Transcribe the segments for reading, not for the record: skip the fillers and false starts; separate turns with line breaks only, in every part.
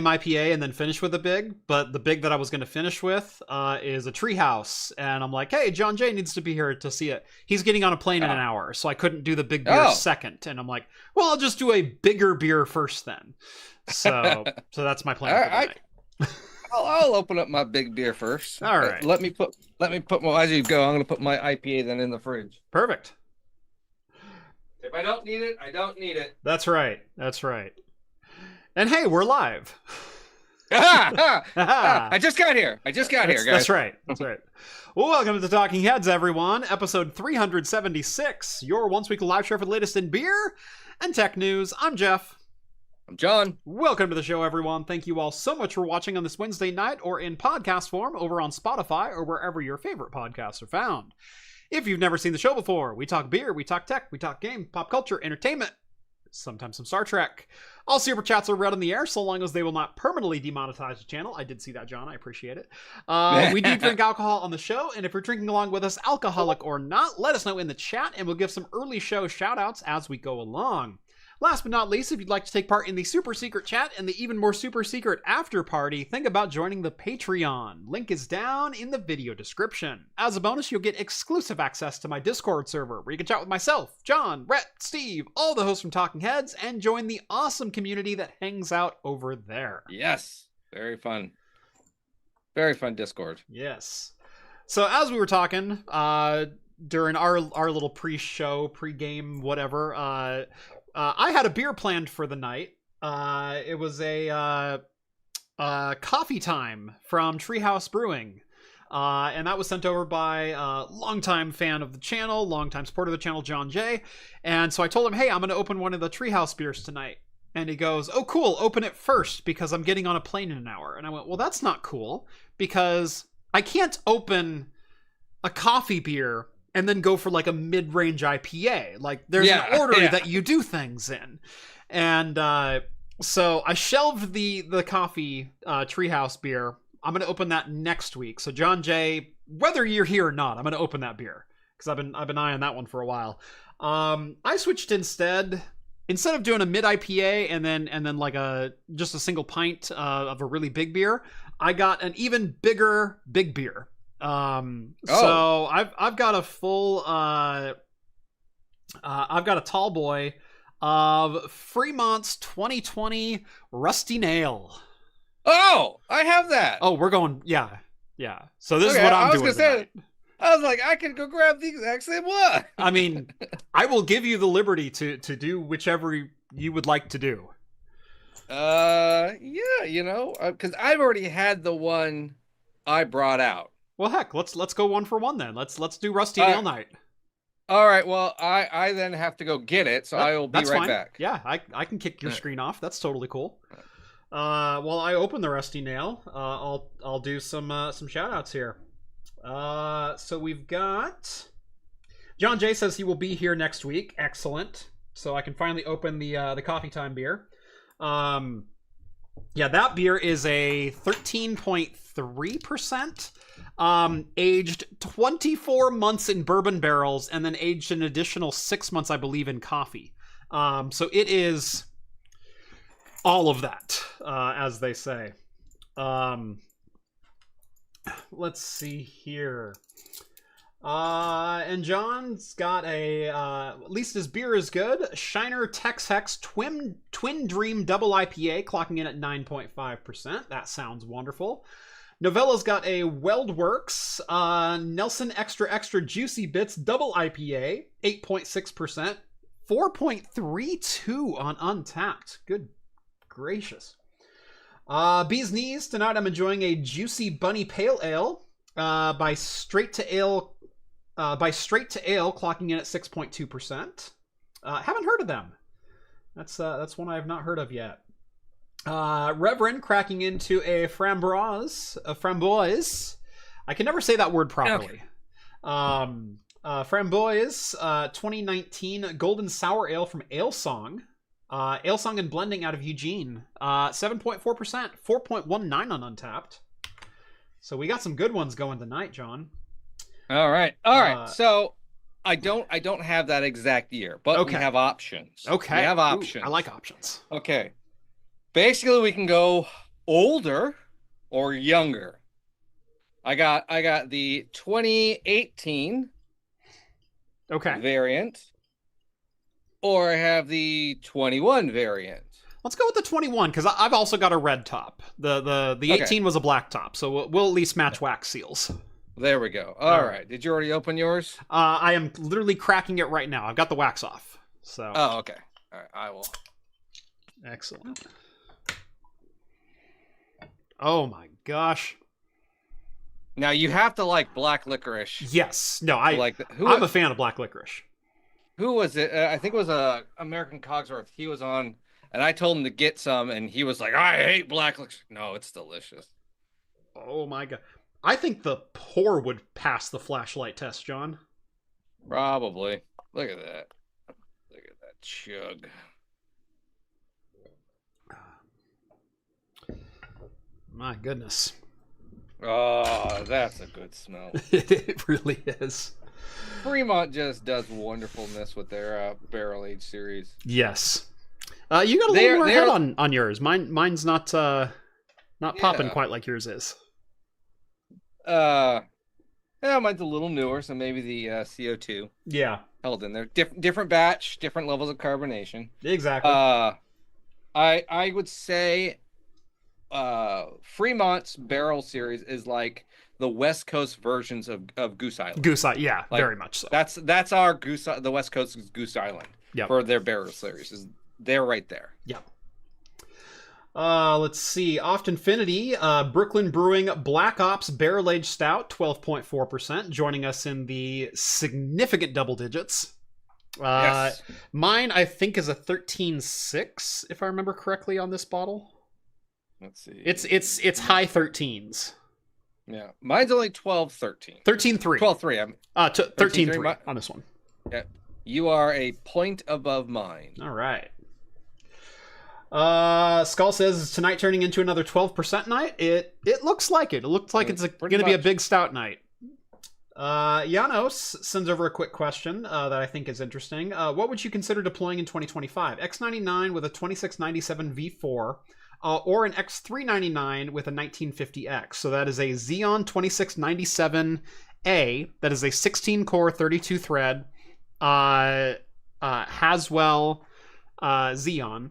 IPA and then finish with a big, but the big that I was going to finish with is a Treehouse, and I'm like, hey, John Jay needs to be here to see it. He's getting on a plane in an hour, so I couldn't do the big beer second, and I'm like, well, I'll just do a bigger beer first then. So that's my plan for the night.
I'll open up my big beer first.
All right.
Let me put my, as you go, I'm going to put my IPA then in the fridge.
Perfect.
If I don't need it, I don't need it.
That's right. That's right. And hey, we're live.
I just got here. Here, guys.
That's right. That's right. Well, welcome to the Talking Heads, everyone. Episode 376, your once-weekly live show for the latest in beer and tech news. I'm Jeff.
I'm John.
Welcome to the show, everyone. Thank you all so much for watching on this Wednesday night or in podcast form over on Spotify or wherever your favorite podcasts are found. If you've never seen the show before, we talk beer, we talk tech, we talk game, pop culture, entertainment, sometimes some Star Trek. All super chats are read on the air so long as they will not permanently demonetize the channel. I did see that, John. I appreciate it. We do drink alcohol on the show, and if you're drinking along with us, alcoholic or not, let us know in the chat, and we'll give some early show shout-outs as we go along. Last but not least, if you'd like to take part in the super secret chat and the even more super secret after party, think about joining the Patreon. Link is down in the video description. As a bonus, you'll get exclusive access to my Discord server, where you can chat with myself, John, Rhett, Steve, all the hosts from Talking Heads, and join the awesome community that hangs out over there.
Yes, very fun. Very fun Discord.
Yes. So as we were talking, during our little pre-show, pre-game, whatever, I had a beer planned for the night. It was a coffee time from Treehouse Brewing. And that was sent over by a longtime fan of the channel, longtime supporter of the channel, John Jay. And so I told him, hey, I'm going to open one of the Treehouse beers tonight. And he goes, oh, cool, open it first because I'm getting on a plane in an hour. And I went, well, that's not cool because I can't open a coffee beer and then go for like a mid-range IPA. Like there's an order that you do things in. And so I shelved the coffee Treehouse beer. I'm going to open that next week. So John Jay, whether you're here or not, I'm going to open that beer because I've been eyeing that one for a while. I switched instead of doing a mid IPA and then like just a single pint of a really big beer, I got an even bigger big beer. So I've got a full I've got a tall boy of Fremont's 2020 Rusty Nail.
Oh, I have that.
Oh, we're going, yeah. So this is what I'm doing tonight.
I was like, I can go grab the exact same one.
I mean, I will give you the liberty to do whichever you would like to do.
Yeah, because I've already had the one I brought out.
Well, heck, let's go one for one then. Let's do Rusty Nail Night.
All right. Well, I then have to go get it, so I will be right back.
Yeah, I can kick your screen off. That's totally cool. While I open the Rusty Nail, I'll do some shout outs here. So we've got John Jay says he will be here next week. Excellent. So I can finally open the coffee time beer. Yeah, that beer is a 13.3%. Aged 24 months in bourbon barrels and then aged an additional 6 months, I believe, in coffee. So it is all of that, as they say. Let's see here. And John's got at least his beer is good. Shiner Tex Hex Twin Dream Double IPA, clocking in at 9.5%. That sounds wonderful. Novella's got a Weldworks Nelson Extra Juicy Bits Double IPA, 8.6%, 4.32 on Untapped. Good gracious. Bee's Knees, tonight I'm enjoying a Juicy Bunny Pale Ale by Straight to Ale, clocking in at 6.2%. Haven't heard of them. That's one I have not heard of yet. Reverend cracking into a framboise. I can never say that word properly. Okay. Framboise 2019 Golden Sour Ale from Alesong. Alesong and Blending out of Eugene. 7.4%, 4.19 on Untapped. So we got some good ones going tonight, John.
All right. So I don't have that exact year, but we have options.
Okay.
We have options.
Ooh, I like options.
Okay. Basically, we can go older or younger? I got the 2018 variant, or I have the 21 variant.
Let's go with the 21 because I've also got a red top. The 18 was a black top, so we'll at least match wax seals.
There we go. All right. Did you already open yours?
I am literally cracking it right now. I've got the wax off. So.
Oh, okay. All right. I will.
Excellent. Oh my gosh.
Now you have to like black licorice.
Yes. No, I'm a fan of black licorice. Who
was it? I think it was American Cogsworth. He was on, and I told him to get some, and he was like, "I hate black licorice." No, it's delicious.
Oh my god. I think the pour would pass the flashlight test, John.
Probably. Look at that. Look at that chug.
My goodness.
Oh, that's a good smell.
It really is.
Fremont just does wonderfulness with their barrel age series.
Yes. You got a little more head on yours. Mine's not popping quite like yours is.
Yeah, mine's a little newer, so maybe the CO2.
Yeah.
Held in there. Different batch, different levels of carbonation.
Exactly.
I would say Fremont's barrel series is like the West Coast versions of Goose Island.
Goose Island, yeah, like, very much so.
That's our the West Coast Goose Island for their barrel series. They're right there.
Yep. Let's see. Oft Infinity, Brooklyn Brewing Black Ops Barrel Aged Stout, 12.4%, joining us in the significant double digits. Yes. Mine, I think, is a 13.6, if I remember correctly, on this bottle.
Let's see.
It's high 13s.
Yeah, mine's only 12.13.
13.3.
12.3.
13.3 on this one.
Yeah, you are a point above mine.
All right. Skull says, is tonight turning into another 12% night? It looks like it. It looks like it's going to be a big stout night. Janos sends over a quick question that I think is interesting. What would you consider deploying in 2025? X99 with a 2697 V4, or an X399 with a 1950X. So that is a Xeon 2697A. That is a 16-core, 32-thread Haswell Xeon.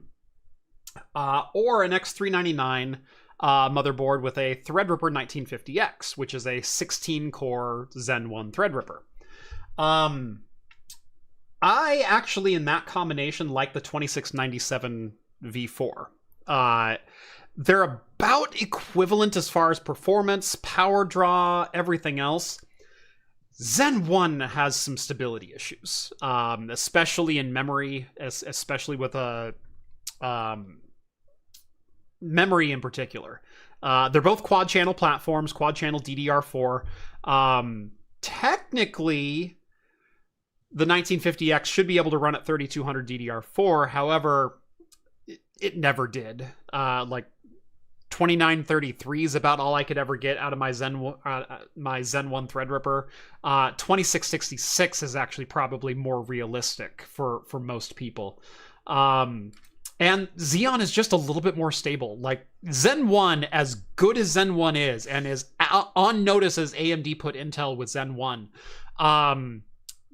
Or an X399 motherboard with a Threadripper 1950X, which is a 16-core Zen 1 Threadripper. I actually, in that combination, like the 2697 V4. They're about equivalent as far as performance, power draw, everything else. Zen 1 has some stability issues, especially in memory, especially with a memory in particular. They're both quad channel platforms, quad channel DDR4. Technically, the 1950X should be able to run at 3200 DDR4. However, it never did. Like 2933 is about all I could ever get out of my Zen 1 Threadripper. 2666 is actually probably more realistic for most people. And Xeon is just a little bit more stable. Like Zen 1, as good as Zen 1 is, and as on notice as AMD put Intel with Zen 1,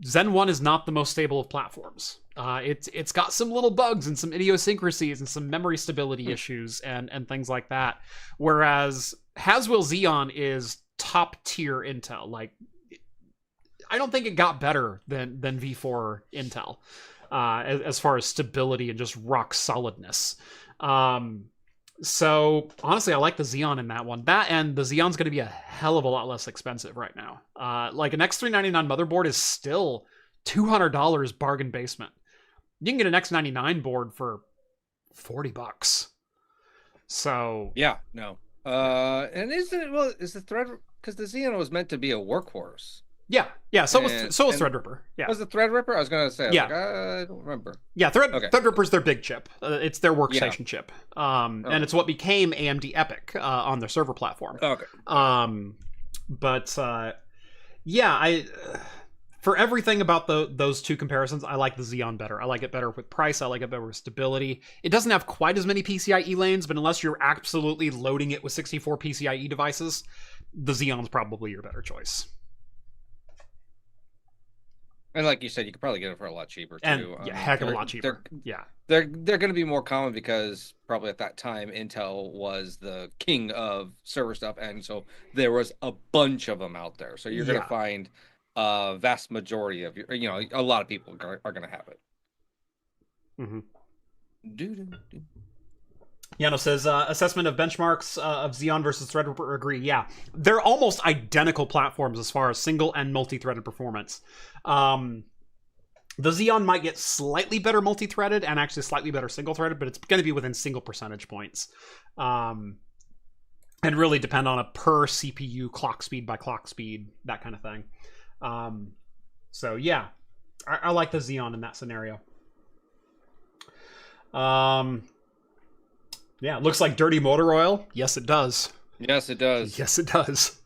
Zen 1 is not the most stable of platforms. It's got some little bugs and some idiosyncrasies and some memory stability issues and things like that. Whereas Haswell Xeon is top tier Intel. Like, I don't think it got better than V4 Intel. As far as stability and just rock solidness. So honestly, I like the Xeon in that one. That and the Xeon's going to be a hell of a lot less expensive right now. Like an X399 motherboard is still $200 bargain basement. You can get an X99 board for $40. So
yeah, no. And is the thread, because the Xeon was meant to be a workhorse.
Yeah. So was Threadripper. Yeah.
Was it Threadripper? I was gonna say.
Yeah.
I don't remember.
Yeah, Threadripper's their big chip. It's their workstation chip. And it's what became AMD EPYC on their server platform.
Okay.
For everything about those two comparisons, I like the Xeon better. I like it better with price. I like it better with stability. It doesn't have quite as many PCIe lanes, but unless you're absolutely loading it with 64 PCIe devices, the Xeon's probably your better choice.
And like you said, you could probably get it for a lot cheaper too.
And heck of a lot cheaper.
They're going to be more common because probably at that time Intel was the king of server stuff, and so there was a bunch of them out there. So you're going to find a vast majority of your, a lot of people are going to have it.
Yano says, assessment of benchmarks of Xeon versus Threadripper, agree. Yeah, they're almost identical platforms as far as single and multi-threaded performance. The Xeon might get slightly better multi-threaded and actually slightly better single-threaded, but it's going to be within single percentage points. And really depend on a per CPU clock speed by clock speed, that kind of thing. So yeah, I like the Xeon in that scenario. Yeah, it looks like dirty motor oil. Yes, it does.
Yes, it does.
Yes, it does.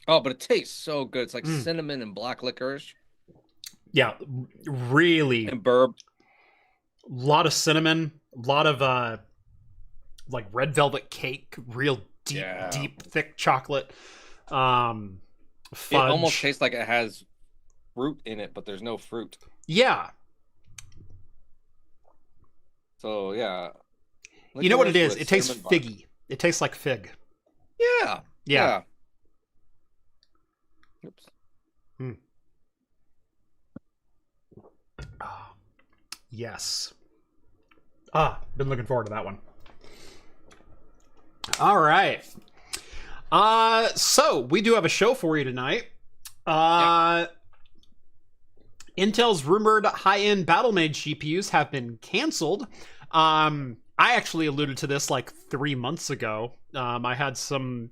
Oh, but it tastes so good. It's like cinnamon and black licorice.
Yeah, really.
And burb.
A lot of cinnamon. A lot of like red velvet cake. Real deep, thick chocolate. Fudge.
It almost tastes like it has fruit in it, but there's no fruit.
Yeah.
So, yeah.
You know what it is? It tastes figgy. It tastes like fig.
Yeah. Oops.
Oh, yes. Been looking forward to that one. All right. So we do have a show for you tonight. Intel's rumored high-end Battlemage GPUs have been canceled. I actually alluded to this like 3 months ago. I had some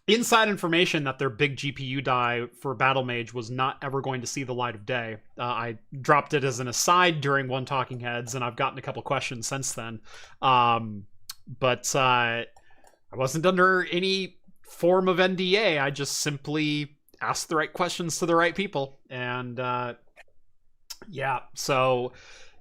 inside information that their big GPU die for Battlemage was not ever going to see the light of day. I dropped it as an aside during one Talking Heads, and I've gotten a couple questions since then. But I wasn't under any form of NDA. I just simply asked the right questions to the right people. And yeah, so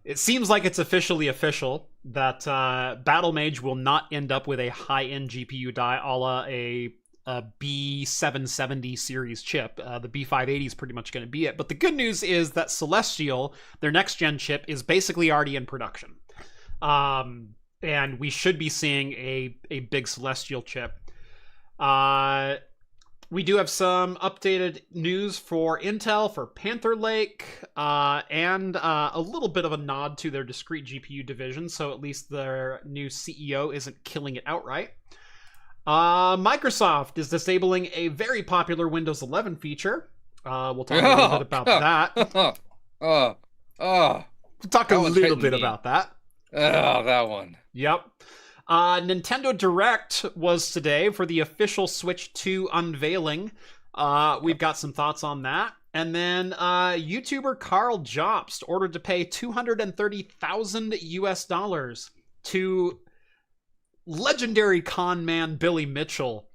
it seems like it's officially official that Battlemage will not end up with a high-end GPU die a la a B770 series chip. The B580 is pretty much going to be it. But the good news is that Celestial, their next-gen chip, is basically already in production. And we should be seeing a big Celestial chip. We do have some updated news for Intel, for Panther Lake, and a little bit of a nod to their discrete GPU division, so at least their new CEO isn't killing it outright. Microsoft is disabling a very popular Windows 11 feature. We'll talk a little bit about that. We'll talk a little bit about that.
Oh, that one.
Yep. Nintendo Direct was today for the official Switch 2 unveiling. We've got some thoughts on that. And then YouTuber Karl Jobst ordered to pay $230,000 to legendary con man Billy Mitchell.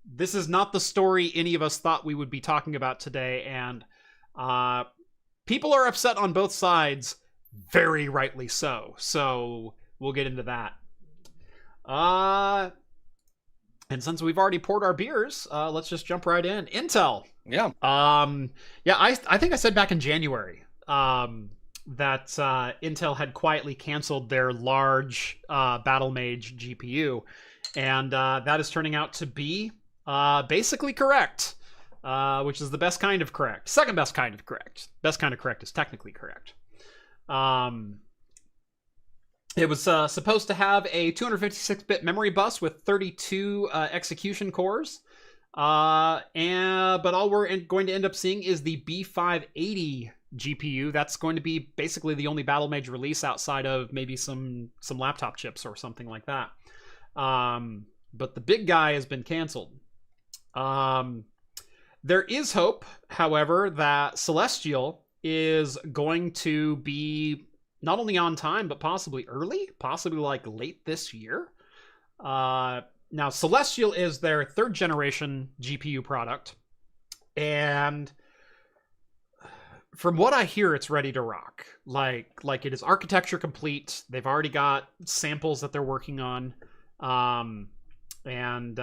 This is not the story any of us thought we would be talking about today, and people are upset on both sides, very rightly so. So we'll get into that. And since we've already poured our beers, let's just jump right in. Intel.
Yeah.
I think I said back in January that Intel had quietly canceled their large Battlemage GPU, and that is turning out to be basically correct, which is the best kind of correct. Second best kind of correct. Best kind of correct is technically correct. It was supposed to have a 256-bit memory bus with 32 execution cores. But all we're going to end up seeing is the B580 GPU. That's going to be basically the only Battlemage release outside of maybe some laptop chips or something like that. But the big guy has been canceled. There is hope, however, that Celestial is going to be not only on time, but possibly early, possibly like late this year. Now, Celestial is their third generation GPU product. And from what I hear, it's ready to rock. Like it is architecture complete. They've already got samples that they're working on. And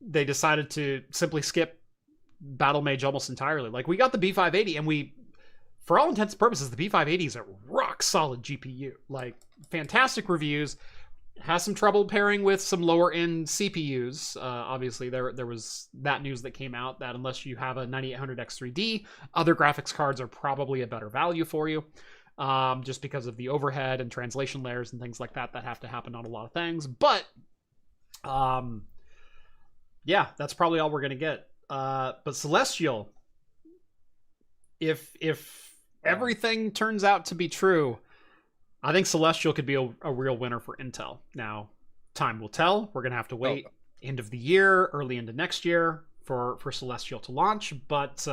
they decided to simply skip Battlemage almost entirely. Like, we got the B580, and for all intents and purposes, the B580 is a rock solid GPU. Like, fantastic reviews. Has some trouble pairing with some lower end CPUs. Obviously, there was that news that came out that unless you have a 9800 X3D, other graphics cards are probably a better value for you, just because of the overhead and translation layers and things like that have to happen on a lot of things. But yeah, that's probably all we're gonna get. But Celestial, if everything turns out to be true, I think Celestial could be a real winner for Intel. Now, time will tell. We're going to have to wait end of the year, early into next year for Celestial to launch. But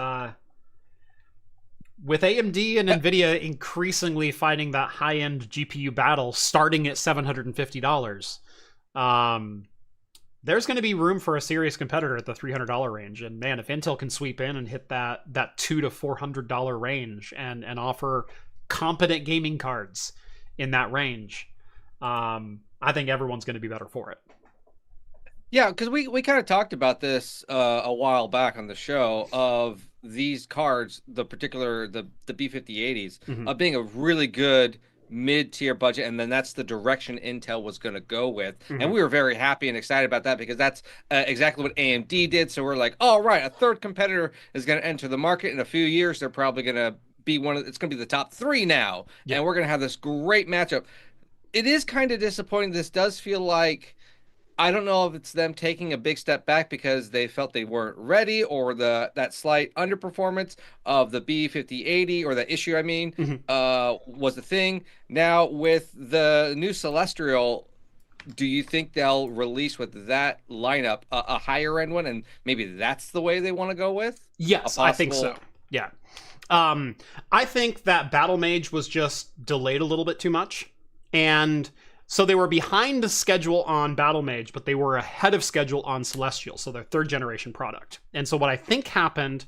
with AMD and NVIDIA increasingly fighting that high-end GPU battle starting at $750, there's going to be room for a serious competitor at the $300 range. And man, if Intel can sweep in and hit that $200 to $400 range and offer competent gaming cards in that range, I think everyone's going to be better for it.
Yeah, because we kind of talked about this a while back on the show of these cards, the B5080s, of being a really good mid-tier budget, and then that's the direction Intel was going to go with. And we were very happy and excited about that because that's exactly what AMD did. So we're like, all right, a third competitor is going to enter the market in a few years. They're probably going to be it's going to be the top 3 now, and we're going to have this great matchup. It is kind of disappointing. This does feel like, I don't know if it's them taking a big step back because they felt they weren't ready, or that slight underperformance of the B5080, or the issue, was the thing. Now with the new Celestial, do you think they'll release with that lineup a higher end one, and maybe that's the way they want to go with?
Yes, I think so. Yeah. I think that Battlemage was just delayed a little bit too much. And so they were behind the schedule on Battlemage, but they were ahead of schedule on Celestial, so their 3rd generation product. And so what I think happened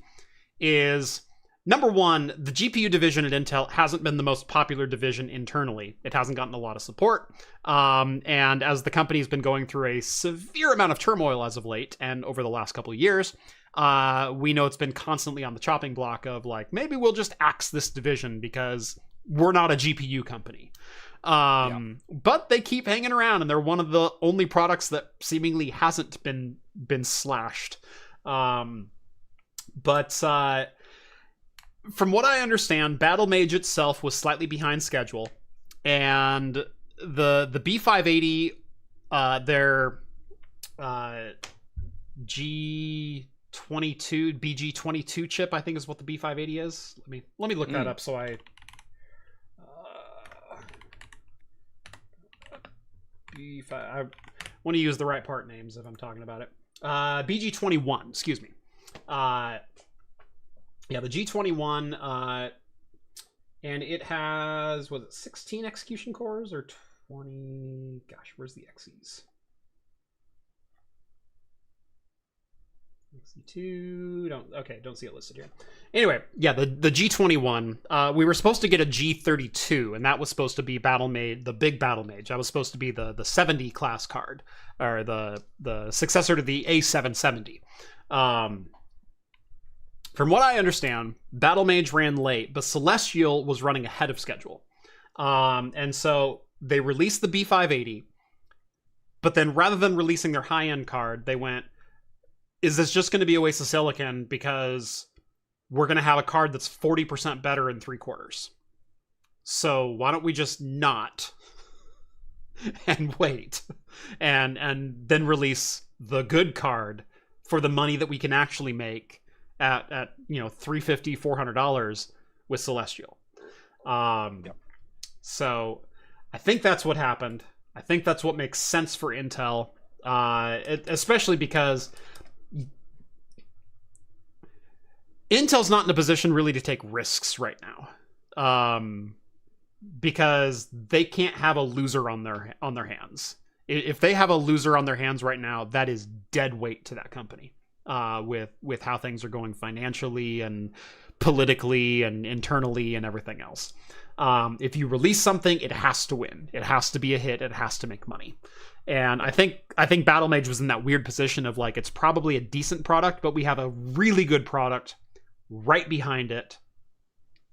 is, number one, the GPU division at Intel hasn't been the most popular division internally. It hasn't gotten a lot of support. And as the company's been going through a severe amount of turmoil as of late and over the last couple of years, we know it's been constantly on the chopping block of like, maybe we'll just axe this division because we're not a GPU company. But they keep hanging around, and they're one of the only products that seemingly hasn't been slashed. But from what I understand, Battlemage itself was slightly behind schedule, and the B580, their BG22 chip, I think is what the B580 is. Let me look that up so I want to use the right part names if I'm talking about it. BG21, excuse me. Yeah, the G21, and it has, was it 16 execution cores or 20? Gosh, where's the X's? X2, don't see it listed here. Anyway, yeah, the G21, we were supposed to get a G32, and that was supposed to be Battlemage, the big Battlemage. That was supposed to be the 70 class card, or the successor to the A770. From what I understand, Battlemage ran late, but Celestial was running ahead of schedule. And so they released the B580, but then rather than releasing their high-end card, they went, is this just going to be a waste of silicon because we're going to have a card that's 40% better in 3/4? So why don't we just not and wait and then release the good card for the money that we can actually make at $350, $400 with Celestial. So I think that's what happened. I think that's what makes sense for Intel, especially because Intel's not in a position really to take risks right now, because they can't have a loser on their hands. If they have a loser on their hands right now, that is dead weight to that company. with how things are going financially and politically and internally and everything else. If you release something, it has to win. It has to be a hit. It has to make money. And I think Battlemage was in that weird position of like, it's probably a decent product, but we have a really good product right behind it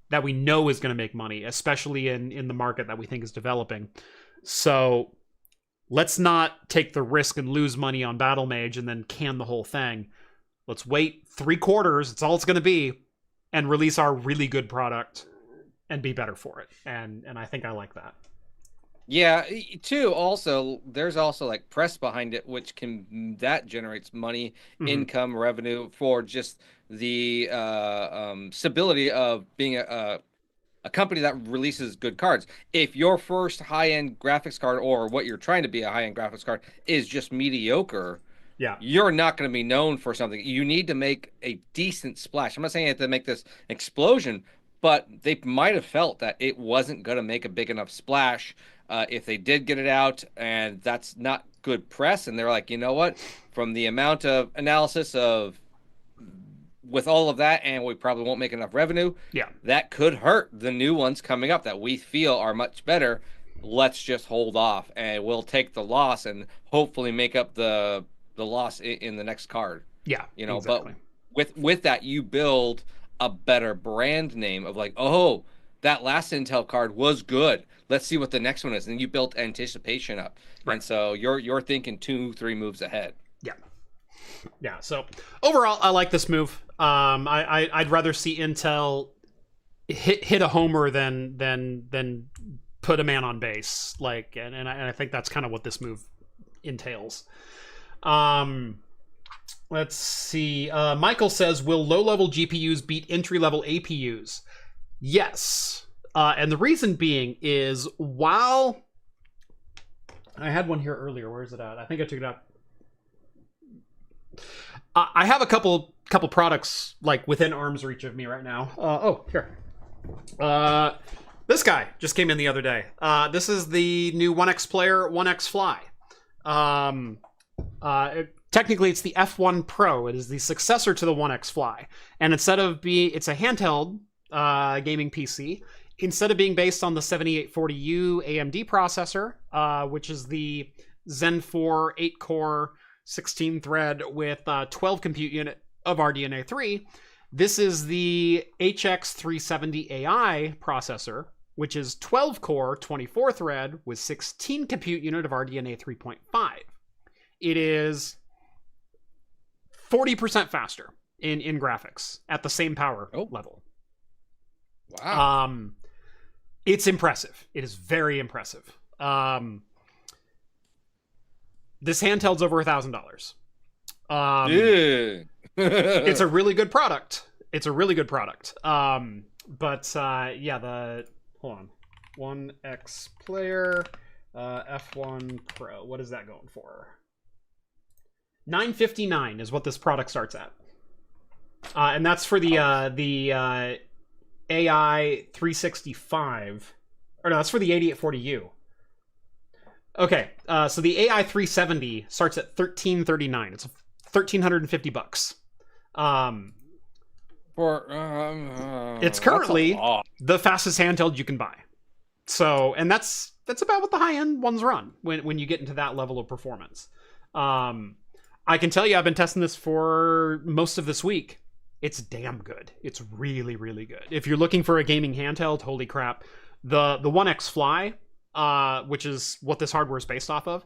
that we know is going to make money, especially in the market that we think is developing. So let's not take the risk and lose money on Battlemage and then can the whole thing. Let's wait 3 quarters, it's all it's going to be, and release our really good product and be better for it. And I think I like that.
Yeah, too. Also, there's also like press behind it, which that generates money, income, revenue for just the stability of being a company that releases good cards. If your first high-end graphics card, or what you're trying to be a high-end graphics card, is just mediocre,
yeah,
you're not going to be known for something. You need to make a decent splash. I'm not saying you have to make this explosion, but they might have felt that it wasn't going to make a big enough splash if they did get it out, and that's not good press. And they're like, you know what? From the amount of analysis of with all of that, and we probably won't make enough revenue,
yeah,
that could hurt the new ones coming up that we feel are much better. Let's just hold off, and we'll take the loss and hopefully make up the loss in the next card.
Yeah,
you know,
exactly.
But with that, you build a better brand name of like, oh, that last Intel card was good. Let's see what the next one is. And you built anticipation up. Right. And so you're thinking 2-3 moves ahead.
Yeah. Yeah. So overall, I like this move. I'd rather see Intel hit a homer than put a man on base. Like, and I think that's kind of what this move entails. Let's see. Michael says, will low-level GPUs beat entry-level APUs? Yes. And the reason being is, while I had one here earlier, where is it at? I think I took it out. I have a couple products like within arm's reach of me right now. Oh, here. This guy just came in the other day. This is the new 1X Player 1X Fly. Technically, it's the F1 Pro. It is the successor to the 1X Fly. And it's a handheld gaming PC. Instead of being based on the 7840U AMD processor, which is the Zen 4 8-core 16-thread with 12 compute unit of RDNA 3, this is the HX370 AI processor, which is 12-core 24-thread with 16 compute unit of RDNA 3.5. It is 40% faster in graphics at the same power level.
Wow.
It's impressive. It is very impressive. This handheld's over $1,000. It's a really good product. Yeah, hold on. 1X Player, F1 Pro. What is that going for? $959 is what this product starts at. And that's for the AI 365. Or no, that's for the 8840U. Okay, so the AI 370 starts at $1,339. It's $1,350. It's currently the fastest handheld you can buy. So, and that's about what the high-end ones run when you get into that level of performance. I can tell you, I've been testing this for most of this week. It's damn good. It's really, really good. If you're looking for a gaming handheld, holy crap. The 1X Fly, which is what this hardware is based off of,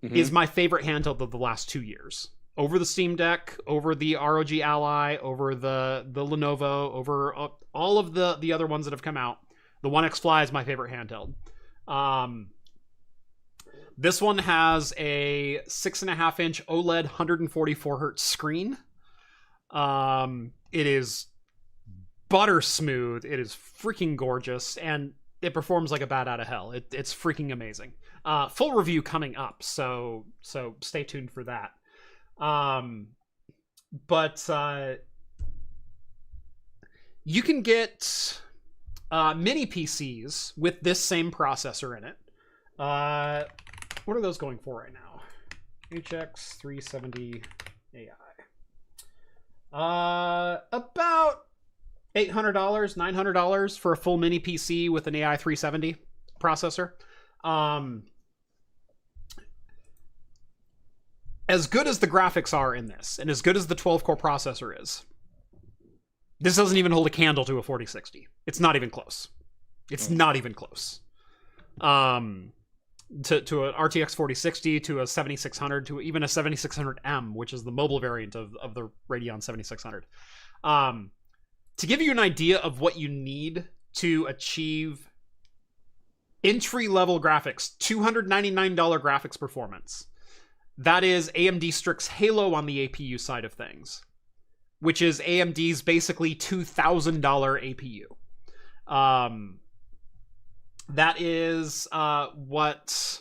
is my favorite handheld of the last 2 years. Over the Steam Deck, over the ROG Ally, over the Lenovo, over all of the other ones that have come out. The 1X Fly is my favorite handheld. This one has a 6.5-inch OLED 144 hertz screen. It is butter smooth. It is freaking gorgeous, and it performs like a bat out of hell. It's freaking amazing. Full review coming up, so stay tuned for that. But you can get mini PCs with this same processor in it. What are those going for right now? HX370 AI. About $800, $900 for a full mini PC with an AI 370 processor. As good as the graphics are in this, and as good as the 12-core processor is, this doesn't even hold a candle to a 4060. It's not even close. It's not even close. To an RTX 4060, to a 7600, to even a 7600M, which is the mobile variant of the Radeon 7600. To give you an idea of what you need to achieve entry-level graphics, $299 graphics performance. That is AMD Strix Halo on the APU side of things, which is AMD's basically $2,000 APU. That is what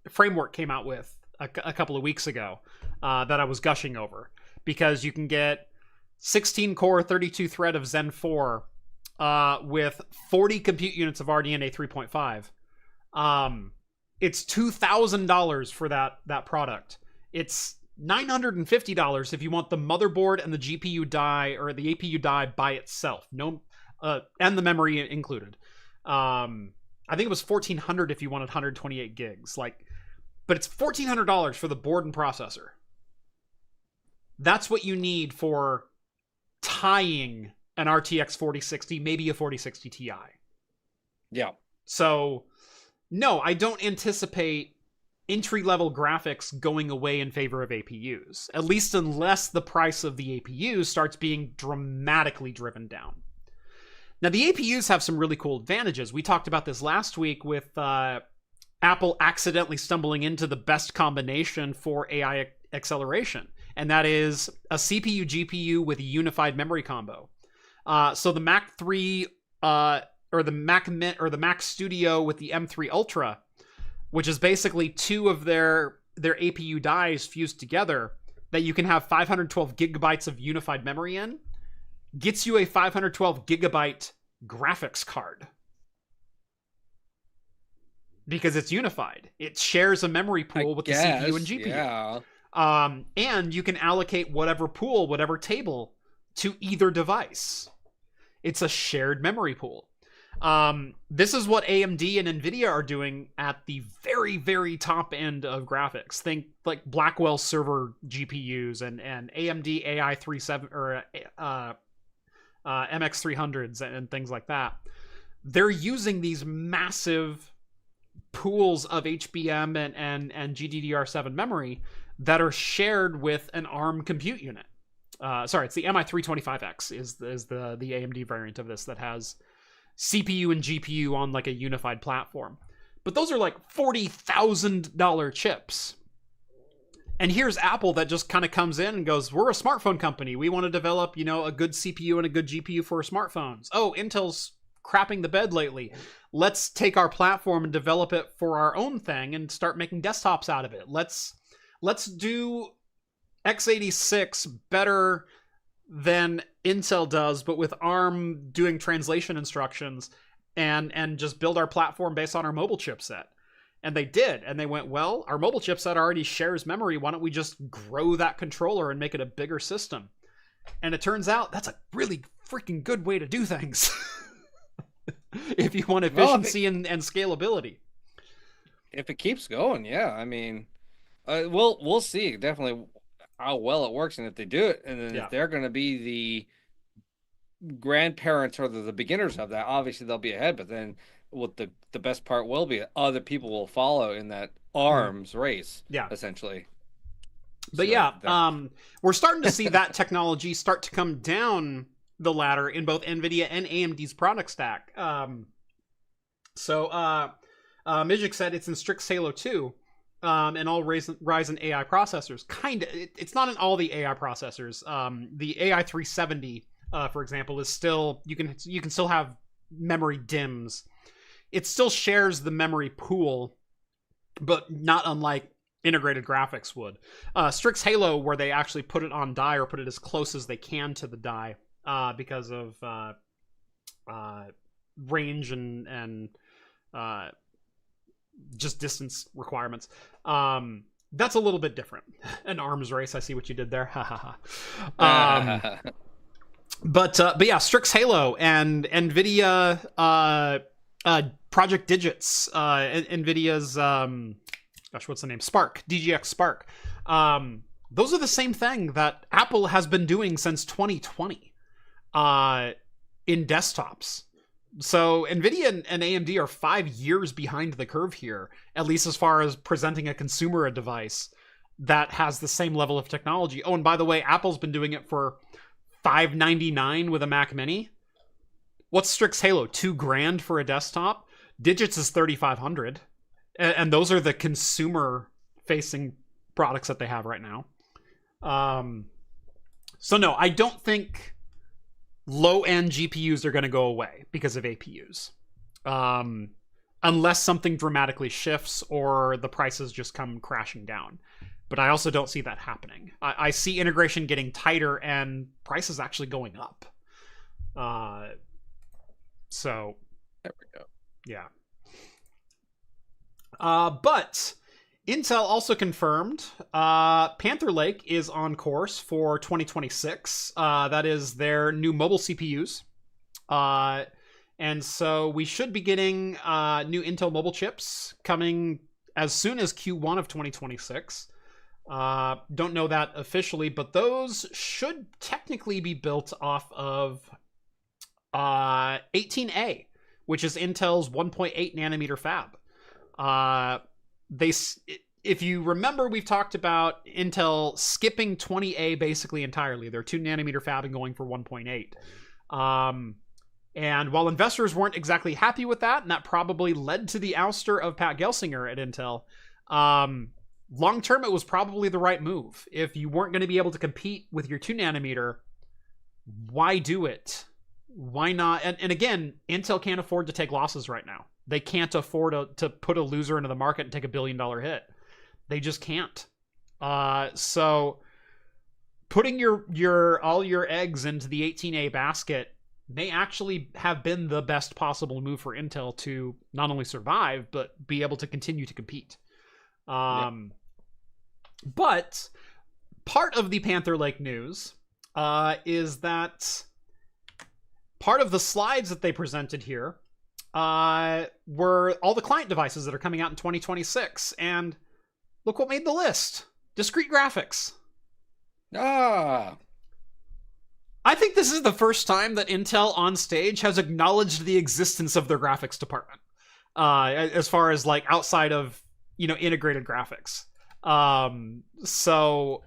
Framework came out with a couple of weeks ago that I was gushing over, because you can get 16-core, 32-thread of Zen 4 with 40 compute units of RDNA 3.5. It's $2,000 for that product. It's $950 if you want the motherboard and the GPU die, or the APU die by itself. No, and the memory included. I think it was $1,400 if you wanted 128 gigs. But it's $1,400 for the board and processor. That's what you need for tying an RTX 4060, maybe a 4060 Ti.
Yeah.
So, no, I don't anticipate entry-level graphics going away in favor of APUs, at least unless the price of the APU starts being dramatically driven down. Now, the APUs have some really cool advantages. We talked about this last week with Apple accidentally stumbling into the best combination for AI acceleration, and that is a CPU GPU with a unified memory combo. So the Mac 3 or the Mac Mint or the Mac Studio with the M3 Ultra, which is basically two of their APU dies fused together that you can have 512 gigabytes of unified memory in, gets you a 512 gigabyte graphics card. Because it's unified. It shares a memory pool with the CPU and GPU.
Yeah.
And you can allocate whatever pool, whatever table to either device. It's a shared memory pool. This is what AMD and NVIDIA are doing at the very, very top end of graphics. Think like Blackwell server GPUs and AMD AI 37 or MX300s and things like that. They're using these massive pools of HBM and GDDR7 memory that are shared with an ARM compute unit. Sorry, it's the MI325X is the AMD variant of this that has CPU and GPU on like a unified platform. But those are like $40,000 chips. And here's Apple that just kind of comes in and goes, we're a smartphone company. We want to develop, a good CPU and a good GPU for smartphones. Oh, Intel's crapping the bed lately. Let's take our platform and develop it for our own thing and start making desktops out of it. Let's do x86 better than Intel does, but with ARM doing translation instructions and just build our platform based on our mobile chipset. And they did. And they went, well, our mobile chipset already shares memory. Why don't we just grow that controller and make it a bigger system? And it turns out that's a really freaking good way to do things. If you want efficiency and scalability.
If it keeps going, yeah. I mean, we'll see definitely how well it works, and if they do it, and then if they're going to be the grandparents or the beginners of that, obviously they'll be ahead. But then what the best part will be, other people will follow in that arms race, essentially.
But we're starting to see that technology start to come down the ladder in both NVIDIA and AMD's product stack. Mijik said it's in Strix Halo 2 and all Ryzen AI processors. It's not in all the AI processors. The AI 370, for example, is still, you can still have memory DIMMs. It still shares the memory pool, but not unlike integrated graphics would. Strix Halo, where they actually put it on die or put it as close as they can to the die, because of range and just distance requirements. That's a little bit different. An arms race. I see what you did there. Ha ha ha. But yeah, Strix Halo and NVIDIA Project Digits, NVIDIA's gosh, what's the name? Spark, DGX Spark. Those are the same thing that Apple has been doing since 2020 in desktops. So NVIDIA and AMD are 5 years behind the curve here, at least as far as presenting a consumer device that has the same level of technology. Oh, and by the way, Apple's been doing it for $599 with a Mac Mini. What's Strix Halo? $2,000 for a desktop. Digits is $3,500, and those are the consumer-facing products that they have right now. So no, I don't think low-end GPUs are going to go away because of APUs, unless something dramatically shifts or the prices just come crashing down. But I also don't see that happening. I see integration getting tighter and prices actually going up. So
there we go.
Yeah. But Intel also confirmed Panther Lake is on course for 2026. That is their new mobile CPUs. And so we should be getting new Intel mobile chips coming as soon as Q1 of 2026. Don't know that officially, but those should technically be built off of 18A, which is Intel's 1.8 nanometer fab. If you remember, we've talked about Intel skipping 20A basically entirely. They're 2 nanometer fab and going for 1.8. And while investors weren't exactly happy with that, and that probably led to the ouster of Pat Gelsinger at Intel, long term, it was probably the right move. If you weren't going to be able to compete with your 2 nanometer, why do it? Why not? And again, Intel can't afford to take losses right now. They can't afford to put a loser into the market and take $1 billion hit. They just can't. So putting all your eggs into the 18A basket may actually have been the best possible move for Intel to not only survive, but be able to continue to compete. But part of the Panther Lake news is that part of the slides that they presented here were all the client devices that are coming out in 2026. And look what made the list. Discrete graphics. I think this is the first time that Intel on stage has acknowledged the existence of their graphics department. As far as like outside of, integrated graphics. So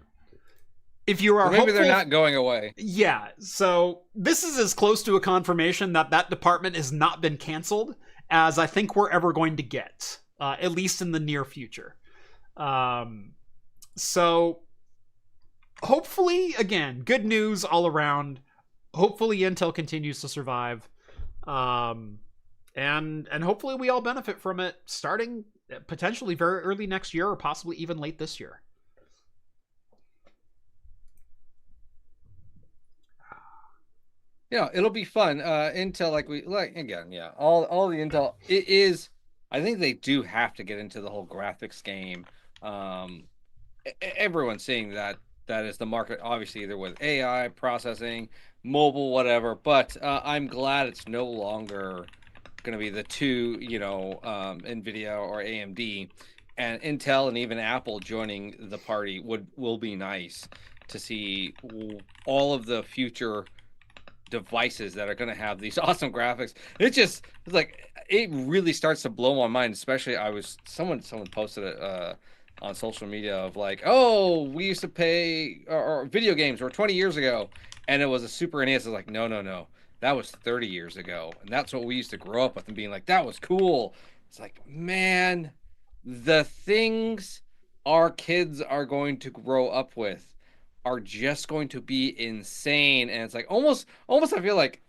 if you are
maybe they're not going away.
Yeah. So this is as close to a confirmation that department has not been canceled as I think we're ever going to get, at least in the near future. So hopefully, again, good news all around. Hopefully Intel continues to survive. And hopefully we all benefit from it starting potentially very early next year or possibly even late this year.
Yeah, it'll be fun. Intel, all the Intel, it is, I think they do have to get into the whole graphics game. Everyone's seeing that is the market, obviously, either with AI, processing, mobile, whatever, but I'm glad it's no longer going to be the two, NVIDIA or AMD, and Intel and even Apple joining the party will be nice to see all of the future devices that are going to have these awesome graphics. It really starts to blow my mind, especially someone posted it on social media of like, oh, we used to pay or video games were 20 years ago and it was a Super NES. It's like, no, that was 30 years ago, and that's what we used to grow up with and being like, that was cool. It's like, man, the things our kids are going to grow up with are just going to be insane. And it's like almost I feel like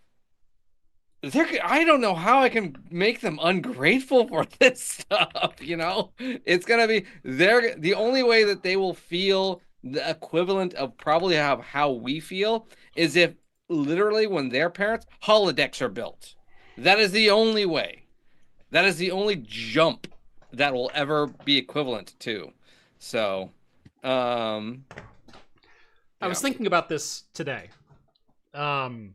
I don't know how I can make them ungrateful for this stuff, It's gonna be the only way that they will feel the equivalent of probably how we feel is if literally when their parents holodecks are built. That is the only way. That is the only jump that will ever be equivalent to. So,
I was thinking about this today. On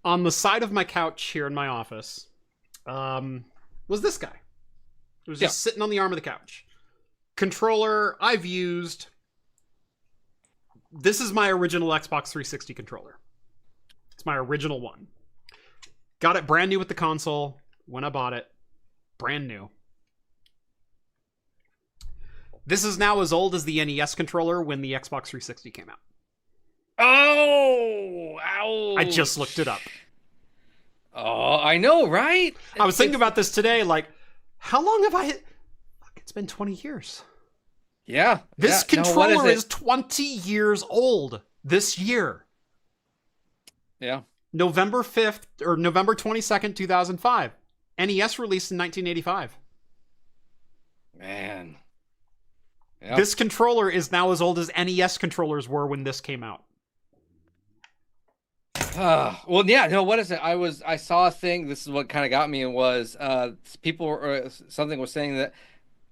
the side of my couch here in my office, was this guy. It was just sitting on the arm of the couch. Controller I've used. This is my original Xbox 360 controller. It's my original one. Got it brand new with the console when I bought it. Brand new. This is now as old as the NES controller when the Xbox 360 came out.
Oh, ouch.
I just looked it up.
Oh, I know, right?
I was thinking about this today, like, how long have I... Fuck, it's been 20 years.
Yeah.
This controller is 20 years old this year.
Yeah.
November 5th, or November 22nd, 2005. NES released in 1985.
Man. Yep.
This controller is now as old as NES controllers were when this came out.
Well, yeah, no, what is it? I saw a thing. This is what kind of got me. It was something was saying that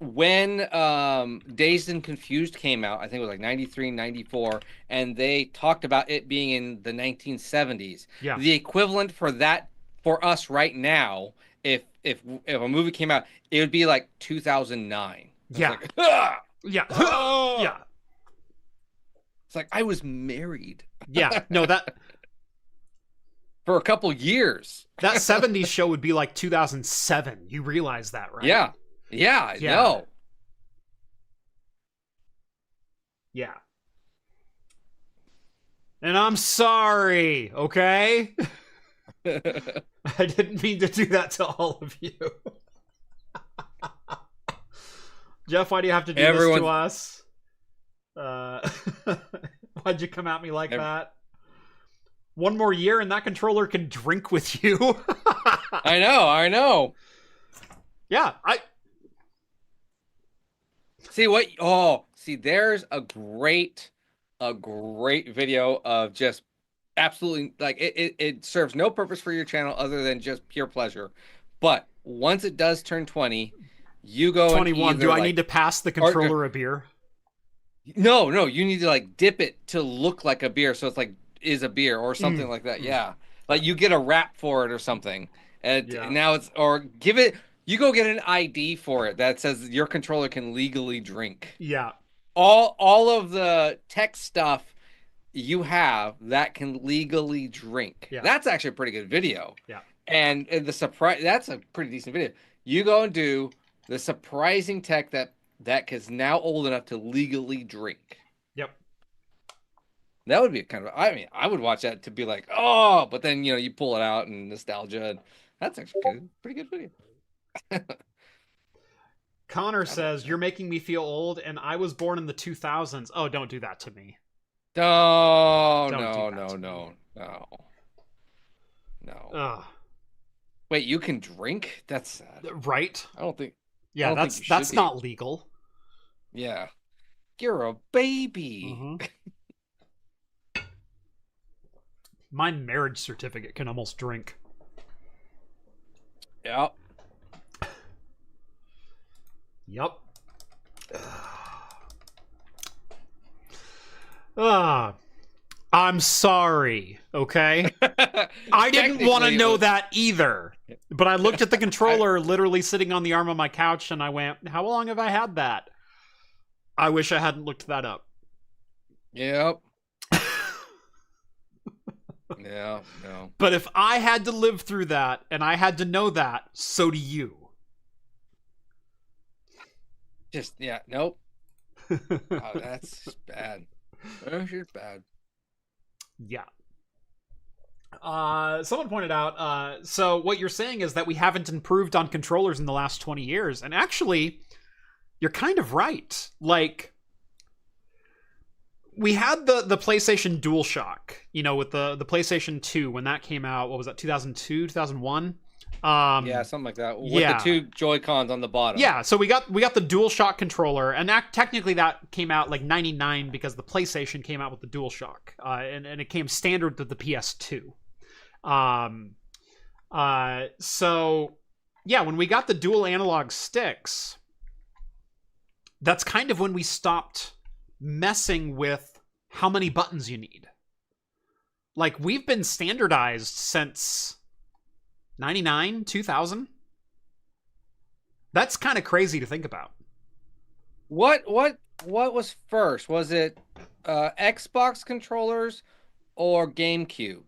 when Dazed and Confused came out, I think it was like 93, 94, and they talked about it being in the 1970s.
Yeah.
The equivalent for that for us right now, if a movie came out, it would be like 2009.
Yeah.
Like, ah!
Yeah.
Oh!
Yeah.
It's like I was married.
Yeah. No, that
for a couple years.
That 70s show would be like 2007. You realize that, right?
Yeah. Yeah, I know.
Yeah. And I'm sorry, okay? I didn't mean to do that to all of you. Jeff, why do you have to do this to us? Why'd you come at me like that? One more year and that controller can drink with you.
I know.
Yeah,
there's a great video of just absolutely, like, it serves no purpose for your channel other than just pure pleasure. But once it does turn 20, you go
21. Do I need to pass the controller a beer?
No, you need to like dip it to look like a beer, so it's like is a beer or something like that. Yeah, like you get a wrap for it or something, and now it's, or give it. You go get an ID for it that says your controller can legally drink.
Yeah.
All of the tech stuff you have that can legally drink.
Yeah.
That's actually a pretty good video.
Yeah.
And the surprise, that's a pretty decent video. You go and do the surprising tech that is now old enough to legally drink.
Yep.
That would be kind of, I mean, I would watch that to be like, oh, but then, you pull it out and nostalgia. And that's actually good. Pretty good video.
Connor says, you're making me feel old, and I was born in the 2000s. Oh, don't do that to me.
No. Wait, you can drink? That's sad.
Right?
I don't think.
Yeah, that's not legal.
Yeah. You're a baby.
Mm-hmm. My marriage certificate can almost drink.
Yeah.
Yep. I'm sorry, okay? I didn't want to know that either. But I looked at the controller literally sitting on the arm of my couch and I went, how long have I had that? I wish I hadn't looked that up.
Yep. Yeah, no.
But if I had to live through that and I had to know that, so do you.
Just, yeah, nope. Oh, that's bad. That's just bad.
Yeah. Someone pointed out, so what you're saying is that we haven't improved on controllers in the last 20 years. And actually, you're kind of right. Like, we had the PlayStation DualShock, with the PlayStation 2 when that came out. What was that, 2002, 2001?
Yeah, something like that. With the two Joy-Cons on the bottom.
Yeah, so we got the DualShock controller, and technically that came out like 99 because the PlayStation came out with the DualShock, and it came standard with the PS2. So yeah, when we got the dual analog sticks, that's kind of when we stopped messing with how many buttons you need. Like, we've been standardized since 99, 2000. That's kind of crazy to think about.
What was first? Was it Xbox controllers or GameCube?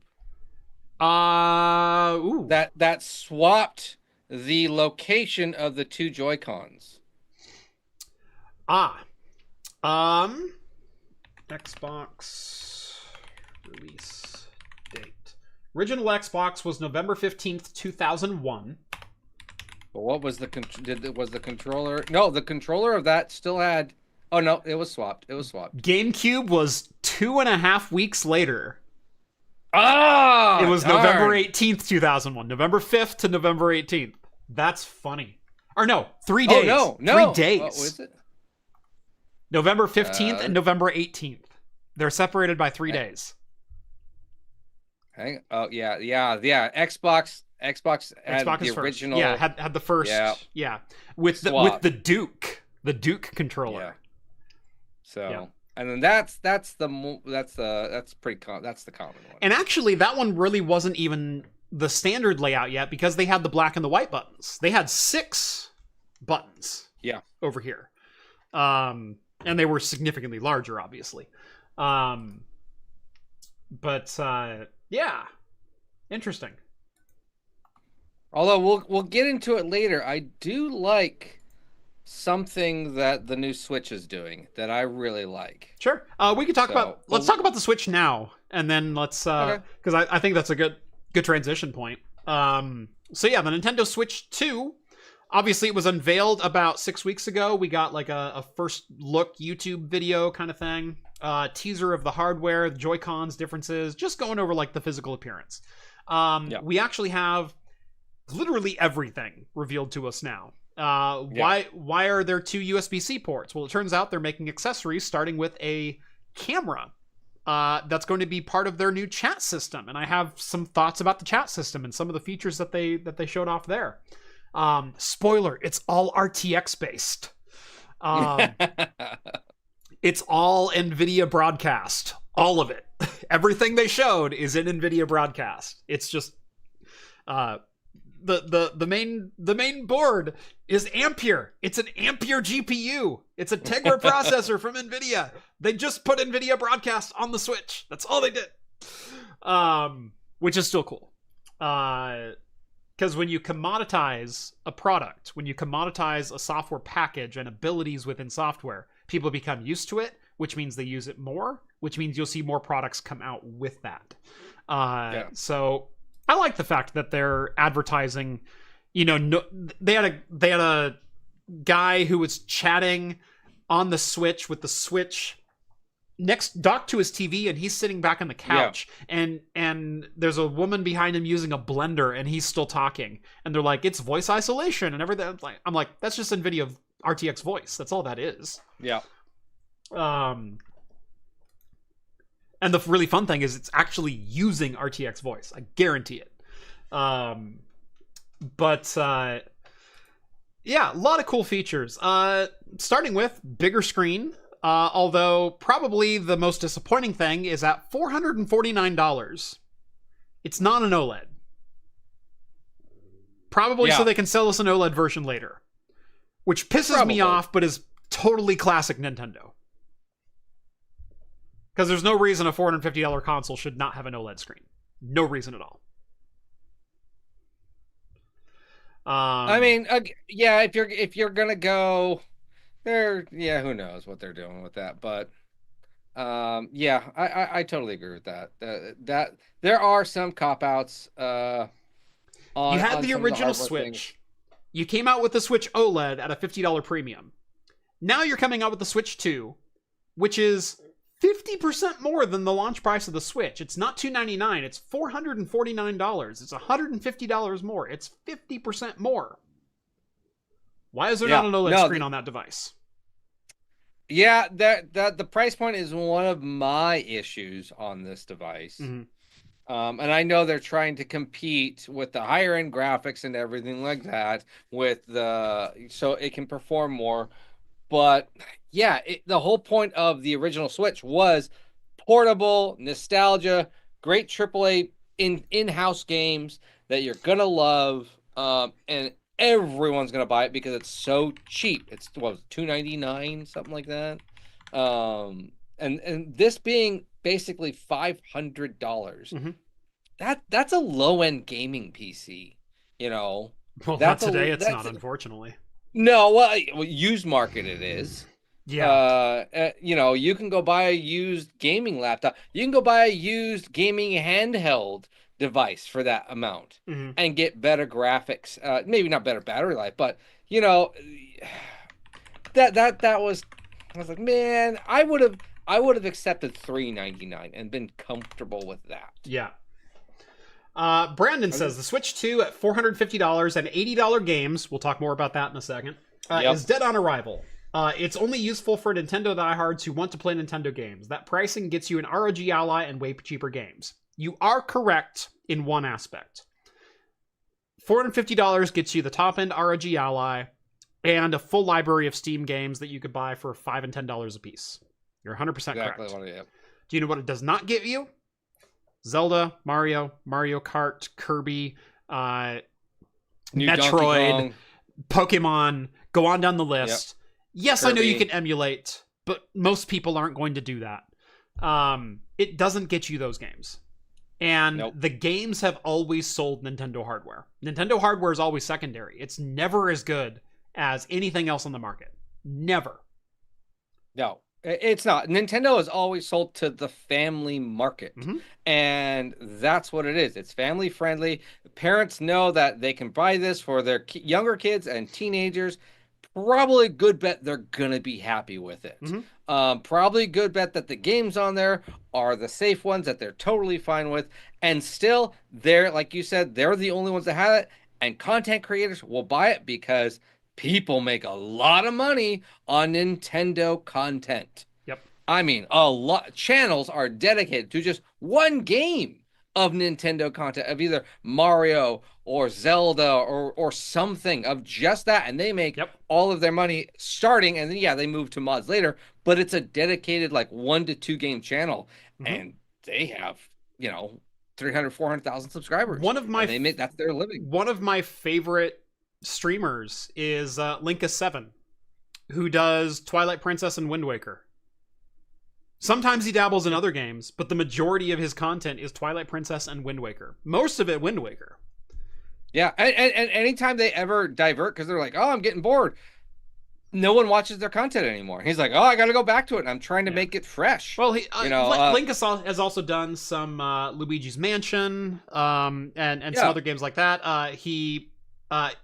Ooh.
That swapped the location of the two Joy-Cons.
Xbox release date. Original Xbox was November 15th, 2001.
But what was was the controller? No, the controller of that still had. Oh no, it was swapped. It was swapped.
GameCube was 2.5 weeks later.
Ah,
it was
darn.
November 18th, 2001. November 5th to November 18th. That's funny. Or no, 3 days.
Oh, no.
3 days.
What was it?
November 15th and November 18th. They're separated by 3 days.
Oh yeah. Xbox had the original.
Yeah, had the first. Yeah. With the Duke controller.
Yeah. So and then that's the common one.
And actually, that one really wasn't even the standard layout yet, because they had the black and the white buttons. They had 6 buttons.
Yeah.
Over here, and they were significantly larger, obviously. Yeah, interesting.
Although we'll get into it later, I do like something that the new Switch is doing that I really like.
Sure. We could talk about. Let's talk about the Switch now, and then let's because I think that's a good transition point. So yeah, the Nintendo Switch 2. Obviously, it was unveiled about 6 weeks ago. We got like a first look YouTube video kind of thing. Teaser of the hardware, the Joy-Cons differences, just going over like the physical appearance. We actually have literally everything revealed to us now. Why are there 2 USB-C ports? Well, it turns out they're making accessories starting with a camera that's going to be part of their new chat system. And I have some thoughts about the chat system and some of the features that they showed off there. Spoiler, it's all RTX based. It's all NVIDIA broadcast. All of it. Everything they showed is in NVIDIA broadcast. It's just the main board is Ampere. It's an Ampere GPU. It's a Tegra processor from NVIDIA. They just put NVIDIA broadcast on the Switch. That's all they did. Which is still cool. Because when you commoditize a product, when you commoditize a software package and abilities within software, people become used to it, which means they use it more, which means you'll see more products come out with that. So I like the fact that they're advertising, they had a guy who was chatting on the Switch with the Switch next docked to his TV, and he's sitting back on the couch, and there's a woman behind him using a blender, and he's still talking, and they're like, it's voice isolation and everything. I'm like, that's just NVIDIA RTX voice. That's all that is.
Yeah.
And the really fun thing is it's actually using RTX voice. I guarantee it. Yeah, a lot of cool features. Starting with bigger screen. Although probably the most disappointing thing is at $449. It's not an OLED. Probably so they can sell us an OLED version later. Which pisses me off, but is totally classic Nintendo. Because there's no reason a $450 console should not have an OLED screen. No reason at all.
I mean, if you're gonna go there, who knows what they're doing with that, but I totally agree with that. That there are some cop-outs. You
had the original Switch. Things. You came out with the Switch OLED at a $50 premium. Now you're coming out with the Switch 2, which is 50% more than the launch price of the Switch. It's not $299, it's $449. It's $150 more. It's 50% more. Why is there not an OLED screen on that device?
Yeah, that the price point is one of my issues on this device. Mm-hmm. And I know they're trying to compete with the higher end graphics and everything like that so it can perform more. But yeah, the whole point of the original Switch was portable nostalgia, great AAA in-house games that you're gonna love, and everyone's gonna buy it because it's so cheap. It's what was it, $2.99, something like that. And this being basically $500, that's a low-end gaming PC, you know.
Well, not today. It's not, unfortunately.
No, well, used market it is.
Yeah.
You know, you can go buy a used gaming laptop. You can go buy a used gaming handheld device for that amount and get better graphics. Maybe not better battery life, but you know, that was, I was like, man, I would have accepted $3.99 and been comfortable with that.
Yeah. Brandon says the Switch 2 at $450 and $80 games, we'll talk more about that in a second, is dead on arrival. It's only useful for Nintendo diehards who want to play Nintendo games. That pricing gets you an ROG Ally and way cheaper games. You are correct in one aspect. $450 gets you the top-end ROG Ally and a full library of Steam games that you could buy for $5 and $10 a piece. You're 100% correct. Do you know what it does not get you? Zelda, Mario Kart, Kirby, Metroid, Pokemon, go on down the list. Yes, Kirby. I know you can emulate, but most people aren't going to do that. It doesn't get you those games. And the games have always sold Nintendo hardware. Nintendo hardware is always secondary. It's never as good as anything else on the market. Never.
No. It's not. Nintendo has always sold to the family market, and that's what it is. It's family friendly. Parents know that they can buy this for their younger kids and teenagers. Probably a good bet they're gonna be happy with it. Probably a good bet that the games on there are the safe ones that they're totally fine with, and still, they're, like you said, they're the only ones that have it, and content creators will buy it because people make a lot of money on Nintendo content.
Yep.
I mean, a lot. Channels are dedicated to just one game of Nintendo content, of either Mario or Zelda or something of just that. And they make all of their money starting. And then, they move to mods later. But it's a dedicated, like, 1 to 2 game channel. And they have, 300, 400,000 subscribers. That's their living.
One of my favorite streamers is Linkus7, who does Twilight Princess and Wind Waker. Sometimes he dabbles in other games, but the majority of his content is Twilight Princess and Wind Waker. Most of it Wind Waker.
Yeah, and anytime they ever divert, because they're like, oh, I'm getting bored, no one watches their content anymore. He's like, oh, I got to go back to it, and I'm trying to make it fresh.
Well, Linkus has also done some Luigi's Mansion and some other games like that.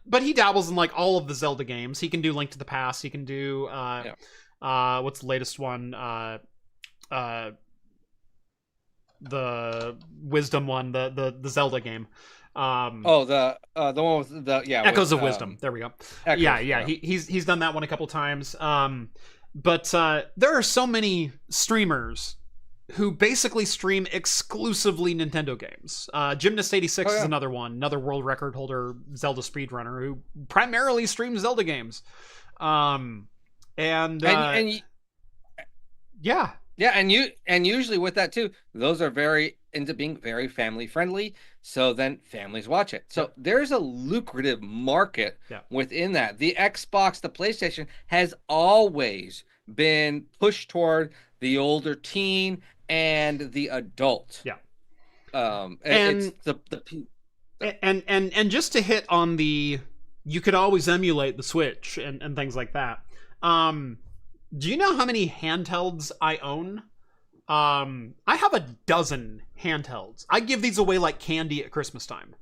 But he dabbles in, like, all of the Zelda games. He can do Link to the Past. He can do what's the latest one? The Wisdom one, the Zelda game.
The one with the
Echoes of Wisdom. There we go. Echoes, He's done that one a couple times. But there are so many streamers who basically stream exclusively Nintendo games. Gymnast86 is another one, another world record holder Zelda speedrunner who primarily streams Zelda games.
And usually with that too, those are ends up being very family friendly. So then families watch it. So there's a lucrative market within that. The Xbox, the PlayStation has always been pushed toward the older teen and the adult.
Yeah.
And
just to hit on you could always emulate the Switch and things like that. Do you know how many handhelds I own? I have a dozen handhelds. I give these away like candy at Christmas time,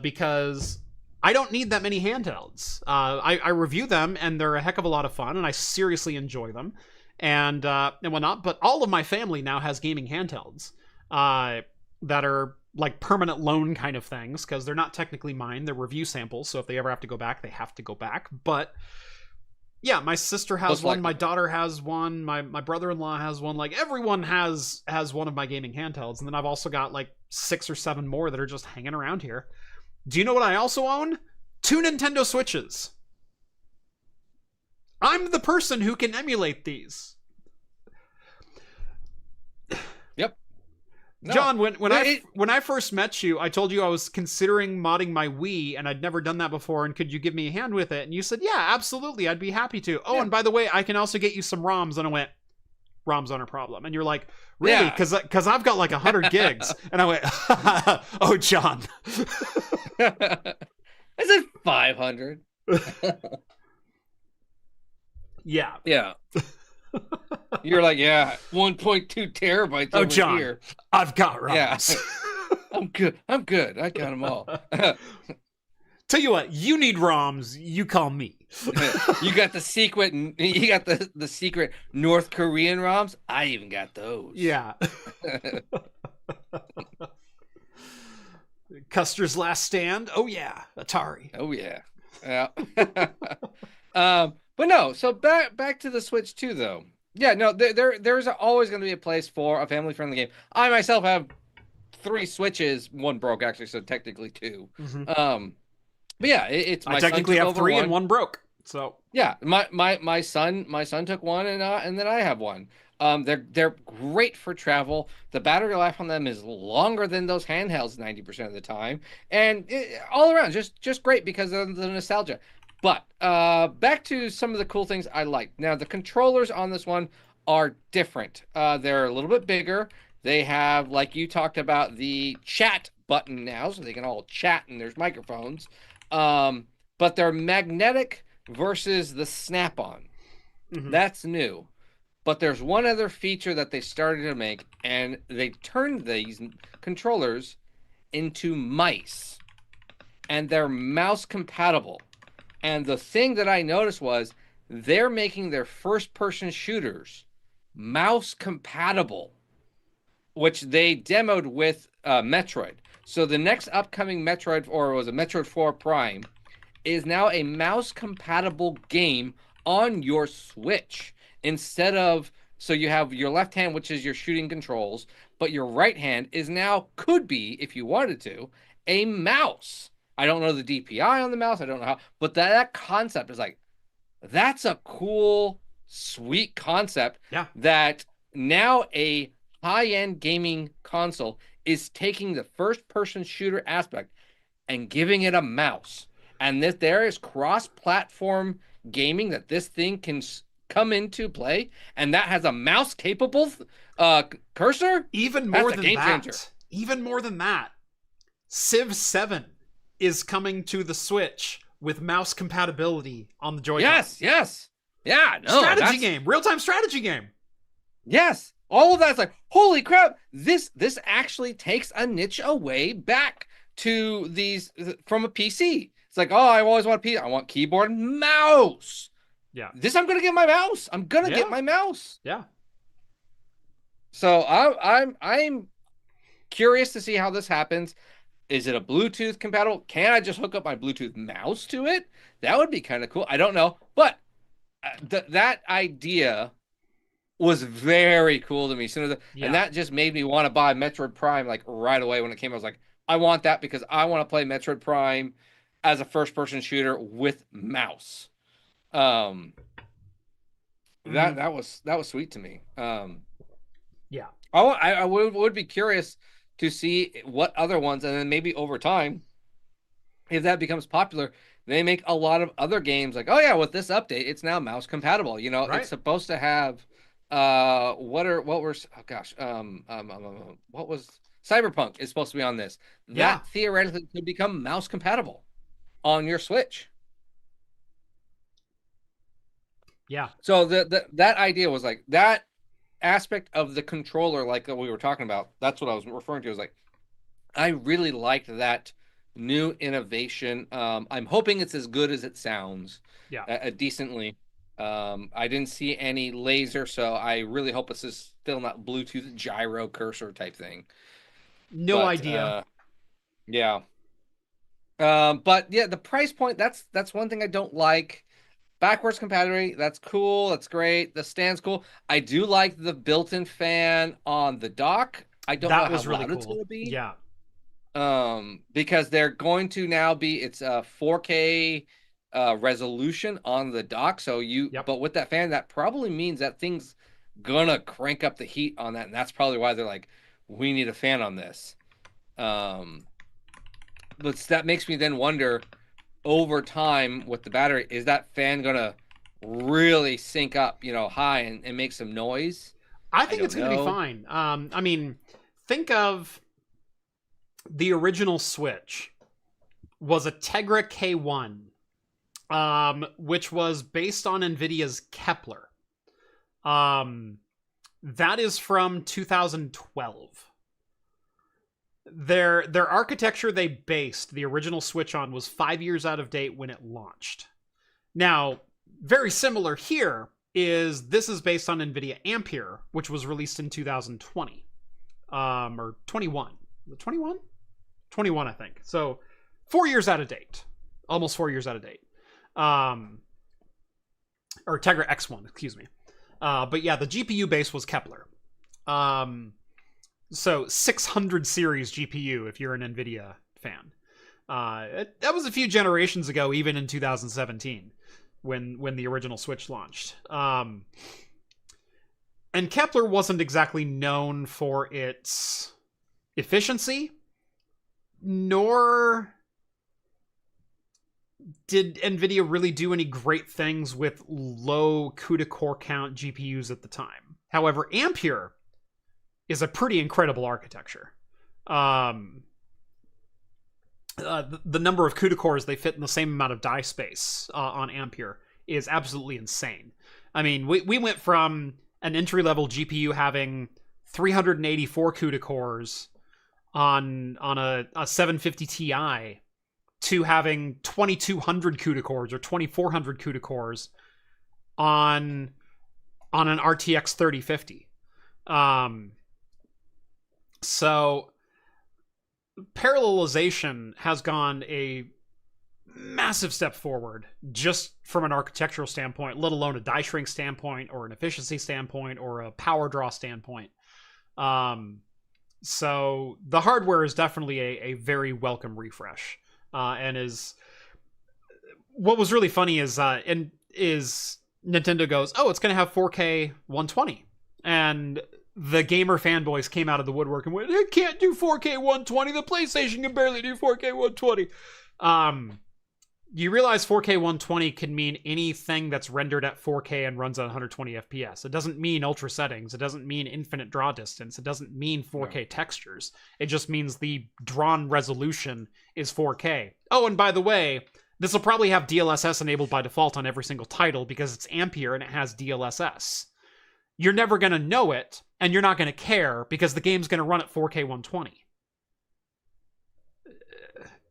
because I don't need that many handhelds. I review them, and they're a heck of a lot of fun, and I seriously enjoy them, and whatnot. But all of my family now has gaming handhelds that are like permanent loan kind of things, because they're not technically mine. They're review samples, so if they ever have to go back, they have to go back. But yeah, my sister has one, my daughter has one, my brother-in-law has one. Like, everyone has one of my gaming handhelds, and then I've also got like 6 or 7 more that are just hanging around here. Do you know what I also own? 2 Nintendo Switches. I'm the person who can emulate these.
Yep. No.
John, when I first met you, I told you I was considering modding my Wii, and I'd never done that before, and could you give me a hand with it? And you said, yeah, absolutely, I'd be happy to. Oh, yeah. And by the way, I can also get you some ROMs. And I went, ROMs aren't a problem. And you're like, really? Because I've got like 100 gigs. And I went, oh, John.
I said 500.
Yeah.
Yeah. You're like, yeah, 1.2 terabytes over
John,
here.
I've got ROMs.
Yeah. I'm good. I got them all.
Tell you what, you need ROMs, you call me.
You got the secret. You got the secret North Korean ROMs. I even got those.
Yeah. Custer's Last Stand. Oh yeah, Atari.
Oh yeah. Yeah. But no. So back to the Switch 2 though. Yeah. No. There's always going to be a place for a family-friendly game. I myself have 3 Switches. One broke actually, so technically 2. Mm-hmm. But yeah, it's my
I technically have 3 and 1 broke. So
yeah, my son took one, and then I have one. They're great for travel. The battery life on them is longer than those handhelds 90% of the time, and all around just great because of the nostalgia. But back to some of the cool things I like. Now the controllers on this one are different. They're a little bit bigger. They have, like you talked about, the chat button now, so they can all chat, and there's microphones. But they're magnetic versus the snap-on. Mm-hmm. That's new. But there's one other feature that they started to make, and they turned these controllers into mice. And they're mouse compatible. And the thing that I noticed was they're making their first-person shooters mouse compatible, which they demoed with Metroid. So the next upcoming Metroid, or was a Metroid 4 Prime, is now a mouse-compatible game on your Switch. Instead of, so you have your left hand, which is your shooting controls, but your right hand is now, could be, if you wanted to, a mouse. I don't know the DPI on the mouse, I don't know how, but that concept is like, that's a cool, sweet concept.
Yeah. That
now a high-end gaming console is taking the first-person shooter aspect and giving it a mouse. And there is cross-platform gaming that this thing can come into play, and that has a mouse-capable cursor?
Even more than that. Even more than that. Civ 7 is coming to the Switch with mouse compatibility on the Joy-Con.
Yes. Yeah, no.
Strategy game. Real-time strategy game.
Yes. All of that's like, holy crap, this actually takes a niche away back to these from a PC. It's like, oh, I always want a PC. I want keyboard and mouse.
Yeah.
This I'm gonna get my mouse. I'm gonna get my mouse.
Yeah.
So I'm curious to see how this happens. Is it a Bluetooth compatible? Can I just hook up my Bluetooth mouse to it? That would be kind of cool. I don't know, but that idea was very cool to me. And that just made me want to buy Metroid Prime like right away when it came. I was like, I want that because I want to play Metroid Prime as a first-person shooter with mouse. That was sweet to me.
Yeah.
I would be curious to see what other ones, and then maybe over time, if that becomes popular, they make a lot of other games like, oh yeah, with this update, it's now mouse compatible. You know, It's supposed to have what was Cyberpunk is supposed to be on this. That theoretically could become mouse compatible on your Switch.
Yeah.
So that idea was like that aspect of the controller, like we were talking about. That's what I was referring to. Is like, I really liked that new innovation. I'm hoping it's as good as it sounds.
Yeah.
Decently. I didn't see any laser, so I really hope this is still not Bluetooth gyro cursor type thing.
No idea.
Yeah. But yeah, the price point, that's one thing I don't like. Backwards compatibility, that's cool. That's great. The stand's cool. I do like the built-in fan on the dock. I don't know how loud it's going to be.
Yeah.
Because they're going to now be, it's 4K resolution on the dock. So but with that fan, that probably means that thing's gonna crank up the heat on that, and that's probably why they're like, we need a fan on this. But that makes me then wonder, over time with the battery, is that fan gonna really sync up, high and make some noise?
I think it's gonna be fine. I mean, think of the original Switch was a Tegra K1, which was based on NVIDIA's Kepler. That is from 2012. Their architecture they based the original Switch on was 5 years out of date when it launched. Now, very similar here is this is based on NVIDIA Ampere, which was released in 2020. Or 21. 21? 21, I think. So 4 years out of date. Almost 4 years out of date. Or Tegra X1, excuse me. But yeah, the GPU base was Kepler. So 600 series GPU if you're an NVIDIA fan. That was a few generations ago, even in 2017, when the original Switch launched. And Kepler wasn't exactly known for its efficiency, nor did NVIDIA really do any great things with low CUDA core count GPUs at the time. However, Ampere is a pretty incredible architecture. The number of CUDA cores they fit in the same amount of die space on Ampere is absolutely insane. I mean, we went from an entry-level GPU having 384 CUDA cores on a 750 Ti to having 2200 CUDA cores or 2400 CUDA cores on an RTX 3050. So parallelization has gone a massive step forward just from an architectural standpoint, let alone a die shrink standpoint or an efficiency standpoint or a power draw standpoint. So the hardware is definitely a very welcome refresh. And is what was really funny is Nintendo goes, oh, it's going to have 4K 120. And the gamer fanboys came out of the woodwork and went, it can't do 4K 120. The PlayStation can barely do 4K 120. You realize 4K 120 can mean anything that's rendered at 4K and runs at 120 FPS. It doesn't mean ultra settings. It doesn't mean infinite draw distance. It doesn't mean 4K textures. It just means the drawn resolution is 4K. Oh, and by the way, this will probably have DLSS enabled by default on every single title because it's Ampere and it has DLSS. You're never going to know it, and you're not going to care because the game's going to run at 4K 120.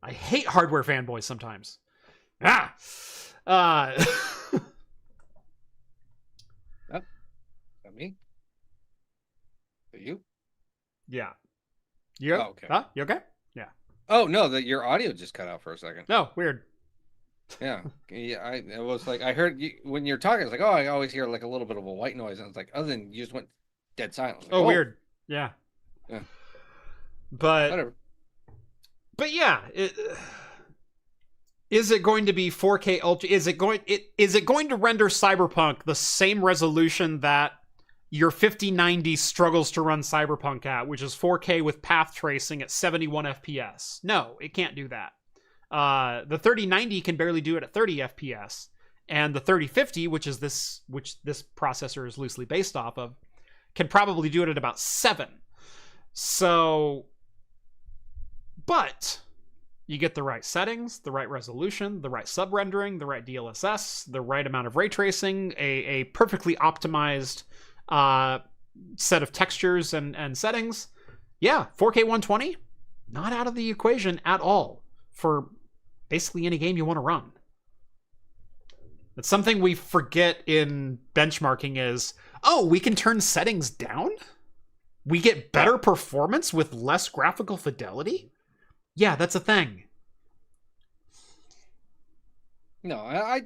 I hate hardware fanboys sometimes. Not
me. Are you?
Yeah. You?
Oh, okay.
Huh? You okay? Yeah.
Oh no, your audio just cut out for a second.
No, weird.
Yeah, I was like, I heard you when you're talking. It's like, oh, I always hear like a little bit of a white noise, and it's like, other than you just went dead silent. Like,
oh, weird. Yeah. But
whatever.
But yeah, is it going to be 4K Ultra? Is it going to render Cyberpunk the same resolution that your 5090 struggles to run Cyberpunk at, which is 4K with path tracing at 71 FPS? No, it can't do that. The 3090 can barely do it at 30 FPS, and the 3050, which this processor is loosely based off of, can probably do it at about 7. So, but you get the right settings, the right resolution, the right sub-rendering, the right DLSS, the right amount of ray tracing, a perfectly optimized set of textures and settings. Yeah, 4K 120, not out of the equation at all for basically any game you want to run. It's something we forget in benchmarking is, oh, we can turn settings down? We get better performance with less graphical fidelity? Yeah, that's a thing.
No,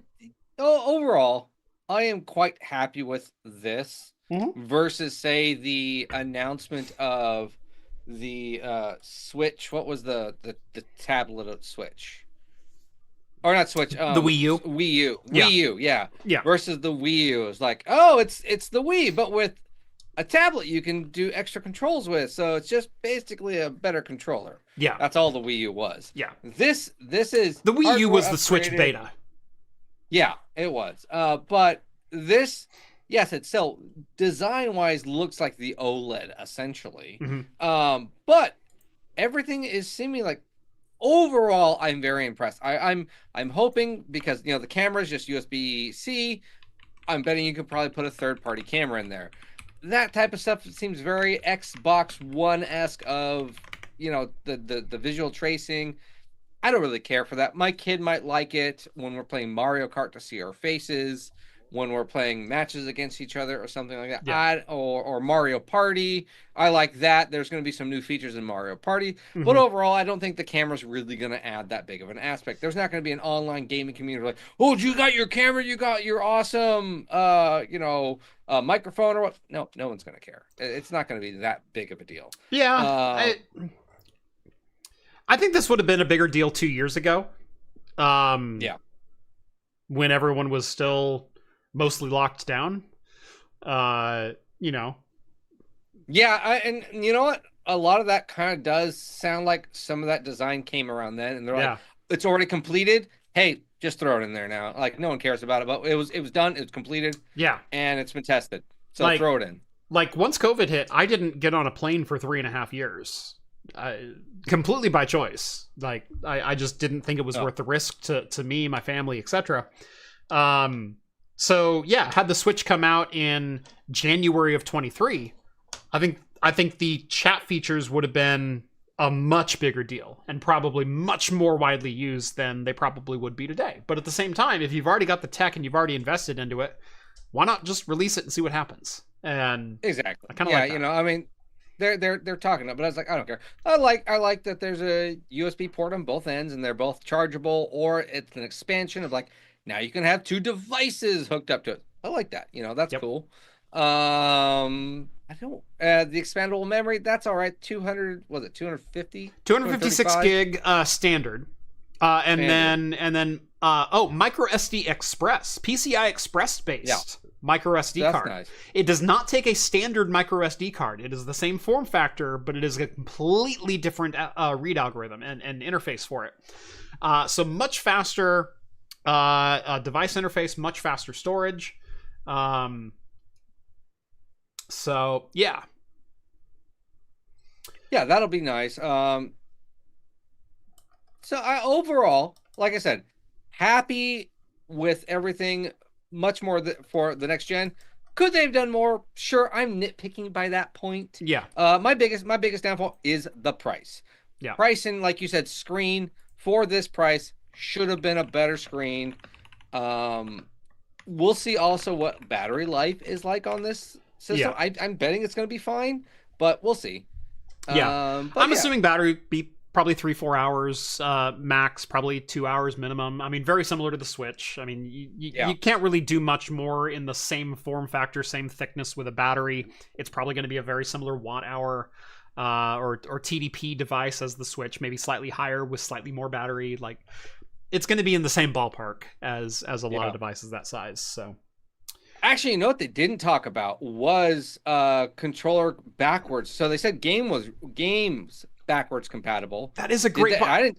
overall, I am quite happy with this versus, say, the announcement of the Switch. What was the tablet Switch? or not Switch,
The Wii U.
Wii U, yeah.
Yeah.
Versus the Wii U. It's like, oh, it's the Wii, but with a tablet you can do extra controls with. So it's just basically a better controller.
Yeah.
That's all the Wii U was.
Yeah.
This is
the Wii U was the Switch beta.
Yeah, it was. But this, yes, it still design-wise looks like the OLED essentially. But everything is seeming like overall I'm very impressed. I'm hoping, because the camera is just USB-C. I'm betting you could probably put a third-party camera in there. That type of stuff seems very Xbox One-esque of, the visual tracing. I don't really care for that. My kid might like it when we're playing Mario Kart to see our faces, when we're playing matches against each other or something like that. Yeah. Or Mario Party. I like that. There's going to be some new features in Mario Party. But overall, I don't think the camera's really going to add that big of an aspect. There's not going to be an online gaming community like, oh, you got your camera, you got your awesome, microphone or what? No one's going to care. It's not going to be that big of a deal.
Yeah. I think this would have been a bigger deal 2 years ago.
Yeah.
When everyone was still mostly locked down.
Yeah, and you know what? A lot of that kind of does sound like some of that design came around then, and they're like, it's already completed. Hey, just throw it in there now. Like, no one cares about it, but it was done, it was completed.
Yeah.
And it's been tested. So throw it in.
Like, once COVID hit, I didn't get on a plane for 3.5 years. Completely by choice. Like, I just didn't think it was worth the risk to me, my family, etc. So yeah, had the Switch come out in January of 23, I think the chat features would have been a much bigger deal and probably much more widely used than they probably would be today. But at the same time, if you've already got the tech and you've already invested into it, why not just release it and see what happens? And
exactly,
I kind of like that.
I mean, they're talking about, but I was like, I don't care. I like that there's a USB port on both ends and they're both chargeable, or it's an expansion of like, now you can have two devices hooked up to it. I like that. That's cool. I don't the expandable memory, that's all right. 250?
256 gig standard. And then micro SD Express, PCI Express based micro SD card.
Nice.
It does not take a standard micro SD card. It is the same form factor, but it is a completely different read algorithm and interface for it. So much faster device interface, much faster storage. So yeah,
that'll be nice. So overall, like I said, happy with everything. Much more for the next gen. Could they have done more? Sure, I'm nitpicking by that point.
Yeah.
My biggest downfall is the price.
Yeah.
Pricing, like you said, screen for this price should have been a better screen. We'll see also what battery life is like on this system. Yeah. I'm betting it's going to be fine, but we'll see.
Yeah. I'm assuming battery be probably 3-4 hours max, probably 2 hours minimum. I mean, very similar to the Switch. I mean, you can't really do much more in the same form factor, same thickness with a battery. It's probably going to be a very similar watt hour or TDP device as the Switch, maybe slightly higher with slightly more battery. Like, it's going to be in the same ballpark as a lot of devices that size. So,
actually, you know what they didn't talk about was controller backwards. So they said games backwards compatible.
That is a great part.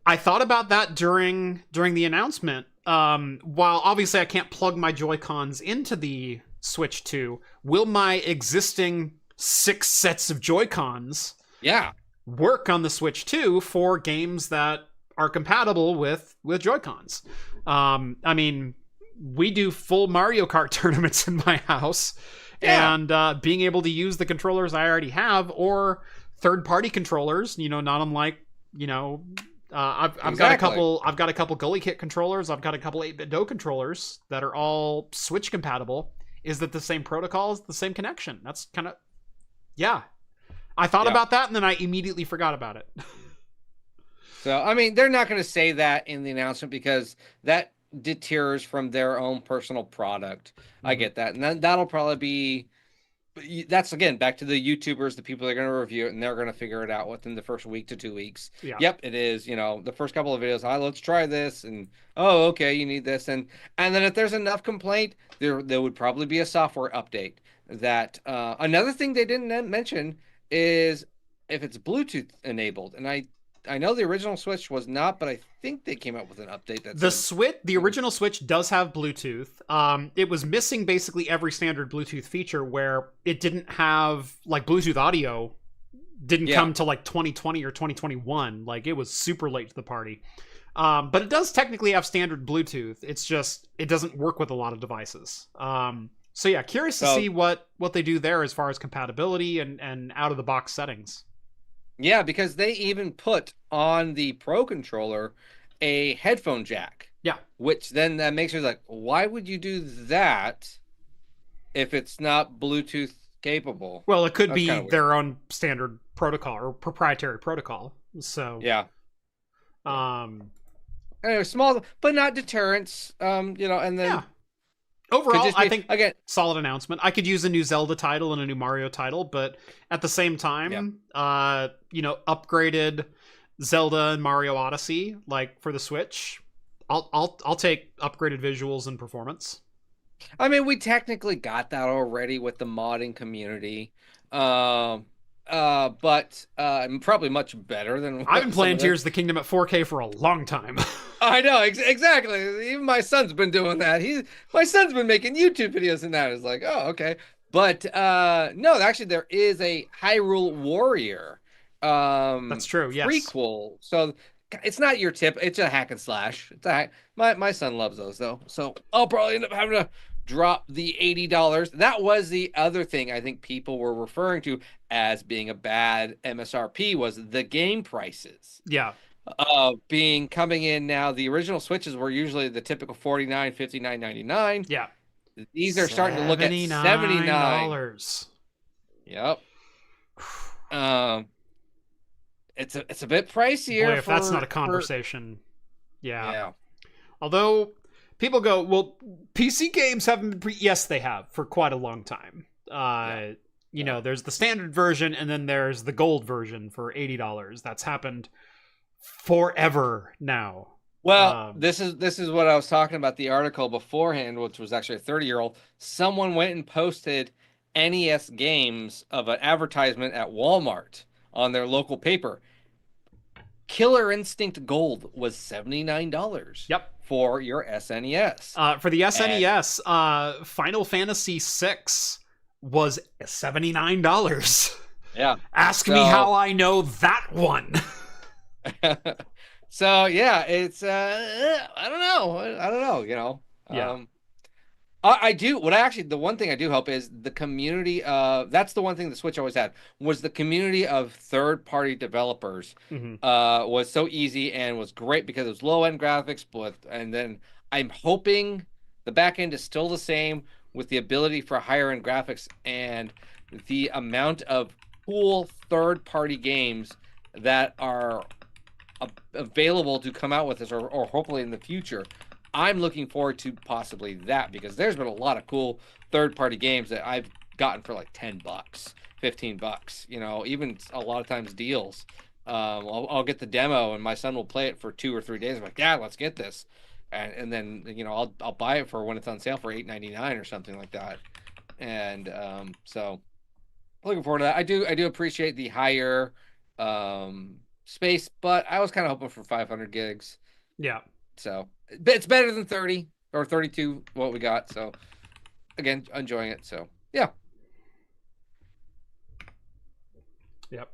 I thought about that during the announcement. While obviously I can't plug my Joy-Cons into the Switch 2, will my existing 6 sets of Joy-Cons work on the Switch 2 for games that are compatible with Joy-Cons? I mean, we do full Mario Kart tournaments in my house, and being able to use the controllers I already have or third-party controllers, not unlike, I've got a couple Gully Kit controllers, I've got a couple 8BitDo controllers that are all Switch compatible. Is that the same protocols, the same connection? That's kind of I thought about that and then I immediately forgot about it.
So I mean, they're not going to say that in the announcement because that deters from their own personal product. I get that, and then that'll probably be that's again back to the YouTubers, the people that are going to review it, and they're going to figure it out within the first week to 2 weeks.
Yeah.
Yep, it is. The first couple of videos, let's try this, and okay, you need this, and then if there's enough complaint, there would probably be a software update. That another thing they didn't mention is if it's Bluetooth enabled, and I know the original Switch was not, but I think they came up with an update that
the original Switch does have Bluetooth. It was missing basically every standard Bluetooth feature, where it didn't have like Bluetooth audio didn't come to like 2020 or 2021. Like it was super late to the party. But it does technically have standard Bluetooth. It's just it doesn't work with a lot of devices. So yeah, curious to see what they do there as far as compatibility and out of the box settings.
Yeah, because they even put on the Pro controller a headphone jack.
Yeah.
Which then that makes you like, why would you do that if it's not Bluetooth capable?
Well, it could be their own standard protocol or proprietary protocol. So
yeah. Anyway, small but not deterrents. And then
yeah. Overall, I think again, solid announcement. I could use a new Zelda title and a new Mario title, but at the same time, upgraded Zelda and Mario Odyssey, like for the Switch, I'll take upgraded visuals and performance.
I mean, we technically got that already with the modding community, but probably much better than
I've been playing Tears of the Kingdom at 4K for a long time.
I know, exactly. Even my son's been doing that. My son's been making YouTube videos and that. It's like, oh, okay. But no, actually, there is a Hyrule Warrior.
That's true. Yes.
Prequel. So it's not your tip. It's a hack and slash. It's a hack. My son loves those though. So I'll probably end up having to drop the $80. That was the other thing I think people were referring to as being a bad MSRP was the game prices.
Yeah.
Coming in now, the original Switches were usually the typical $49, $59, $99.
Yeah.
These are starting to look at $79. Yep. It's a bit pricier.
Boy, if that's not a conversation. Yeah. Although people go, well, PC games haven't been yes, they have for quite a long time. There's the standard version and then there's the gold version for $80. That's happened forever now.
Well, this is what I was talking about the article beforehand, which was actually a 30-year-old. Someone went and posted NES games of an advertisement at Walmart on their local paper. Killer Instinct Gold was $79.
Yep.
For your SNES.
For the SNES, Final Fantasy VI was $79.
Yeah.
Ask me how I know that one.
So yeah, it's I don't know.
Yeah.
I do. The one thing I do hope is the community. That's the one thing the Switch always had was the community of third-party developers. Was so easy and was great because it was low-end graphics. And then I'm hoping the back end is still the same with the ability for higher-end graphics and the amount of cool third-party games that are available to come out with this, or hopefully in the future. I'm looking forward to possibly that because there's been a lot of cool third-party games that I've gotten for like $10, $15, even a lot of times deals. I'll get the demo and my son will play it for 2 or 3 days. I'm like, Dad, let's get this. And then, I'll buy it for when it's on sale for $8.99 or something like that. And so looking forward to that. I do appreciate the higher space, but I was kind of hoping for 500 gigs.
Yeah.
So it's better than 30 or 32, what we got. So again, enjoying it. So yeah.
Yep.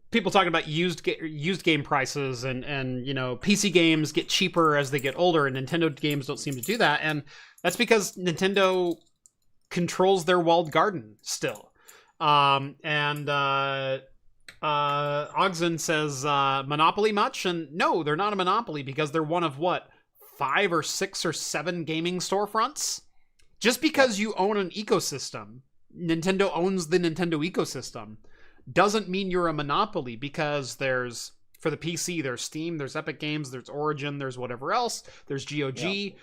People talking about used game prices and PC games get cheaper as they get older and Nintendo games don't seem to do that. And that's because Nintendo controls their walled garden still. Ogden says, Monopoly much? And no, they're not a monopoly because they're one of 5 or 6 or 7 gaming storefronts? Just because you own an ecosystem, Nintendo owns the Nintendo ecosystem, doesn't mean you're a monopoly because there's For the PC, there's Steam, there's Epic Games, there's Origin, there's whatever else. There's GOG.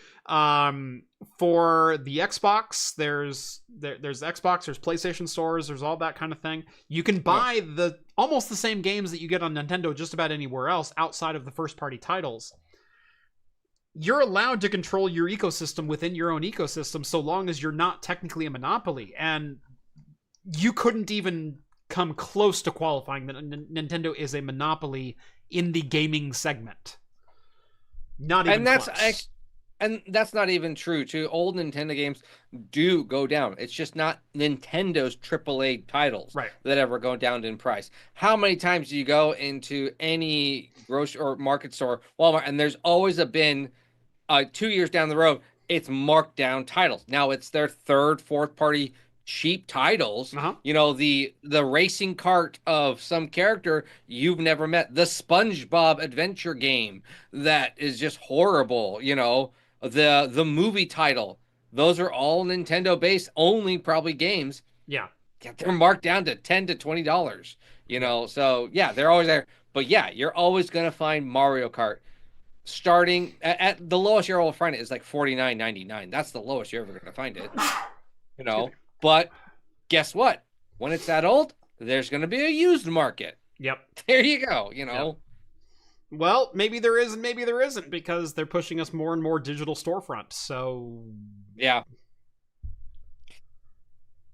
For the Xbox, there's Xbox, there's PlayStation stores, there's all that kind of thing. You can buy almost the same games that you get on Nintendo just about anywhere else outside of the first-party titles. You're allowed to control your ecosystem within your own ecosystem so long as you're not technically a monopoly. And you couldn't even come close to qualifying that Nintendo is a monopoly in the gaming segment. Not even close.
And that's not even true, too. Old Nintendo games do go down. It's just not Nintendo's AAA titles that ever go down in price. How many times do you go into any grocery or market store, Walmart, and there's always a bin 2 years down the road, it's marked down titles. Now it's their third, fourth party cheap titles. You know, the racing kart of some character you've never met, the SpongeBob adventure game that is just horrible, you know, the movie title. Those are all Nintendo based only probably games.
Yeah.
They're marked down to $10 to $20, you know. So yeah, they're always there. But yeah, you're always going to find Mario Kart starting at the lowest you're able to find it is like $49.99. That's the lowest you're ever going to find it, you know. But guess what? When it's that old, there's going to be a used market.
Yep.
There you go, you know.
Yep. Well, maybe there is and maybe there isn't because they're pushing us more and more digital storefront. So
yeah.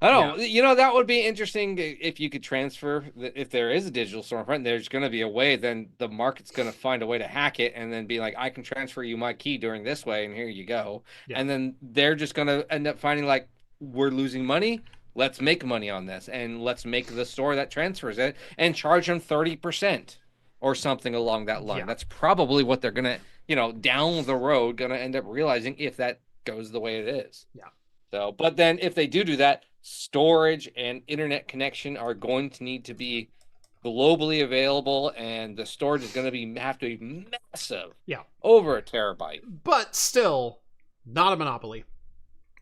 I don't know. You know, that would be interesting if you could transfer. If there is a digital storefront, there's going to be a way. Then the market's going to find a way to hack it and then be like, I can transfer you my key during this way, and here you go. Yeah. And then they're just going to end up finding like, we're losing money. Let's make money on this, and let's make the store that transfers it and charge them 30% or something along that line. Yeah. That's probably what they're going to, you know, down the road, going to end up realizing if that goes the way it is.
Yeah.
So, but then if they do that, storage and internet connection are going to need to be globally available, and the storage is going to have to be massive.
Yeah.
Over a terabyte.
But still not a monopoly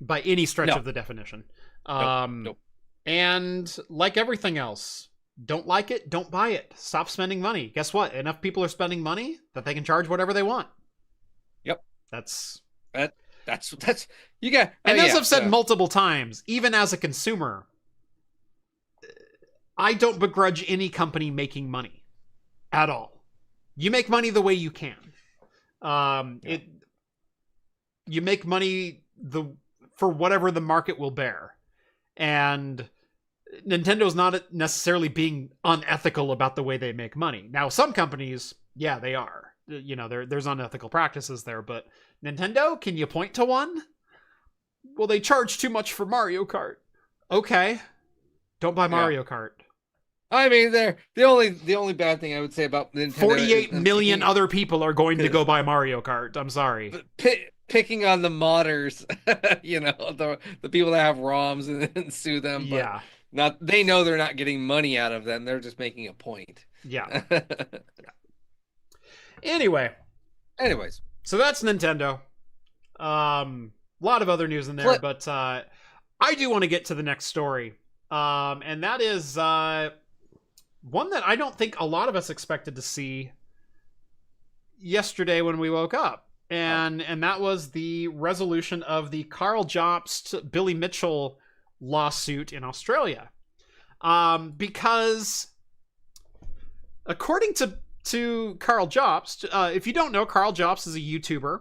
by any stretch of the definition.
Nope.
And like everything else, don't like it, don't buy it. Stop spending money. Guess what? Enough people are spending money that they can charge whatever they want.
Yep.
That's
you got.
And as I've said multiple times, even as a consumer, I don't begrudge any company making money at all. You make money the way you can. You make money for whatever the market will bear. And Nintendo's not necessarily being unethical about the way they make money. Now, some companies, yeah, they are. You know, there's unethical practices there, but Nintendo, can you point to one? Well, they charge too much for Mario Kart. Okay. Don't buy Mario Kart.
I mean, the only bad thing I would say about Nintendo
48 million other people are going to go buy Mario Kart. I'm sorry.
Picking on the modders, you know, the people that have ROMs and sue them. But they know they're not getting money out of them. They're just making a point.
Yeah. Anyways, so that's Nintendo. A lot of other news in there, but I do want to get to the next story. And that is one that I don't think a lot of us expected to see yesterday when we woke up. And that was the resolution of the Karl Jobst Billy Mitchell lawsuit in Australia. Because according to Karl Jobst, if you don't know, Karl Jobst is a YouTuber.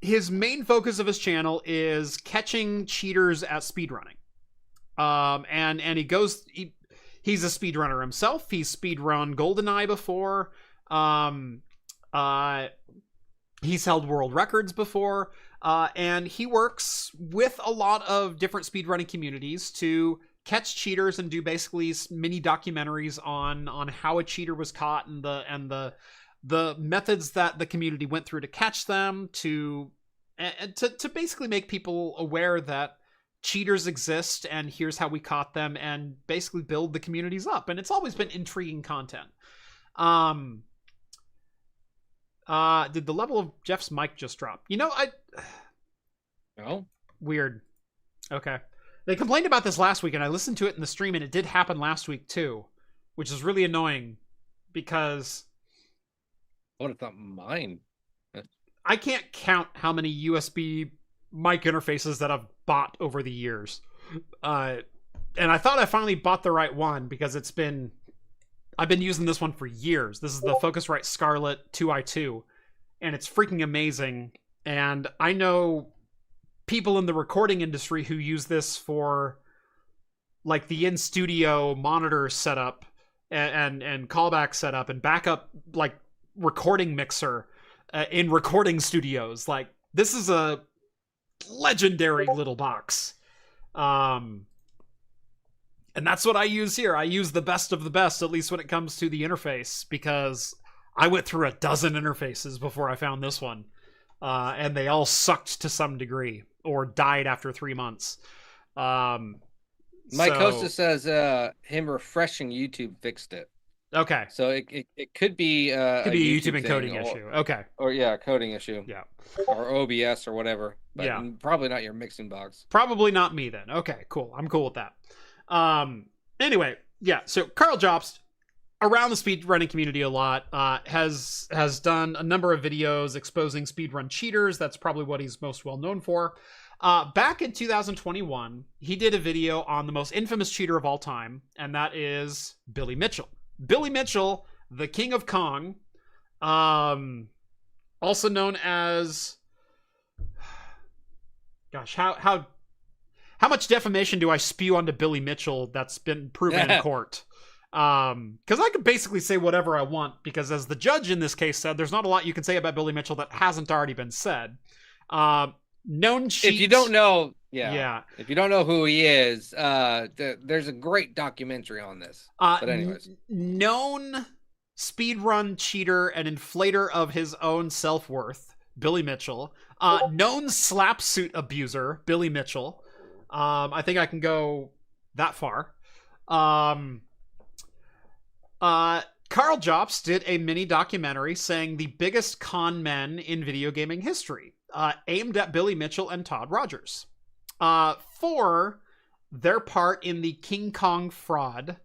His main focus of his channel is catching cheaters at speedrunning. And he's a speedrunner himself. He's speedrun GoldenEye before. He's held world records before. And he works with a lot of different speedrunning communities to catch cheaters and do basically mini documentaries on how a cheater was caught and the methods that the community went through to catch them, to basically make people aware that cheaters exist and here's how we caught them, and basically build the communities up. And it's always been intriguing content. Did the level of Jeff's mic just drop? You know,
No.
Weird. Okay. They complained about this last week, and I listened to it in the stream, and it did happen last week too, which is really annoying because
I would have thought mine.
I can't count how many USB mic interfaces that I've bought over the years. And I thought I finally bought the right one because I've been using this one for years. This is the Focusrite Scarlett 2i2, and it's freaking amazing. And I know people in the recording industry who use this for like the in-studio monitor setup and callback setup and backup like recording mixer in recording studios. Like, this is a legendary little box. And that's what I use here. I use the best of the best, at least when it comes to the interface, because I went through a dozen interfaces before I found this one. And they all sucked to some degree or died after 3 months.
Mike Costa says him refreshing YouTube fixed it.
Okay.
So it could be
a YouTube encoding issue. Okay.
Or yeah, coding issue.
Yeah.
Or OBS or whatever. But
yeah.
Probably not your mixing box.
Probably not me then. Okay, cool. I'm cool with that. Anyway, yeah. So Karl Jobst, around the speedrunning community a lot, has done a number of videos exposing speedrun cheaters. That's probably what he's most well known for. Back in 2021, he did a video on the most infamous cheater of all time, and that is Billy Mitchell. Billy Mitchell, the King of Kong, also known as... Gosh, how much defamation do I spew onto Billy Mitchell that's been proven in court? Because I could basically say whatever I want, because as the judge in this case said, there's not a lot you can say about Billy Mitchell that hasn't already been said. Known cheat.
If you don't know, if you don't know who he is, there's a great documentary on this. But anyways,
known speedrun cheater and inflator of his own self-worth, Billy Mitchell. Known slapsuit abuser, Billy Mitchell. I think I can go that far. Karl Jobst did a mini documentary saying the biggest con men in video gaming history, aimed at Billy Mitchell and Todd Rogers, for their part in the King Kong fraud,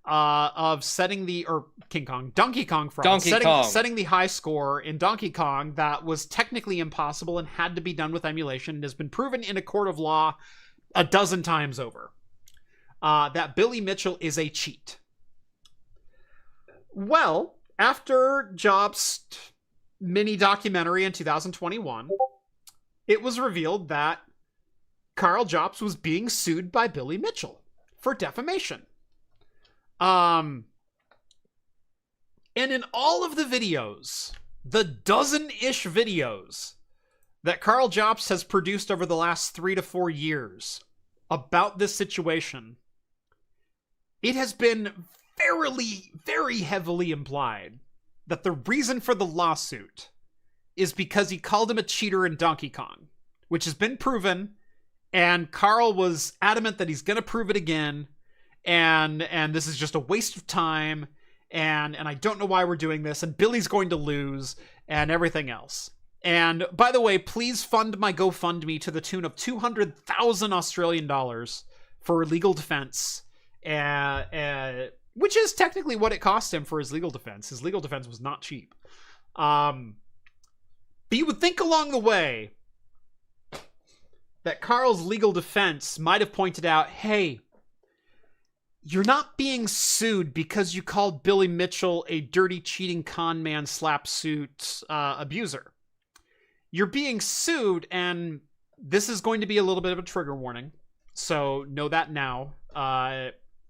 of setting the, or Donkey Kong fraud, setting the high score in Donkey Kong that was technically impossible and had to be done with emulation, and has been proven in a court of law a dozen times over, that Billy Mitchell is a cheat. Well, after Jobst mini documentary in 2021, it was revealed that Karl Jobst was being sued by Billy Mitchell for defamation. And in all of the videos, the dozen-ish videos that Karl Jobst has produced over the last 3 to 4 years about this situation, it has been very heavily implied that the reason for the lawsuit is because he called him a cheater in Donkey Kong, which has been proven, and Karl was adamant that he's going to prove it again, and this is just a waste of time, and I don't know why we're doing this, and Billy's going to lose, and everything else. And by the way, please fund my GoFundMe to the tune of 200,000 Australian dollars for legal defense, which is technically what it cost him for his legal defense. His legal defense was not cheap. But you would think along the way that Karl's legal defense might have pointed out, hey, you're not being sued because you called Billy Mitchell a dirty, cheating con man slapsuit abuser. You're being sued, and this is going to be a little bit of a trigger warning, so know that now.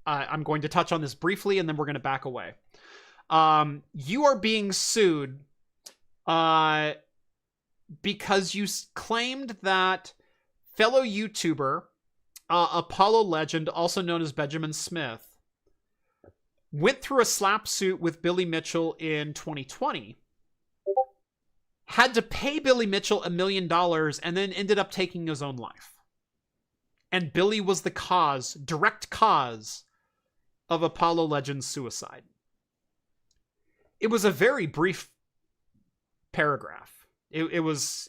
I'm going to touch on this briefly, and then we're going to back away. You are being sued because you claimed that fellow YouTuber, Apollo Legend, also known as Benjamin Smith, went through a slapsuit with Billy Mitchell in 2020, had to pay Billy Mitchell $1 million, and then ended up taking his own life. And Billy was the direct cause of Apollo Legend's suicide. It was a very brief paragraph. It was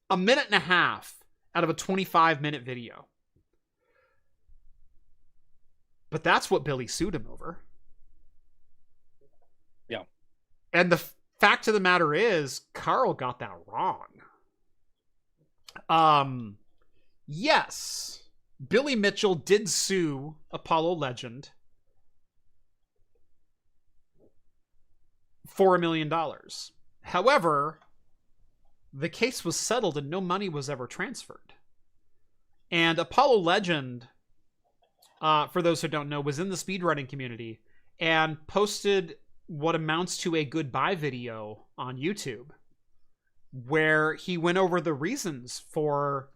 a minute and a half out of a 25-minute video. But that's what Billy sued him over. And the fact of the matter is, Karl got that wrong. Yes, Billy Mitchell did sue Apollo Legend for $1 million. However, the case was settled and no money was ever transferred. And Apollo Legend, for those who don't know, was in the speedrunning community and posted what amounts to a goodbye video on YouTube, where he went over the reasons for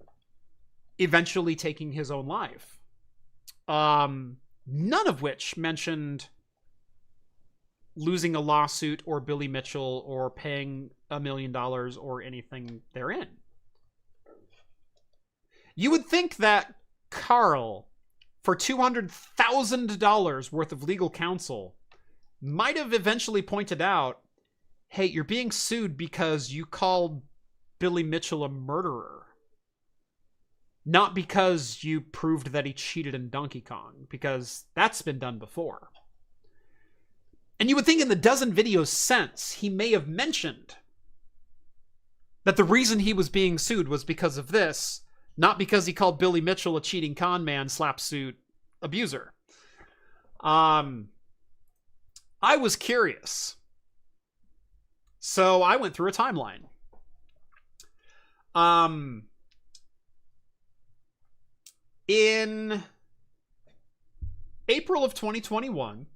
eventually taking his own life. None of which mentioned losing a lawsuit or Billy Mitchell or paying $1 million or anything therein. You would think that Karl, for $200,000 worth of legal counsel, might have eventually pointed out, hey, you're being sued because you called Billy Mitchell a murderer. Not because you proved that he cheated in Donkey Kong, because that's been done before. And you would think in the dozen videos since, he may have mentioned that the reason he was being sued was because of this, not because he called Billy Mitchell a cheating con man, slapsuit abuser. I was curious. So I went through a timeline. In April of 2021,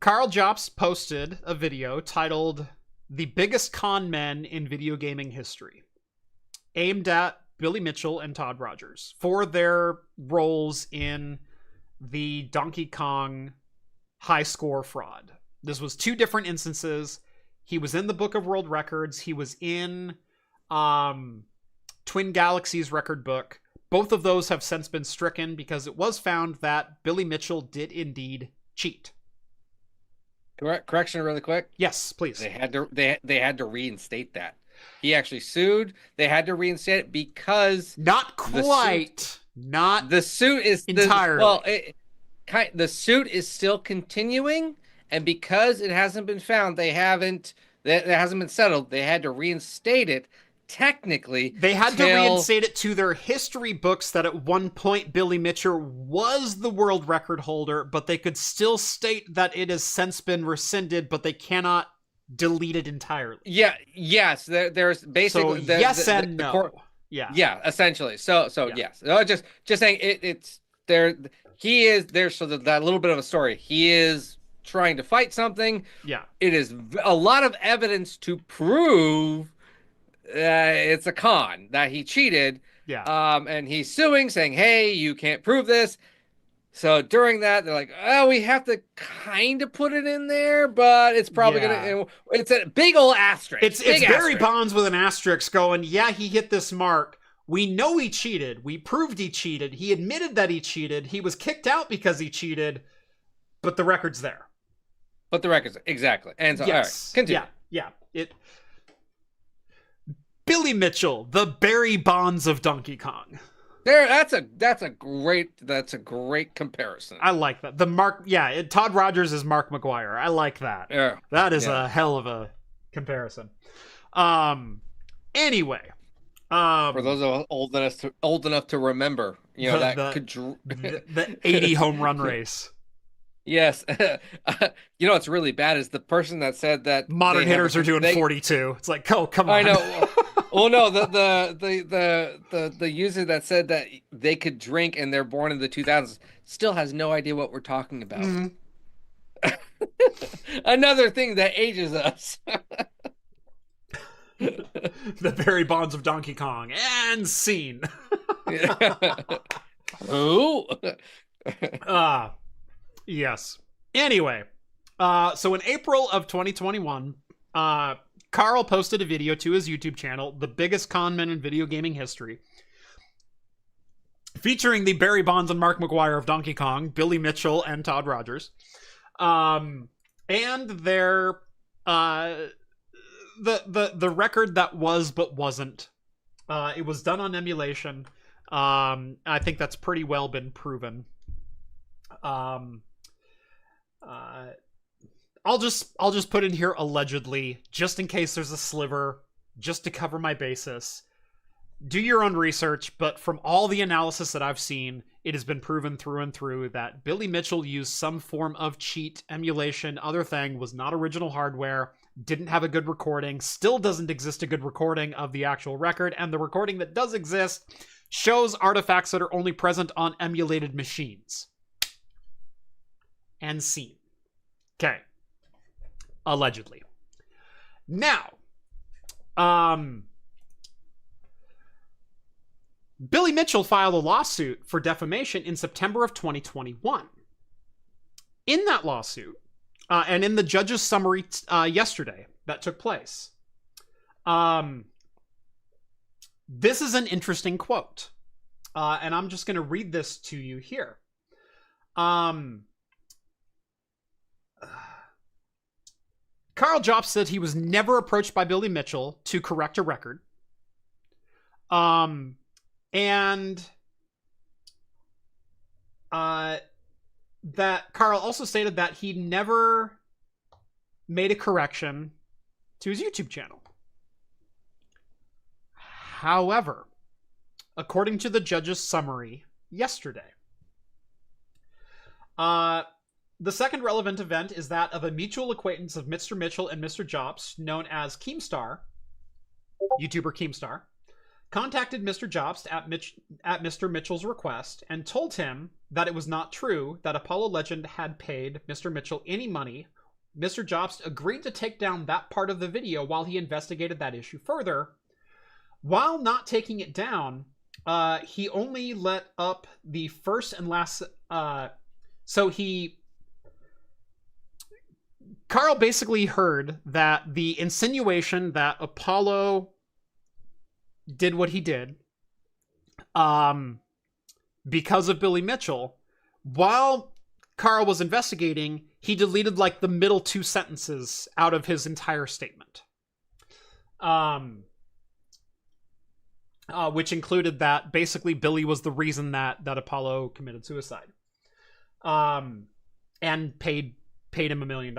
Karl Jobst posted a video titled "The Biggest Con Men in Video Gaming History," aimed at Billy Mitchell and Todd Rogers for their roles in the Donkey Kong high score fraud. This was two different instances. He was in the Book of World Records. He was in Twin Galaxies record book. Both of those have since been stricken because it was found that Billy Mitchell did indeed cheat.
Correction really quick.
Yes, please.
They had to reinstate that. He actually sued. They had to reinstate it because
not quite.
The suit is
entirely.
The suit is still continuing, and because it hasn't been found, that hasn't been settled. They had to reinstate it. Technically,
they had to reinstate it to their history books that at one point Billy Mitchell was the world record holder, but they could still state that it has since been rescinded, but they cannot delete it entirely.
Yeah. Yes. There's basically
so yes and no.
Yeah. Essentially. So
yeah.
Yes. Just saying it's there. He is there. So that little bit of a story. He is trying to fight something.
Yeah.
It is a lot of evidence to prove it's a con that he cheated.
Yeah.
And he's suing, saying, "Hey, you can't prove this." So during that, they're like, "Oh, we have to kind of put it in there, but it's probably gonna." It's a big old asterisk.
It's Barry Bonds with an asterisk going, "Yeah, he hit this mark. We know he cheated. We proved he cheated. He admitted that he cheated. He was kicked out because he cheated, but the record's there."
Exactly. And so,
yes.
All right, continue.
Yeah. Billy Mitchell, the Barry Bonds of Donkey Kong.
That's a great comparison.
I like that. Todd Rogers is Mark McGuire. I like that.
Yeah.
That is a hell of a comparison. Anyway,
for those old enough to remember,
the 80 home run race.
Yes. What's really bad is the person that said that
modern hitters are doing 42. It's like, oh, come on.
I know. Well, no, the user that said that they could drink and they're born in the 2000s still has no idea what we're talking about. Mm-hmm. Another thing that ages us.
The Barry Bonds of Donkey Kong and scene.
Who?
Yes. Anyway, so in April of 2021, Karl posted a video to his YouTube channel, The Biggest Con Men in Video Gaming History, featuring the Barry Bonds and Mark McGuire of Donkey Kong, Billy Mitchell and Todd Rogers, and their the record that was but wasn't. It was done on emulation. I think that's pretty well been proven. I'll just put in here allegedly, just in case there's a sliver, just to cover my basis. Do your own research, but from all the analysis that I've seen, it has been proven through and through that Billy Mitchell used some form of cheat, emulation, other thing, was not original hardware, didn't have a good recording, still doesn't exist a good recording of the actual record, and the recording that does exist shows artifacts that are only present on emulated machines. And seen. Okay. Allegedly. Now, Billy Mitchell filed a lawsuit for defamation in September of 2021. In that lawsuit, and in the judge's summary yesterday that took place, this is an interesting quote. And I'm just going to read this to you here. Karl Jobst said he was never approached by Billy Mitchell to correct a record. And that Karl also stated that he never made a correction to his YouTube channel. However, according to the judge's summary yesterday, the second relevant event is that of a mutual acquaintance of Mr. Mitchell and Mr. Jobst, known as Keemstar, YouTuber Keemstar, contacted Mr. Jobst at Mr. Mitchell's request and told him that it was not true that Apollo Legend had paid Mr. Mitchell any money. Mr. Jobst agreed to take down that part of the video while he investigated that issue further. While not taking it down, he only let up the first and last... Karl basically heard that the insinuation that Apollo did what he did because of Billy Mitchell, while Karl was investigating, he deleted like the middle two sentences out of his entire statement. Which included that basically Billy was the reason that Apollo committed suicide. And paid him $1 million.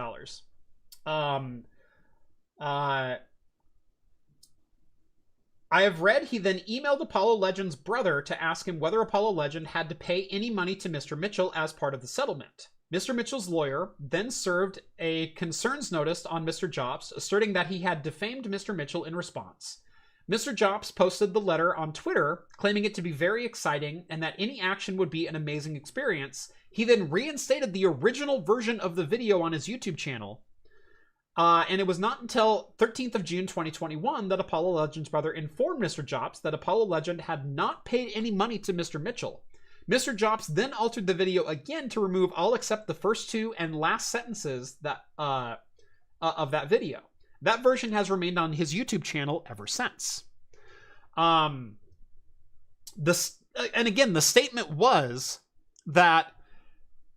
I have read he then emailed Apollo Legend's brother to ask him whether Apollo Legend had to pay any money to Mr. Mitchell as part of the settlement. Mr. Mitchell's lawyer then served a concerns notice on Mr. Jobst, asserting that he had defamed Mr. Mitchell in response. Mr. Jobst posted the letter on Twitter, claiming it to be very exciting and that any action would be an amazing experience. He then reinstated the original version of the video on his YouTube channel. And it was not until 13th of June 2021 that Apollo Legend's brother informed Mr. Jobst that Apollo Legend had not paid any money to Mr. Mitchell. Mr. Jobst then altered the video again to remove all except the first two and last sentences that of that video. That version has remained on his YouTube channel ever since. And again, the statement was that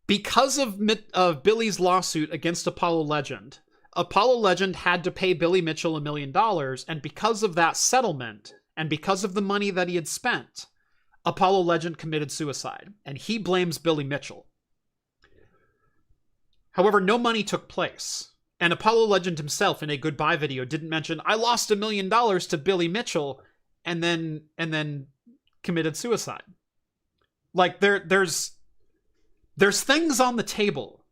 because of Billy's lawsuit against Apollo Legend had to pay Billy Mitchell $1 million, and because of that settlement, and because of the money that he had spent, Apollo Legend committed suicide, and he blames Billy Mitchell. However, no money took place. And Apollo Legend himself, in a goodbye video, didn't mention, I lost $1 million to Billy Mitchell, and then committed suicide. Like, there's things on the table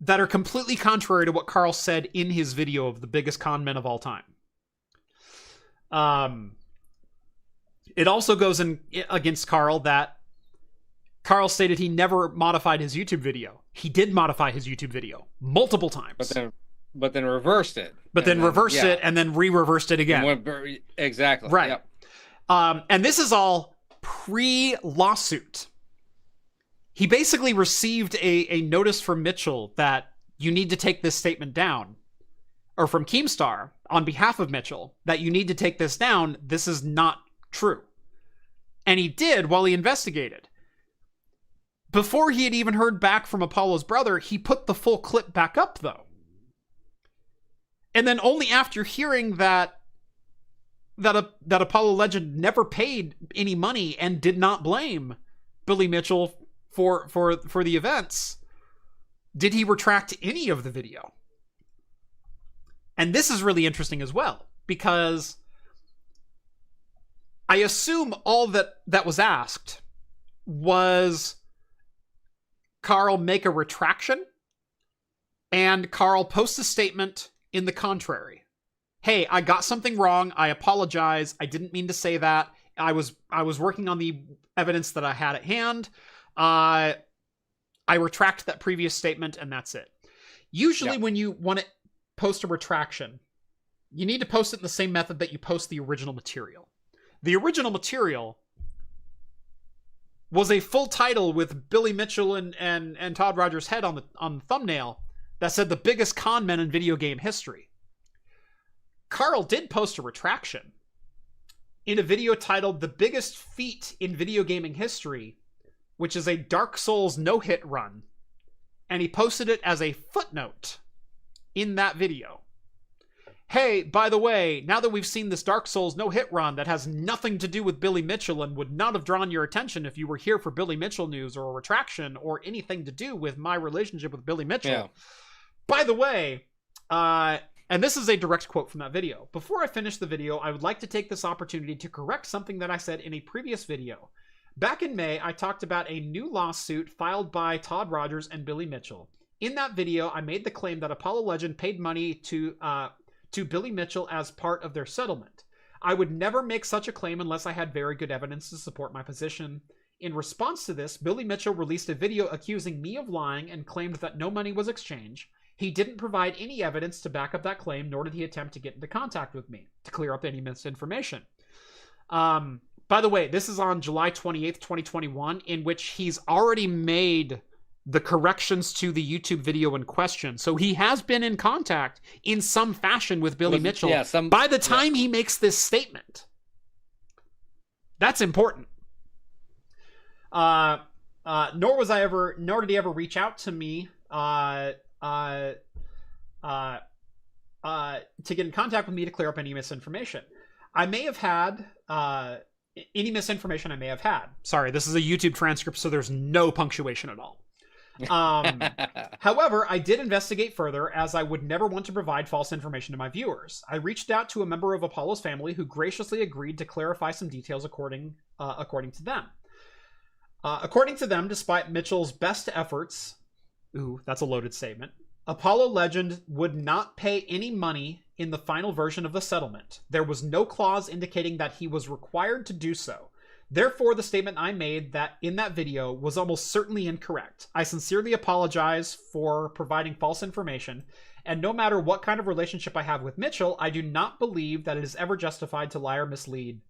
that are completely contrary to what Karl said in his video of the biggest con men of all time. It also goes against Karl that Karl stated he never modified his YouTube video. He did modify his YouTube video multiple times.
But then reversed it.
But then reversed it and then re-reversed it again.
Exactly.
Right.
Yep.
And this is all pre-lawsuit. He basically received a notice from Mitchell that you need to take this statement down. Or from Keemstar on behalf of Mitchell, that you need to take this down. This is not true. And he did while he investigated. Before he had even heard back from Apollo's brother, he put the full clip back up, though. And then only after hearing that Apollo Legend never paid any money and did not blame Billy Mitchell for the events, Did he retract any of the video? And this is really interesting as well, because I assume all that was asked was Karl make a retraction and Karl post a statement in the contrary. Hey, I got something wrong. I apologize. I didn't mean to say that. I was working on the evidence that I had at hand. I retract that previous statement, and that's it. Usually when you want to post a retraction, you need to post it in the same method that you post the original material. The original material was a full title with Billy Mitchell and Todd Rogers' head on the thumbnail that said the biggest con men in video game history. Karl did post a retraction in a video titled The Biggest Feat in Video Gaming History, which is a Dark Souls no-hit run. And he posted it as a footnote in that video. Hey, by the way, now that we've seen this Dark Souls no-hit run that has nothing to do with Billy Mitchell and would not have drawn your attention if you were here for Billy Mitchell news or a retraction or anything to do with my relationship with Billy Mitchell. Yeah. By the way, and this is a direct quote from that video. Before I finish the video, I would like to take this opportunity to correct something that I said in a previous video. Back in May, I talked about a new lawsuit filed by Todd Rogers and Billy Mitchell. In that video, I made the claim that Apollo Legend paid money to Billy Mitchell as part of their settlement. I would never make such a claim unless I had very good evidence to support my position. In response to this, Billy Mitchell released a video accusing me of lying and claimed that no money was exchanged. He didn't provide any evidence to back up that claim, nor did he attempt to get into contact with me to clear up any misinformation. By the way, this is on July 28th, 2021, in which he's already made the corrections to the YouTube video in question. So he has been in contact in some fashion with Billy Mitchell by the time he makes this statement. That's important. Nor did he ever reach out to me to get in contact with me to clear up any misinformation. I may have had any misinformation I may have had. Sorry, this is a YouTube transcript, so there's no punctuation at all. However, I did investigate further, as I would never want to provide false information to my viewers. I reached out to a member of Apollo's family who graciously agreed to clarify some details according to them. According to them, despite Mitchell's best efforts, that's a loaded statement, Apollo Legend would not pay any money in the final version of the settlement. There was no clause indicating that he was required to do so. Therefore, the statement I made that in that video was almost certainly incorrect. I sincerely apologize for providing false information, and no matter what kind of relationship I have with Mitchell, I do not believe that it is ever justified to lie or mislead.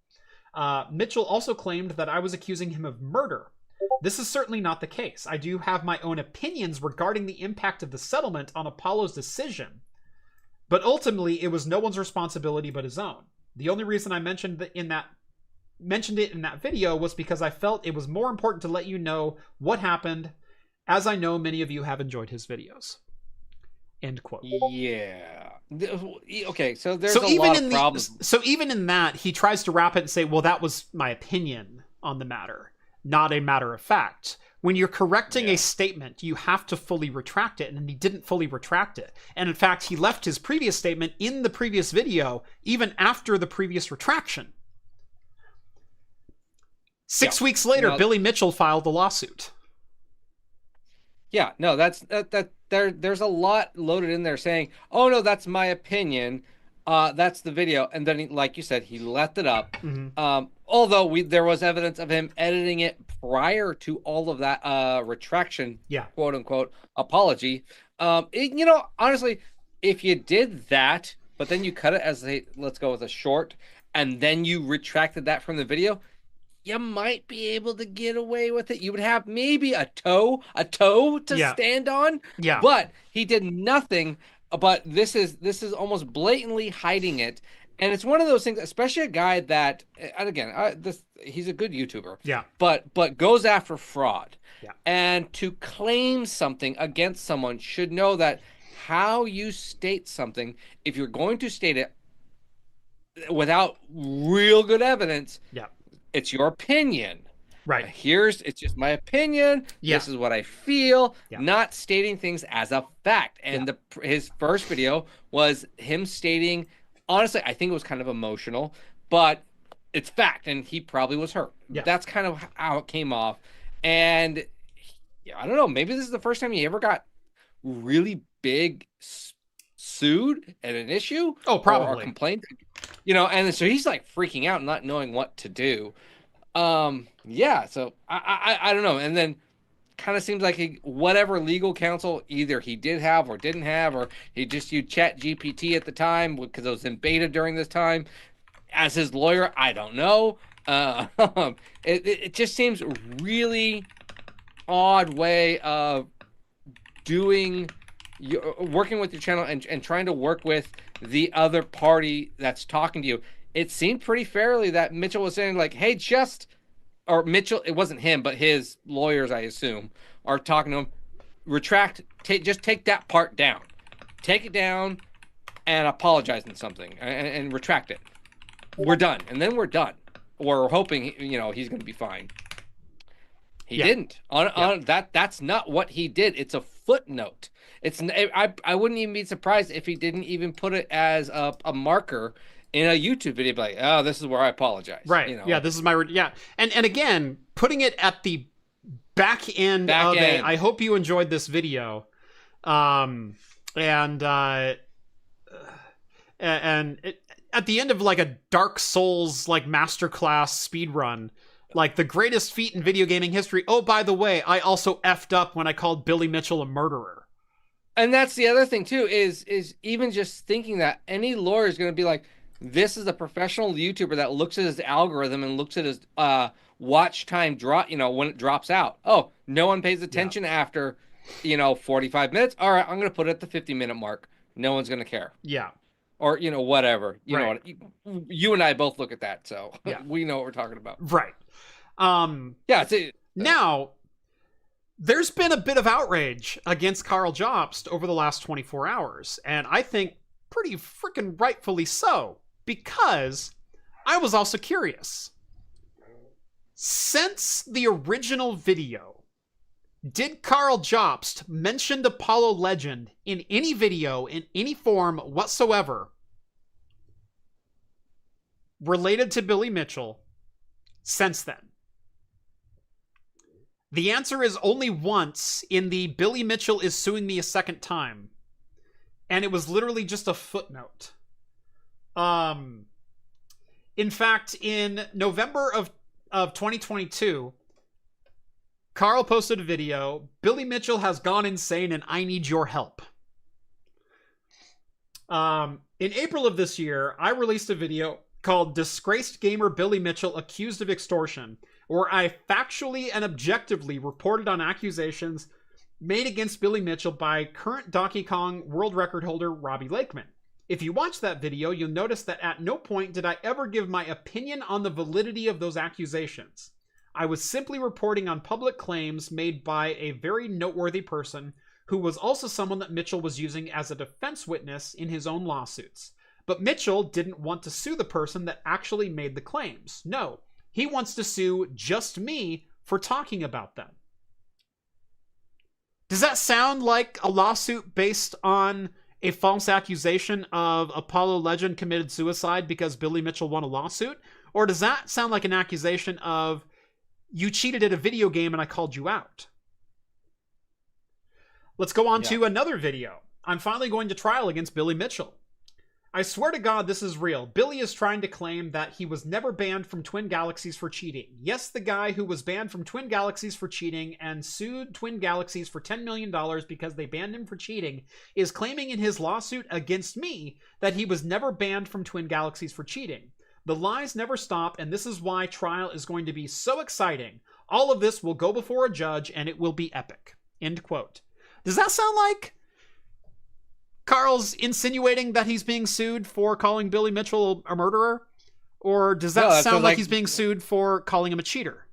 Mitchell also claimed that I was accusing him of murder. This is certainly not the case. I do have my own opinions regarding the impact of the settlement on Apollo's decision, but ultimately it was no one's responsibility but his own. The only reason I mentioned it in that video was because I felt it was more important to let you know what happened, as I know many of you have enjoyed his videos. End quote.
Yeah. Okay, so there's a lot of problems.
So even in that, he tries to wrap it and say, well, that was my opinion on the matter, not a matter of fact. When you're correcting a statement, you have to fully retract it, and he didn't fully retract it. And in fact, he left his previous statement in the previous video, even after the previous retraction. 6 weeks later, Billy Mitchell filed the lawsuit.
Yeah, no, there's a lot loaded in there saying, oh no, that's my opinion. That's the video. And then, like you said, he left it up. Mm-hmm. Although there was evidence of him editing it prior to all of that retraction, quote unquote, apology. Honestly, if you did that, but then you cut it as let's go with a short, and then you retracted that from the video, you might be able to get away with it. You would have maybe a toe to stand on. Yeah. But he did nothing. But this is almost blatantly hiding it. And it's one of those things, especially a guy that, and again, he's a good YouTuber. Yeah. But goes after fraud. Yeah. And to claim something against someone should know that how you state something, if you're going to state it without real good evidence, it's your opinion.
Right.
It's just my opinion.
Yeah.
This is what I feel,
Yeah.
not stating things as a fact. And his first video was him stating, honestly, I think it was kind of emotional, but it's fact, and he probably was hurt.
Yeah.
That's kind of how it came off. And I don't know, maybe this is the first time he ever got really big sued at an issue.
Oh, probably.
Or complaint. You know, and so he's like freaking out, not knowing what to do. Yeah, so I don't know. And then kind of seems like whatever legal counsel either he did have or didn't have, or he just used Chat GPT at the time because it was in beta during this time. As his lawyer, I don't know. It just seems really odd way of working with your channel and trying to work with the other party that's talking to you. It seemed pretty fairly that Mitchell was saying like, hey, or Mitchell, it wasn't him, but his lawyers, I assume, are talking to him, just take that part down. Take it down and apologize in something and retract it. We're done. And then we're done. We're hoping, he's going to be fine. He didn't. That's not what he did. It's a footnote. I wouldn't even be surprised if he didn't even put it as a marker in a YouTube video, like, oh, this is where I apologize.
Right. Yeah, this is my... And again, putting it at the back end of I hope you enjoyed this video. At the end of like a Dark Souls like masterclass speedrun, like the greatest feat in video gaming history. Oh, by the way, I also effed up when I called Billy Mitchell a murderer.
And that's the other thing too, is even just thinking that any lawyer is going to be like, this is a professional YouTuber that looks at his algorithm and looks at his watch time drop, when it drops out. Oh, no one pays attention after, 45 minutes. All right, I'm going to put it at the 50-minute mark. No one's going to care.
Yeah.
Or, whatever.
Right.
You and I both look at that, so we know what we're talking about.
Right. Now, there's been a bit of outrage against Karl Jobst over the last 24 hours, and I think pretty freaking rightfully so, because I was also curious. Since the original video, did Karl Jobst mention Apollo Legend in any video, in any form whatsoever, related to Billy Mitchell since then? The answer is only once in the Billy Mitchell is suing me a second time. And it was literally just a footnote. In fact, in November of 2022, Karl posted a video, Billy Mitchell has gone insane and I need your help. In April of this year, I released a video called Disgraced Gamer Billy Mitchell Accused of Extortion, where I factually and objectively reported on accusations made against Billy Mitchell by current Donkey Kong world record holder Robbie Lakeman. If you watch that video, you'll notice that at no point did I ever give my opinion on the validity of those accusations. I was simply reporting on public claims made by a very noteworthy person who was also someone that Mitchell was using as a defense witness in his own lawsuits. But Mitchell didn't want to sue the person that actually made the claims. No, he wants to sue just me for talking about them. Does that sound like a lawsuit based on a false accusation of Apollo Legend committed suicide because Billy Mitchell won a lawsuit? Or does that sound like an accusation of you cheated at a video game and I called you out? Let's go on to another video. I'm finally going to trial against Billy Mitchell. I swear to God this is real. Billy is trying to claim that he was never banned from Twin Galaxies for cheating. Yes, the guy who was banned from Twin Galaxies for cheating and sued Twin Galaxies for $10 million because they banned him for cheating is claiming in his lawsuit against me that he was never banned from Twin Galaxies for cheating. The lies never stop, and this is why trial is going to be so exciting. All of this will go before a judge, and it will be epic. End quote. Does that sound like Karl's insinuating that he's being sued for calling Billy Mitchell a murderer? Or does that sound like he's being sued for calling him a cheater?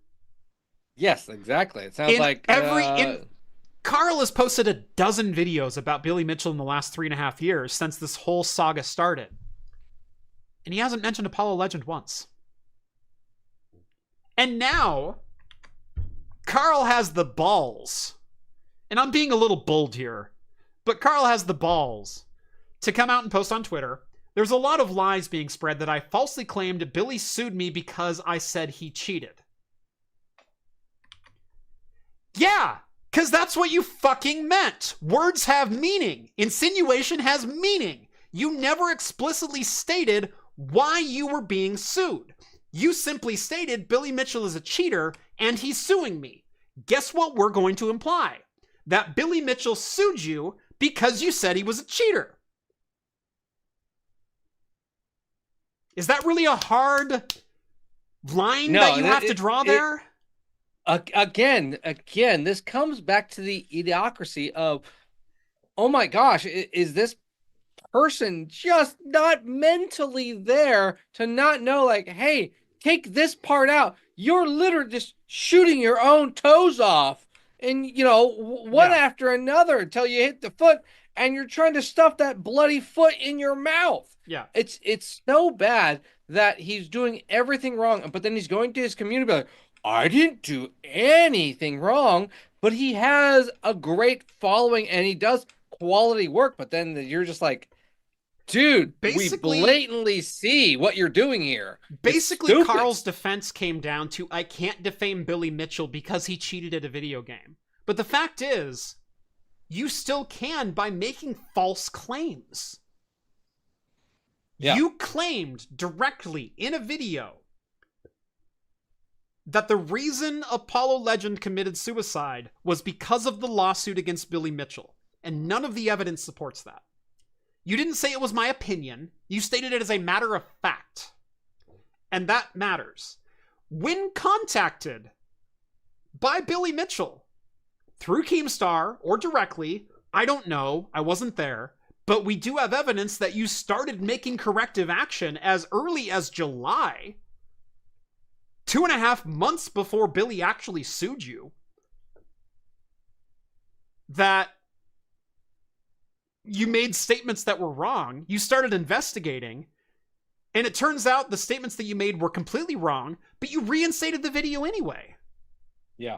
Yes, exactly. It sounds
Karl has posted a dozen videos about Billy Mitchell in the last 3.5 years since this whole saga started. And he hasn't mentioned Apollo Legend once. And now, Karl has the balls, and I'm being a little bold here, but Karl has the balls to come out and post on Twitter, "There's a lot of lies being spread that I falsely claimed Billy sued me because I said he cheated." Yeah, because that's what you fucking meant. Words have meaning. Insinuation has meaning. You never explicitly stated why you were being sued. You simply stated Billy Mitchell is a cheater and he's suing me. Guess what we're going to imply? That Billy Mitchell sued you because you said he was a cheater. Is that really a hard line that you have to draw there?
Again, this comes back to the idiocracy of, oh my gosh, is this person just not mentally there to not know, like, hey, take this part out. You're literally just shooting your own toes off, and one after another until you hit the foot, and you're trying to stuff that bloody foot in your mouth.
Yeah,
it's so bad that he's doing everything wrong, but then he's going to his community like, I didn't do anything wrong, but he has a great following and he does quality work. But then you're just like, dude, basically, we blatantly see what you're doing here.
Basically, Karl's defense came down to, I can't defame Billy Mitchell because he cheated at a video game. But the fact is, you still can by making false claims. Yeah. You claimed directly in a video that the reason Apollo Legend committed suicide was because of the lawsuit against Billy Mitchell, and none of the evidence supports that. You didn't say it was my opinion. You stated it as a matter of fact. And that matters. When contacted by Billy Mitchell, through Keemstar or directly, I don't know, I wasn't there, but we do have evidence that you started making corrective action as early as July, 2.5 months before Billy actually sued you, that you made statements that were wrong. You started investigating, and it turns out the statements that you made were completely wrong, but you reinstated the video anyway.
Yeah.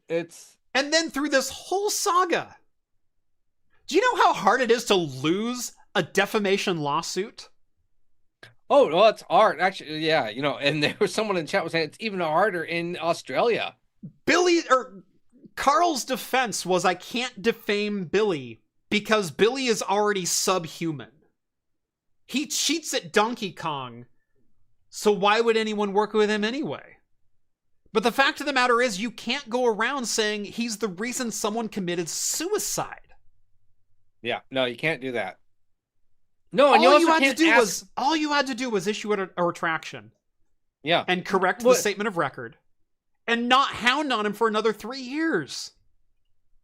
It's...
And then through this whole saga, do you know how hard it is to lose a defamation lawsuit?
Oh, well, it's hard. Actually, yeah, and there was someone in chat was saying it's even harder in Australia.
Karl's defense was, I can't defame Billy because Billy is already subhuman. He cheats at Donkey Kong, so why would anyone work with him anyway? But the fact of the matter is, you can't go around saying he's the reason someone committed suicide.
Yeah, no, you can't do that. No,
and all you had to do was issue a retraction.
Yeah.
And correct the statement of record. And not hound on him for another 3 years.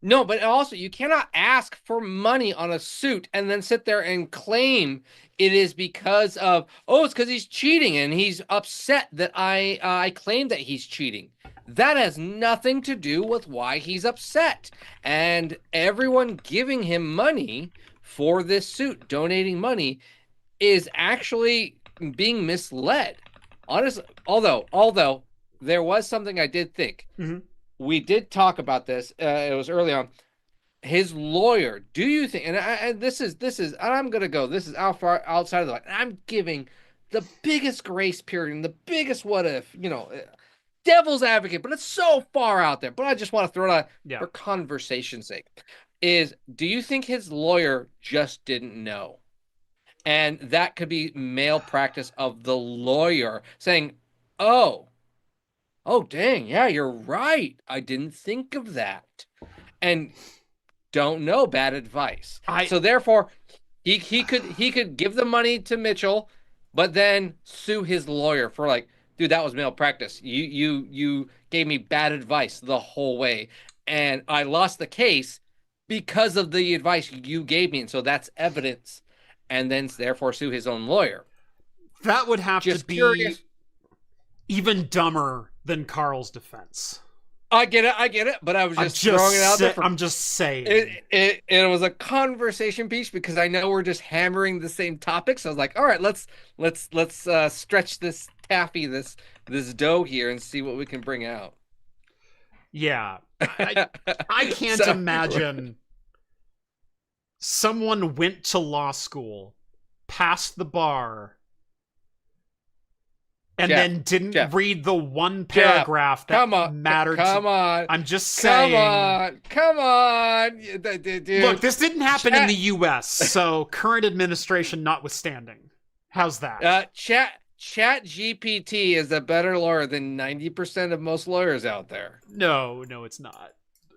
No, but also you cannot ask for money on a suit and then sit there and claim it is because of, it's because he's cheating and he's upset that I claim that he's cheating. That has nothing to do with why he's upset. And everyone giving him money for this suit, donating money, is actually being misled. Honestly, although there was something I did think. Mm-hmm. We did talk about this. It was early on. His lawyer. Do you think? And this is. I'm gonna go. This is how far outside of the line. I'm giving the biggest grace period and the biggest what if. Devil's advocate, but it's so far out there. But I just want to throw it out for conversation's sake. Do you think his lawyer just didn't know? And that could be malpractice of the lawyer saying, oh, dang, yeah, you're right. I didn't think of that. And don't know, bad advice. So therefore, he could give the money to Mitchell, but then sue his lawyer for like, dude, that was malpractice. You gave me bad advice the whole way. And I lost the case because of the advice you gave me. And so that's evidence. And then therefore sue his own lawyer.
That would have to be even dumber than Karl's defense.
I get it, but I was just throwing it out there for
I'm just saying.
It was a conversation piece because I know we're just hammering the same topics. So I was like, all right, let's stretch this taffy, this dough here, and see what we can bring out.
Yeah, I can't imagine someone went to law school, passed the bar, and then didn't read the one paragraph that mattered.
Come on.
I'm just saying.
Come on. Dude.
Look, this didn't happen in the U.S., so current administration notwithstanding. How's that?
Chat GPT is a better lawyer than 90% of most lawyers out there.
No, it's not.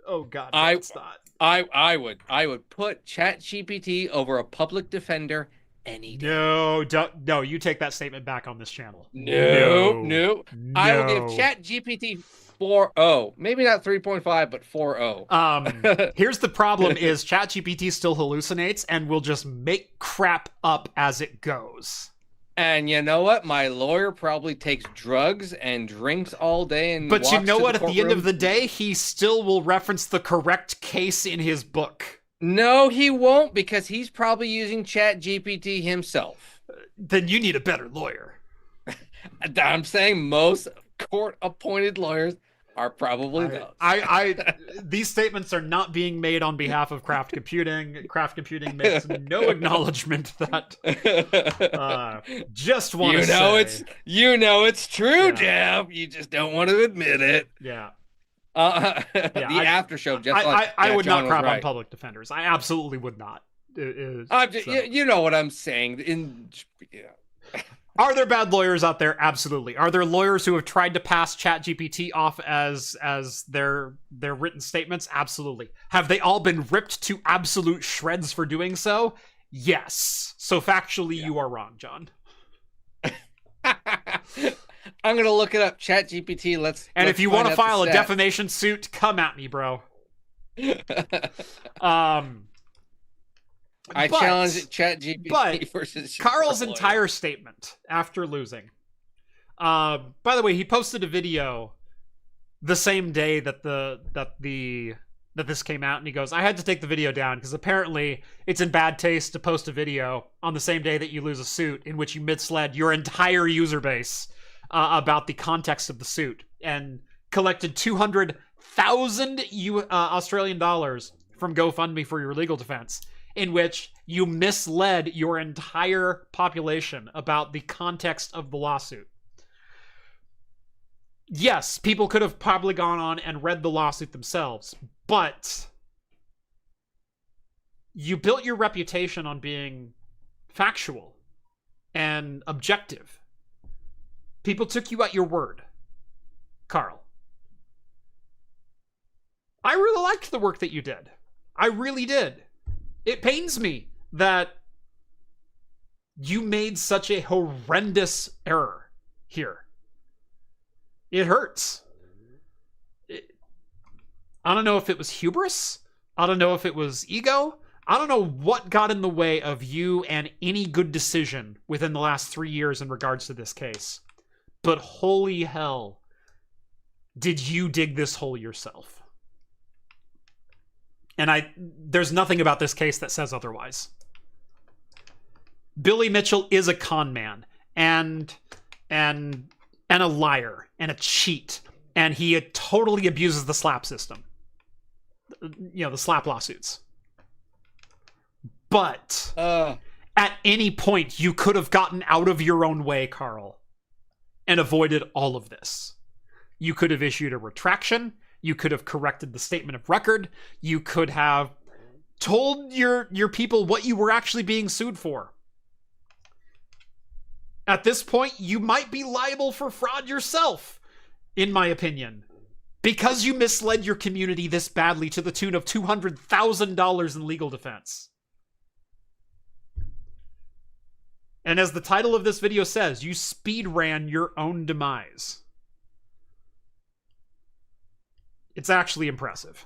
Oh God, no, it's not.
I would put Chat GPT over a public defender any day.
No, you take that statement back on this channel.
No. I will give Chat GPT 4.0. Maybe not 3.5, but 4.0.
Here's the problem is Chat GPT still hallucinates and will just make crap up as it goes.
And you know what? My lawyer probably takes drugs and drinks all day. And
but you know what? At the end of the day, he still will reference the correct case in his book.
No, he won't, because he's probably using Chat GPT himself.
Then you need a better lawyer.
I'm saying most court-appointed lawyers are probably those.
These statements are not being made on behalf of Craft Computing. Craft Computing makes no acknowledgement that. Just want to say,
it's true, Jeff. You just don't want to admit it.
Yeah.
The after show.
I would not crap on public defenders. I absolutely would not.
You know what I'm saying.
Are there bad lawyers out there? Absolutely. Are there lawyers who have tried to pass ChatGPT off as their written statements? Absolutely. Have they all been ripped to absolute shreds for doing so? Yes. So factually, you are wrong, John.
I'm gonna look it up. ChatGPT.
And if you want to file a defamation suit, come at me, bro.
I challenge ChatGPT versus
Karl's entire statement after losing. By the way, he posted a video the same day that this came out, and he goes, "I had to take the video down because apparently it's in bad taste to post a video on the same day that you lose a suit in which you misled your entire user base about the context of the suit and collected 200,000 Australian dollars from GoFundMe for your legal defense, in which you misled your entire population about the context of the lawsuit." Yes, people could have probably gone on and read the lawsuit themselves, but you built your reputation on being factual and objective. People took you at your word, Karl. I really liked the work that you did. I really did. It pains me that you made such a horrendous error here. It hurts. I don't know if it was hubris. I don't know if it was ego. I don't know what got in the way of you and any good decision within the last 3 years in regards to this case. But holy hell, did you dig this hole yourself? And there's nothing about this case that says otherwise. Billy Mitchell is a con man and a liar and a cheat, and he totally abuses the slap system. You know, the slap lawsuits. But at any point, you could have gotten out of your own way, Karl, and avoided all of this. You could have issued a retraction. You could have corrected the statement of record. You could have told your people what you were actually being sued for. At this point, you might be liable for fraud yourself, in my opinion, because you misled your community this badly to the tune of $200,000 in legal defense. And as the title of this video says, you speed ran your own demise. It's actually impressive.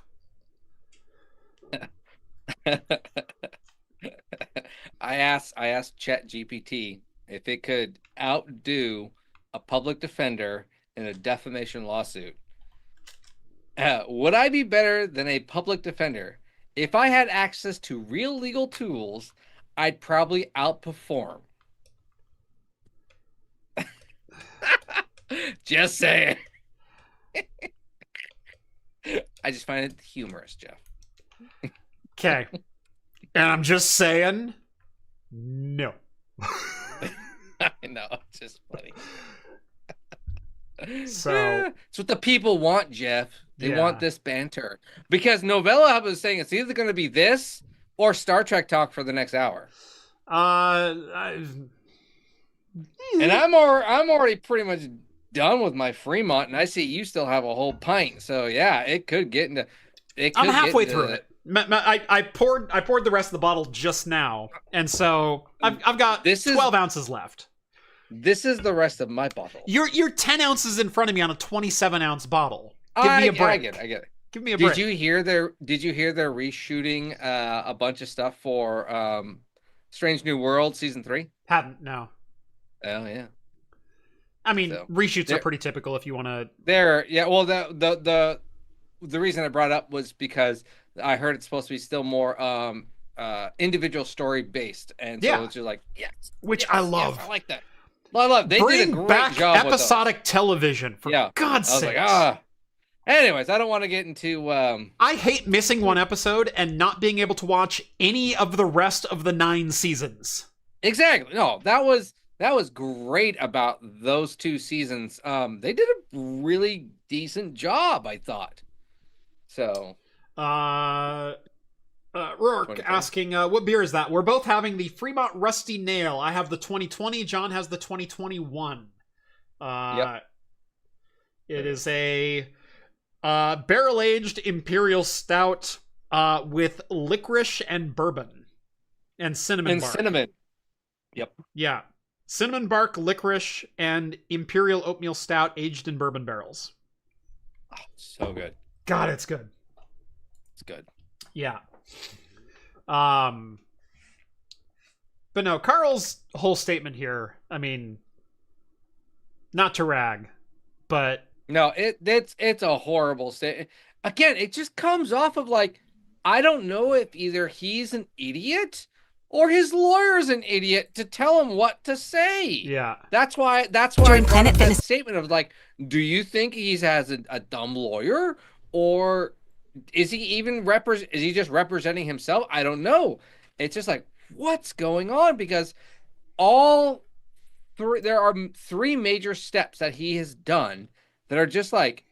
I asked ChatGPT if it could outdo a public defender in a defamation lawsuit. Would I be better than a public defender? If I had access to real legal tools, I'd probably outperform. Just saying. I just find it humorous, Jeff.
Okay. And I'm just saying, no.
I know, it's just funny.
So
it's what the people want, Jeff. They
Yeah.
want this banter. Because Novella was saying it's either going to be this or Star Trek talk for the next hour.
And
And I'm already pretty much done with my Fremont, and I see you still have a whole pint. So yeah, it could get into.
I'm halfway through it. I poured the rest of the bottle just now, and so I've got 12 ounces left.
This is the rest of my bottle.
You're 10 ounces in front of me on a 27-ounce bottle. Give me a break.
I get it.
Give me a break.
Did you hear they're reshooting a bunch of stuff for Strange New World season 3?
Hadn't, no.
Oh yeah.
I mean, reshoots are pretty typical if you want to.
Well, the reason I brought it up was because I heard it's supposed to be still more individual story based, and so it's just like
which I love.
Yes, I like that. I love. They did a great
back
job
episodic television for God's sake.
Anyways, I don't want to get into.
I hate missing one episode and not being able to watch any of the rest of the 9 seasons.
Exactly. No, that was great about those 2 seasons. They did a really decent job, I thought. So,
Rourke asking, what beer is that? We're both having the Fremont Rusty Nail. I have the 2020. John has the 2021. It is a barrel-aged imperial stout with licorice and bourbon and cinnamon bark.
Cinnamon. Yep.
Yeah. Cinnamon bark, licorice, and imperial oatmeal stout aged in bourbon barrels.
Oh, so good.
God, it's good.
It's good.
Yeah. But no, Karl's whole statement here, I mean, not to rag, but
no, it's a horrible statement. Again, it just comes off of like, I don't know if either he's an idiot or his lawyer's an idiot to tell him what to say.
Yeah.
That's why I brought up that statement of like, do you think he has a dumb lawyer, or is he just representing himself? I don't know. It's just like, what's going on? Because there are 3 major steps that he has done that are just like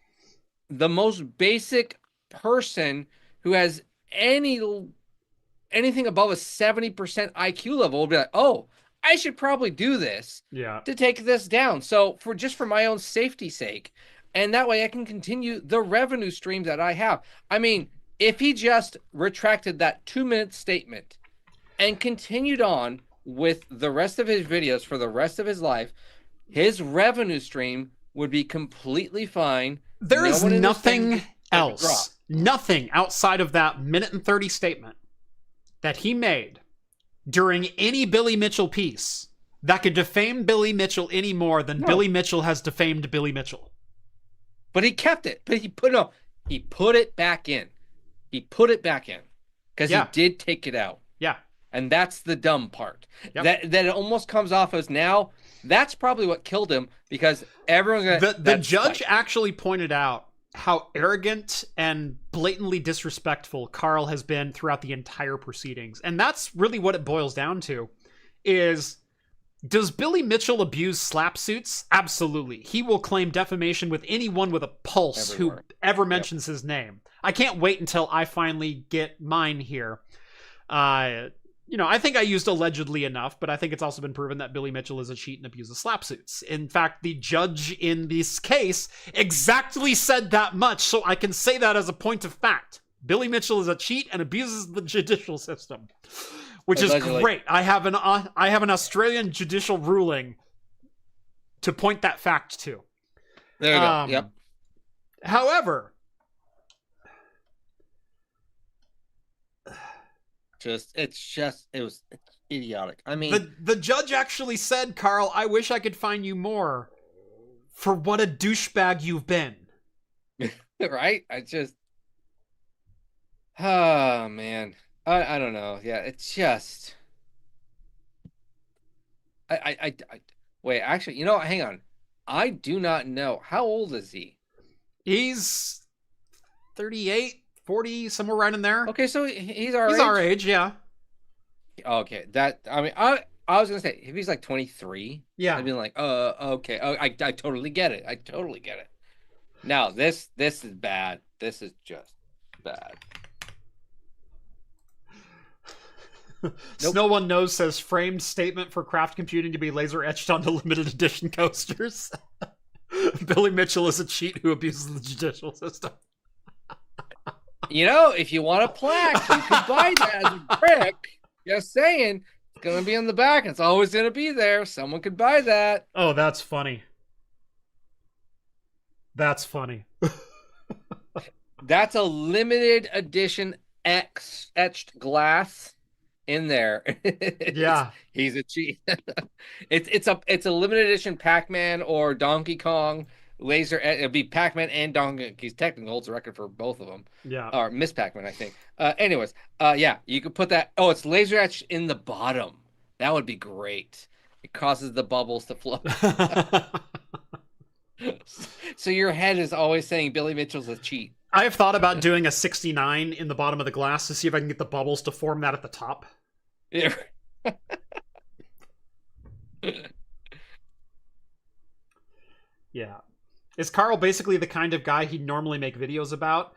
the most basic person who has anything above a 70% IQ level will be like, oh, I should probably do this to take this down. So for my own safety sake, and that way I can continue the revenue stream that I have. I mean, if he just retracted that 2-minute statement and continued on with the rest of his videos for the rest of his life, his revenue stream would be completely fine.
There is nothing else, nothing outside of that 1:30 statement that he made during any Billy Mitchell piece that could defame Billy Mitchell any more than Billy Mitchell has defamed Billy Mitchell.
But he kept it. But he put it back in. He put it back in because he did take it out.
Yeah.
And that's the dumb part. That it almost comes off as now. That's probably what killed him, because everyone's gonna.
The judge actually pointed out how arrogant and blatantly disrespectful Karl has been throughout the entire proceedings, and that's really what it boils down to. Does Billy Mitchell abuse slap suits? Absolutely. He will claim defamation with anyone with a pulse who ever mentions his name. I can't wait until I finally get mine here. I think I used allegedly enough, but I think it's also been proven that Billy Mitchell is a cheat and abuses slap suits. In fact, the judge in this case exactly said that much, so I can say that as a point of fact. Billy Mitchell is a cheat and abuses the judicial system, which allegedly is great. I have an Australian judicial ruling to point that fact to.
There you go. Yep.
However,
it was idiotic. I mean,
the judge actually said, Karl, I wish I could find you more for what a douchebag you've been.
right? Oh man, I don't know. Yeah, it's just I wait. Actually, you know what? Hang on. I do not know. How old is he?
He's 38, 40, somewhere right in there.
Okay, so he's our
He's
age.
our age, yeah.
Okay, that I mean, I was gonna say if he's like 23,
Yeah.
I'd be like, okay, I totally get it. I totally get it. Now this is bad. This is just bad. Nope.
Snow One Knows says framed statement for craft computing to be laser etched onto limited edition coasters. Billy Mitchell is a cheat who abuses the judicial system.
You know, if you want a plaque, you can buy that as a brick. Just saying, it's gonna be on the back. It's always gonna be there. Someone could buy that.
Oh, that's funny. That's funny.
That's a limited edition etched glass in there.
Yeah,
he's a cheat. it's a limited edition Pac-Man or Donkey Kong laser. It'd be Pac-Man and Donkey. He's technically holds the record for both of them.
yeah.
Or Miss Pac-Man, I think. Anyways, yeah, you could put that. Oh, it's laser etched in the bottom. That would be great. It causes the bubbles to flow. So your head is always saying Billy Mitchell's a cheat.
I have thought about doing a 69 in the bottom of the glass to see if I can get the bubbles to form that at the top.
Yeah.
Yeah. Is Karl basically the kind of guy he'd normally make videos about?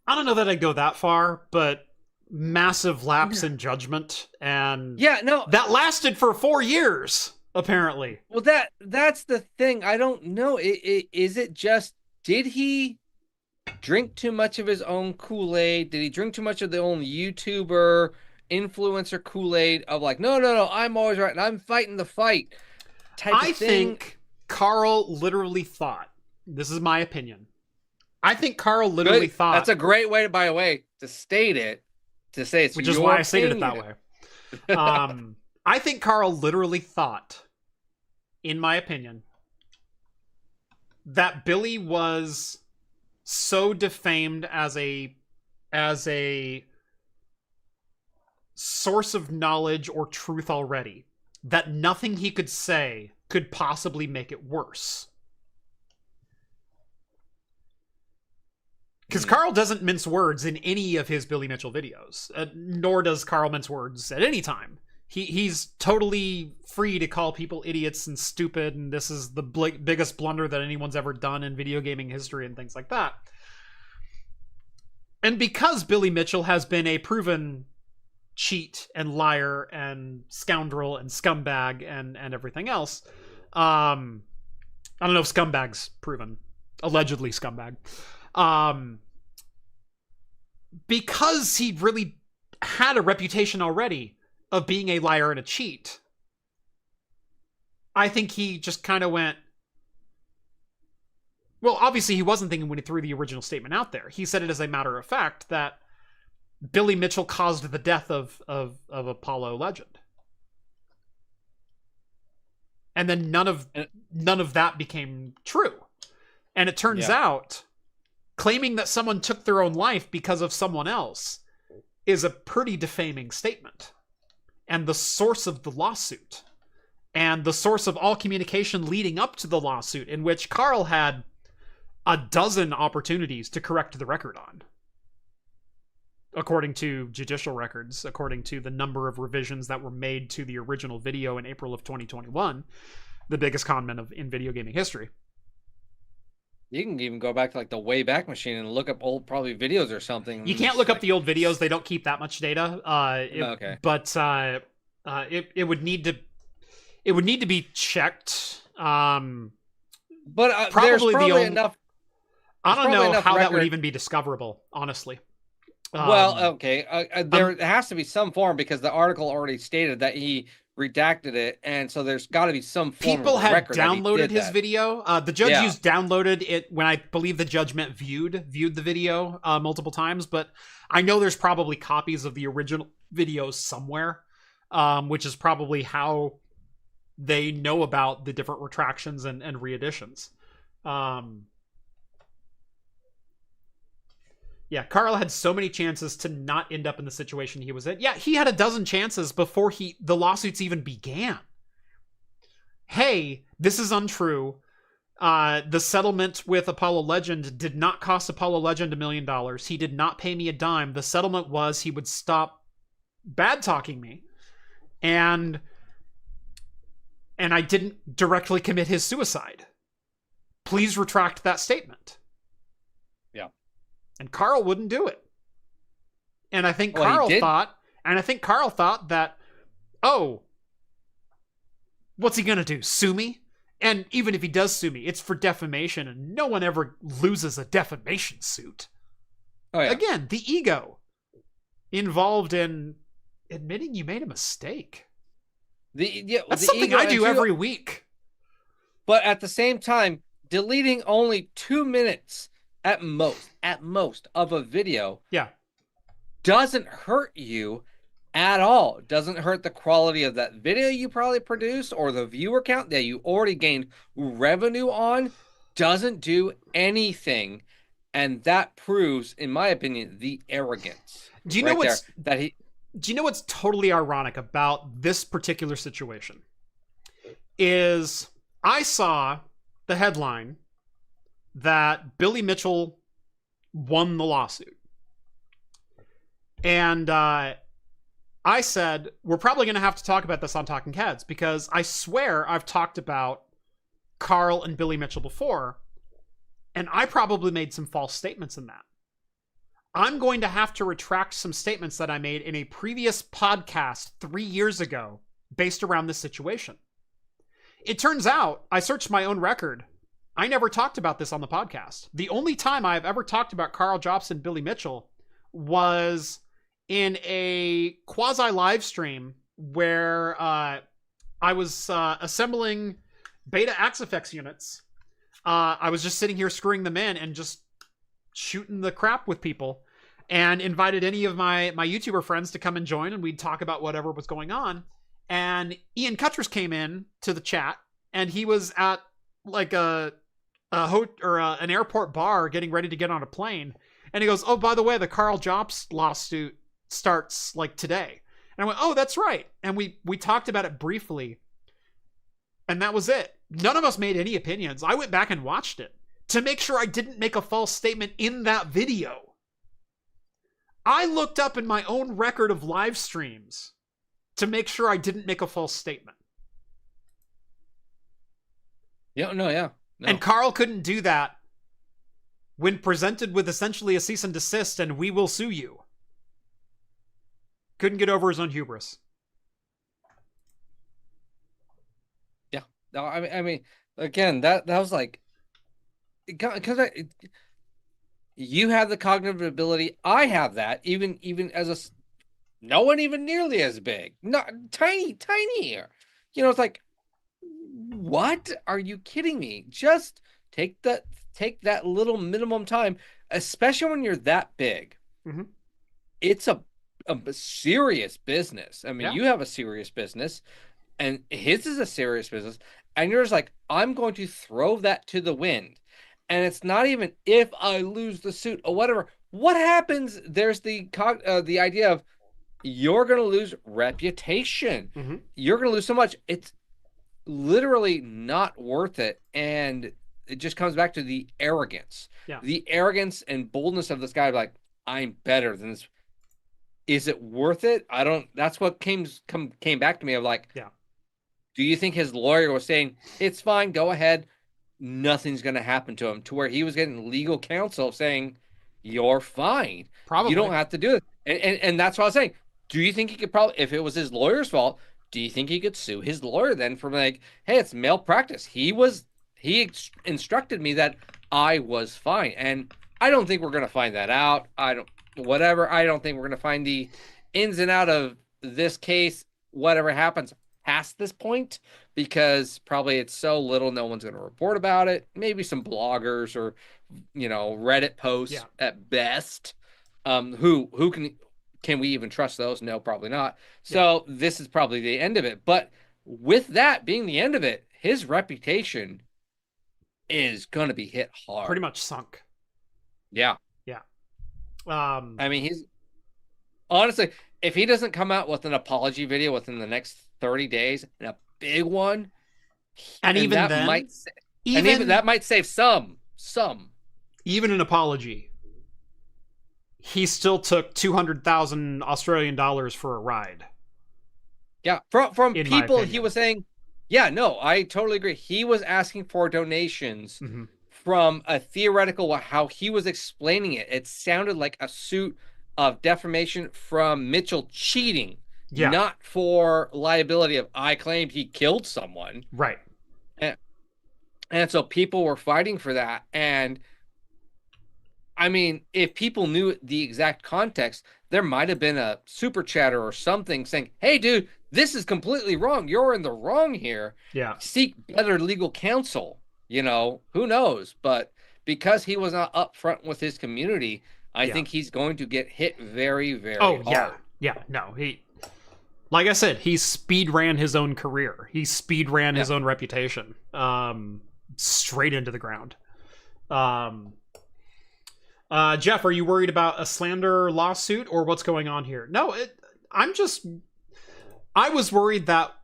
I don't know that I'd go that far, but massive lapse in judgment, and
Yeah, no,
that lasted for 4 years, apparently.
well, that's the thing. I don't know. Is it just, did he drink too much of his own Kool-Aid? Did he drink too much of the own YouTuber influencer Kool-Aid of like, no, I'm always right and I'm fighting the fight type
I
of thing?
think Karl literally thought, this is my opinion, I think Karl literally
Good.
thought...
That's a great way, by the way, to state it, to say it's
which
your
is why I
opinion.
stated it that way. I think Karl literally thought, in my opinion, that Billy was so defamed as a source of knowledge or truth already that nothing he could say could possibly make it worse. Because Karl doesn't mince words in any of his Billy Mitchell videos, nor does Karl mince words at any time. He's totally free to call people idiots and stupid, and this is the biggest blunder that anyone's ever done in video gaming history and things like that. And because Billy Mitchell has been a proven cheat and liar and scoundrel and scumbag and everything else, I don't know if scumbag's proven. Allegedly scumbag. Because he really had a reputation already of being a liar and a cheat, I think he just kind of went... Well, obviously he wasn't thinking when he threw the original statement out there. He said it as a matter of fact that Billy Mitchell caused the death of Apollo Legend. And then none of that became true. And it turns out claiming that someone took their own life because of someone else is a pretty defaming statement. And the source of the lawsuit, and the source of all communication leading up to the lawsuit, in which Karl had a dozen opportunities to correct the record on, according to judicial records, according to the number of revisions that were made to the original video in April of 2021, the biggest conman in video gaming history.
You can even go back to like the Wayback Machine and look up old probably videos or something.
You can't look up the old videos; they don't keep that much data.
Okay,
but it would need to be checked.
But
probably
there's
the only
enough.
I don't know how that would
record...
even be discoverable, honestly.
Well, okay, there has to be some form because the article already stated that he redacted it, and so there's got to be some form
people
of
had
record
downloaded his video. The judge used downloaded it when I believe the judge meant viewed the video multiple times, but I know there's probably copies of the original videos somewhere, which is probably how they know about the different retractions and reeditions. Yeah, Karl had so many chances to not end up in the situation he was in. Yeah, he had a dozen chances before the lawsuits even began. Hey, this is untrue. The settlement with Apollo Legend did not cost Apollo Legend $1 million. He did not pay me a dime. The settlement was he would stop bad talking me, and I didn't directly commit his suicide. Please retract that statement.
Yeah.
And Karl wouldn't do it. And I think Karl thought that, oh, what's he gonna do? Sue me? And even if he does sue me, it's for defamation, and no one ever loses a defamation suit.
Oh, yeah.
Again, the ego involved in admitting you made a mistake. That's something I do every week.
But at the same time, deleting only 2 minutes at most of a video doesn't hurt you at all. It doesn't hurt the quality of that video you probably produced or the viewer count that you already gained revenue on. Doesn't do anything. And that proves, in my opinion, the arrogance.
Do you know what's totally ironic about this particular situation? Is I saw the headline that Billy Mitchell won the lawsuit. And I said, we're probably going to have to talk about this on Talking Heads, because I swear I've talked about Karl and Billy Mitchell before, and I probably made some false statements in that. I'm going to have to retract some statements that I made in a previous podcast 3 years ago based around this situation. It turns out, I searched my own record. I never talked about this on the podcast. The only time I've ever talked about Karl Jobst and Billy Mitchell was in a quasi live stream where I was assembling beta Axifex units. I was just sitting here screwing them in and just shooting the crap with people, and invited any of my YouTuber friends to come and join, and we'd talk about whatever was going on. And Ian Cutters came in to the chat, and he was at like an airport bar getting ready to get on a plane. And he goes, "Oh, by the way, the Karl Jobst lawsuit starts like today." And I went, "Oh, that's right." And we talked about it briefly, and that was it. None of us made any opinions. I went back and watched it to make sure I didn't make a false statement in that video. I looked up in my own record of live streams to make sure I didn't make a false statement.
No.
And Karl couldn't do that when presented with essentially a cease and desist and "we will sue you." Couldn't get over his own hubris.
Yeah. No, I mean, again, that was like, because you have the cognitive ability. I have that, even as a no one even nearly as big, not tiny here. It's like, what? Are you kidding me? Just take that little minimum time, especially when you're that big.
Mm-hmm.
It's a serious business. I mean, you have a serious business, and his is a serious business, and you're just like, I'm going to throw that to the wind. And it's not even if I lose the suit or whatever. What happens? There's the idea of you're going to lose reputation.
Mm-hmm.
You're going to lose so much. It's literally not worth it. And it just comes back to the arrogance.
Yeah. The
arrogance and boldness of this guy. Like, I'm better than this. Is it worth it? I don't. That's what came back to me of like, do you think his lawyer was saying, it's fine, go ahead, nothing's going to happen to him, to where he was getting legal counsel saying, you're fine.
Probably.
You don't have to do it. And that's what I was saying. Do you think he could probably, if it was his lawyer's fault, do you think he could sue his lawyer then for like, hey, it's malpractice. He instructed me that I was fine. And I don't think we're going to find that out. I don't think we're going to find the ins and out of this case, whatever happens past this point, because probably it's so little, no one's going to report about it. Maybe some bloggers or, Reddit posts at best. Who can we even trust those? No, probably not. So this is probably the end of it. But with that being the end of it, his reputation is going to be hit hard.
Pretty much sunk.
Yeah. I mean, he's honestly, if he doesn't come out with an apology video within the next 30 days and a big one,
and even
that
then,
might, even that might save some.
Even an apology, he still took 200,000 Australian dollars for a ride.
Yeah, from people he was saying, yeah, no, I totally agree. He was asking for donations from a theoretical how he was explaining it. It sounded like a suit of defamation from Mitchell cheating, not for liability of I claimed he killed someone.
Right.
And so people were fighting for that. And I mean, if people knew the exact context, there might have been a super chatter or something saying, hey, dude, this is completely wrong. You're in the wrong here.
Yeah.
Seek better legal counsel. You know, who knows? But because he was not upfront with his community, I think he's going to get hit very, very hard.
Yeah. No, like I said, he speed ran his own career. He speed ran his own reputation. Straight into the ground. Jeff, are you worried about a slander lawsuit or what's going on here? No, I was worried that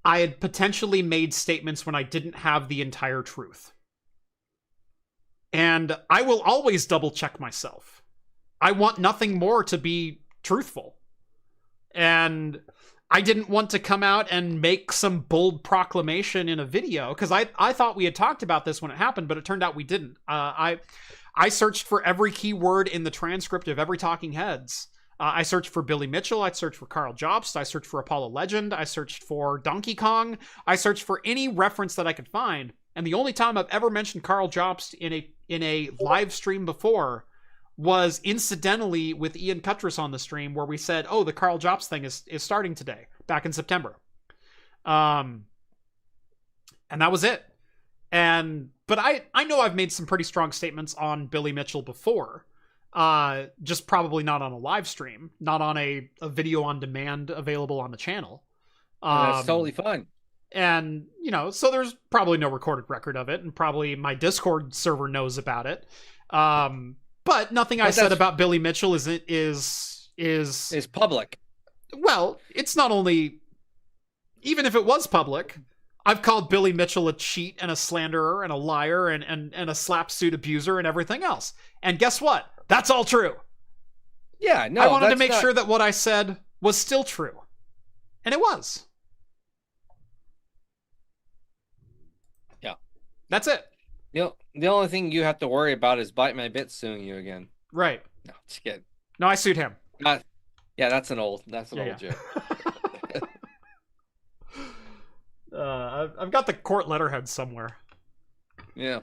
I had potentially made statements when I didn't have the entire truth. And I will always double check myself. I want nothing more to be truthful. And I didn't want to come out and make some bold proclamation in a video, because I thought we had talked about this when it happened, but it turned out we didn't. I searched for every keyword in the transcript of every Talking Heads. I searched for Billy Mitchell. I searched for Karl Jobst. I searched for Apollo Legend. I searched for Donkey Kong. I searched for any reference that I could find. And the only time I've ever mentioned Karl Jobst in a live stream before was incidentally with Ian Cuttress on the stream, where we said, oh, the Karl Jobst thing is starting today, back in September. And that was it. But I know I've made some pretty strong statements on Billy Mitchell before. Just probably not on a live stream, not on a video on demand available on the channel.
That's totally fine.
And, you know, so there's probably no recorded record of it, and probably my Discord server knows about it. But nothing I said about Billy Mitchell is
public.
Well, it's not only, even if it was public, I've called Billy Mitchell a cheat and a slanderer and a liar and a slapsuit abuser and everything else. And guess what? That's all true.
Yeah, no.
I wanted to make sure that what I said was still true. And it was.
Yeah.
That's it.
You know, the only thing you have to worry about is Bite My Bit suing you again.
Right.
No, just kidding.
No, I sued him.
Yeah, that's an old joke.
I've got the court letterhead somewhere.
Yeah.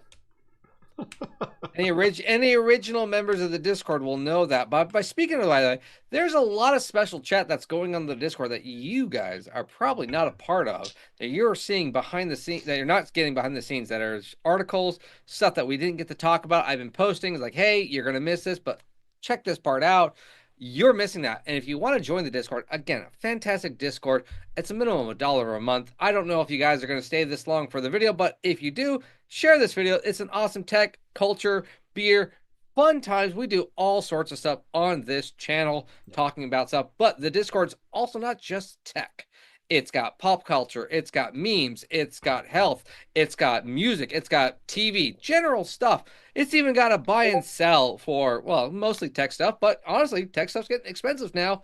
Any original members of the Discord will know that. But by speaking of that, there's a lot of special chat that's going on the Discord that you guys are probably not a part of, that you're seeing behind the scenes, that you're not getting behind the scenes, that are articles, stuff that we didn't get to talk about. I've been posting, it's like, hey, you're going to miss this, but check this part out. You're missing that. And if you want to join the Discord, again, a fantastic Discord. It's a minimum of $1 a month. I don't know if you guys are going to stay this long for the video, but if you do, share this video. It's an awesome tech, culture, beer, fun times. We do all sorts of stuff on this channel talking about stuff, but the Discord's also not just tech. It's got pop culture, it's got memes, it's got health, it's got music, it's got TV, general stuff. It's even got a buy and sell for, well, mostly tech stuff, but honestly, tech stuff's getting expensive now.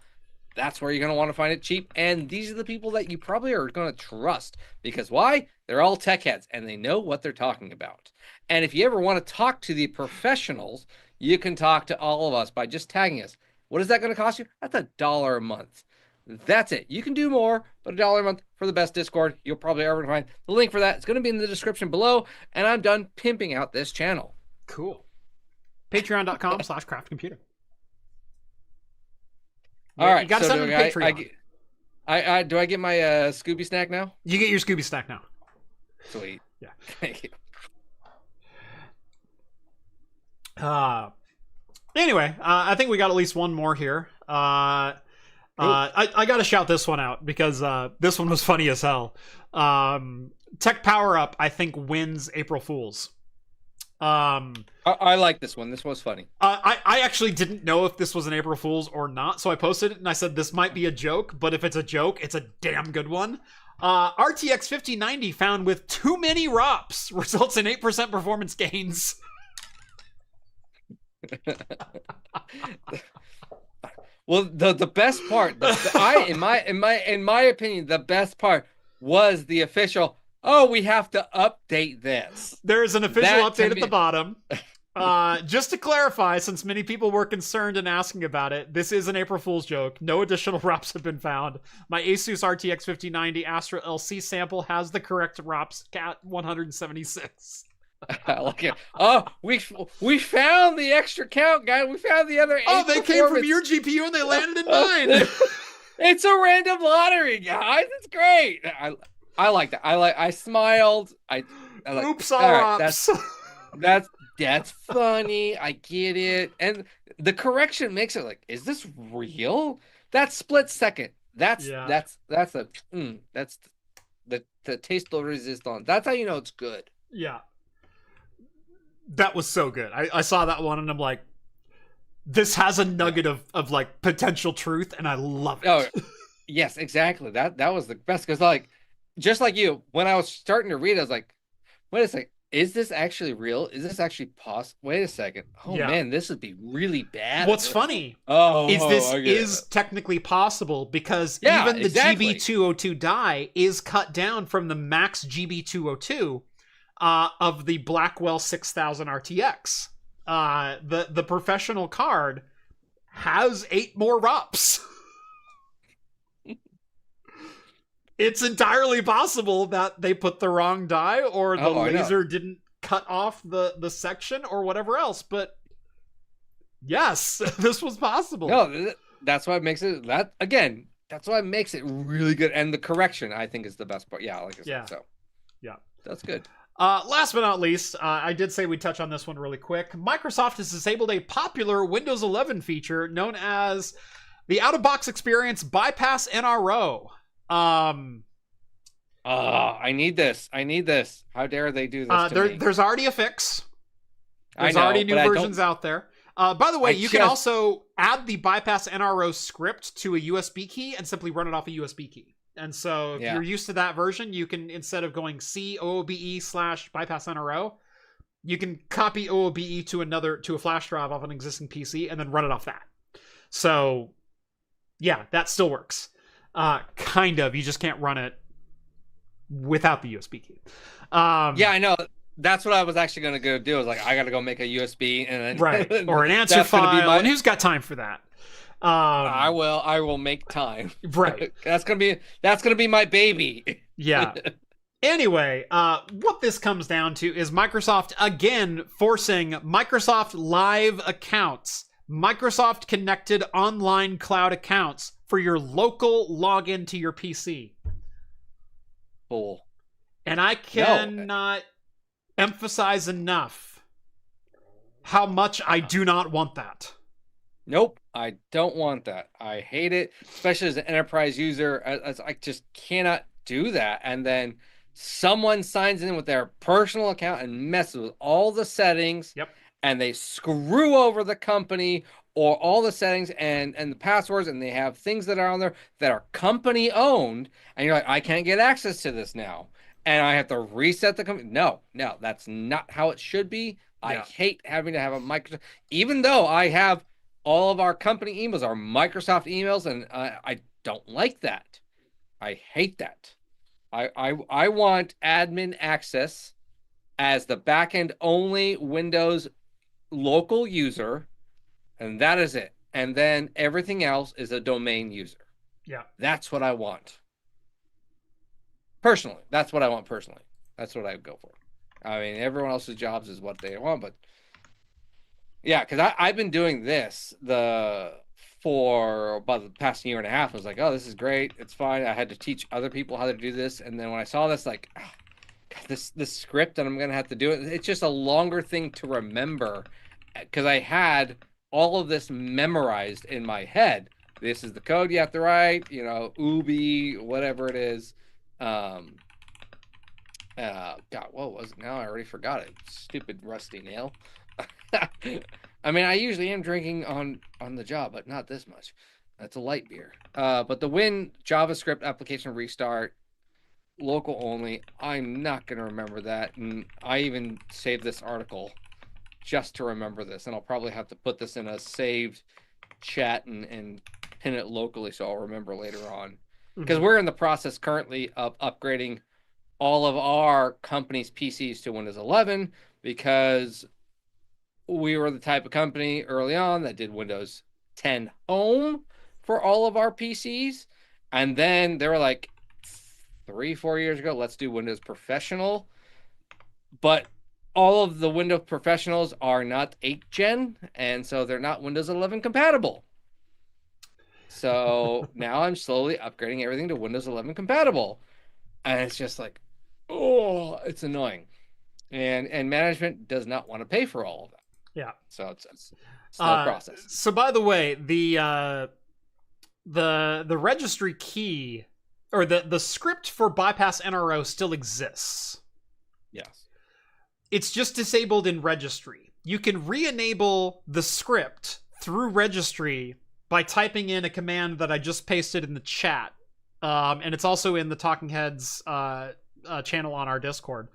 That's where you're going to want to find it cheap. And these are the people that you probably are going to trust. Because why? They're all tech heads and they know what they're talking about. And if you ever want to talk to the professionals, you can talk to all of us by just tagging us. What is that going to cost you? That's $1 a month. That's it. You can do more, but $1 a month for the best Discord you'll probably ever find. The link for that is going to be in the description below. And I'm done pimping out this channel.
Cool. Patreon.com/craftcomputing.
All right.
You got to send them to Patreon.
Do I get my Scooby snack now?
You get your Scooby snack now.
Sweet.
Yeah.
Thank you.
Anyway, I think we got at least one more here. I got to shout this one out because this one was funny as hell. Techpowerup, I think, wins April Fools.
I like this one. This was funny.
I actually didn't know if this was an April Fool's or not, so I posted it and I said this might be a joke, but if it's a joke, it's a damn good one. RTX 5090 found with too many ROPs results in 8% performance gains.
Well, the best part, in my opinion, the best part was the official. Oh, we have to update this.
There's an official update at the bottom. Just to clarify, since many people were concerned and asking about it, this is an April Fool's joke. No additional ROPs have been found. My Asus RTX 5090 Astra LC sample has the correct ROPs at 176.
I like it. Oh, we found the extra count, guy. We found the other 8.
Oh, they came from your GPU and they landed in mine.
It's a random lottery, guys. It's great. I like that. I smiled. I like,
oops, all ROPs.
That's funny. I get it. And the correction makes it like, is this real? That split second. That's the taste of resistance. That's how you know it's good.
Yeah. That was so good. I saw that one and I'm like, this has a nugget of like potential truth, and I love it.
Oh, yes, exactly. That was the best, because like, just like you, when I was starting to read, I was like, wait a second, is this actually real? Is this actually possible? Wait a second. Oh man, this would be really bad.
What's funny is technically possible, because even the GB202 die is cut down from the max GB202 of the Blackwell 6000 RTX. The professional card has 8 more ROPs. It's entirely possible that they put the wrong die, or the laser didn't cut off the section, or whatever else. But yes, this was possible.
No, that's why it makes it that's why it makes it really good. And the correction, I think, is the best part. Yeah, like I said, so
yeah,
that's good.
Last but not least, I did say we'd touch on this one really quick. Microsoft has disabled a popular Windows 11 feature known as the out-of-box experience bypass NRO.
I need this. How dare they do this to me?
There's already a fix. There's already new versions out there. By the way, you can also add the bypass NRO script to a USB key and simply run it off a USB key. And so if you're used to that version, you can, instead of going OOBE/bypass NRO, you can copy OOBE to a flash drive off an existing PC and then run it off that. So yeah, that still works. Kind of. You just can't run it without the USB key.
Yeah, I know. That's what I was actually going to go do. I was like, I got to go make a USB and then
right, or an answer file. And who's got time for that?
I will make time.
Right.
That's gonna be my baby.
Yeah. Anyway, what this comes down to is Microsoft again forcing Microsoft Live accounts, Microsoft connected online cloud accounts for your local login to your PC.
Cool.
And I cannot emphasize enough how much I do not want that.
Nope, I don't want that. I hate it, especially as an enterprise user. I just cannot do that. And then someone signs in with their personal account and messes with all the settings.
Yep.
And they screw over the company or all the settings and the passwords, and they have things that are on there that are company owned. And you're like, I can't get access to this now. And I have to reset the company. No, that's not how it should be. Yeah. I hate having to have a Microsoft, even though I have all of our company emails are Microsoft emails, and I don't like that. I hate that. I want admin access as the backend only Windows local user, and that is it. And then everything else is a domain user.
Yeah. That's
what I want. Personally. That's what I want personally. That's what I would go for. I mean, everyone else's jobs is what they want, but yeah, because I've been doing this for about the past year and a half. I was like, oh, this is great. It's fine. I had to teach other people how to do this. And then when I saw this, like, oh, God, this script, and I'm going to have to do it. It's just a longer thing to remember, because I had all of this memorized in my head. This is the code you have to write, OOBE, whatever it is. God, what was it now? I already forgot it. Stupid rusty nail. I mean, I usually am drinking on the job, but not this much. That's a light beer. But the Win JavaScript application restart, local only. I'm not going to remember that. And I even saved this article just to remember this. And I'll probably have to put this in a saved chat and pin it locally so I'll remember later on. Because we're in the process currently of upgrading all of our company's PCs to Windows 11 because we were the type of company early on that did Windows 10 Home for all of our PCs. And then they were like 3-4 years ago, let's do Windows Professional. But all of the Windows Professionals are not 8th gen, and so they're not Windows 11 compatible. So now I'm slowly upgrading everything to Windows 11 compatible. And it's just like, oh, it's annoying. And management does not want to pay for all of that.
Yeah.
So it's slow process.
So by the way, the registry key or the script for bypassnro still exists.
Yes.
It's just disabled in registry. You can re-enable the script through registry by typing in a command that I just pasted in the chat. And it's also in the Talking Heads channel on our Discord.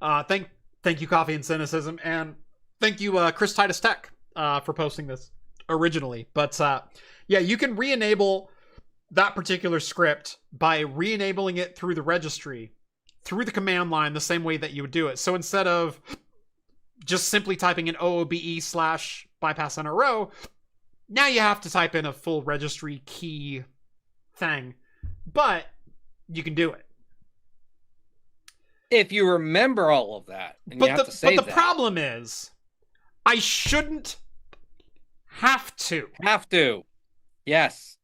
Thank you, Coffee and Cynicism, and thank you, Chris Titus Tech, for posting this originally. But yeah, you can re-enable that particular script by re-enabling it through the registry, through the command line, the same way that you would do it. So instead of just simply typing in OOBE/bypassnro, now you have to type in a full registry key thing. But you can do it.
If you remember all of that, and you have to save
but the problem is, I shouldn't have to.
Have to. Yes.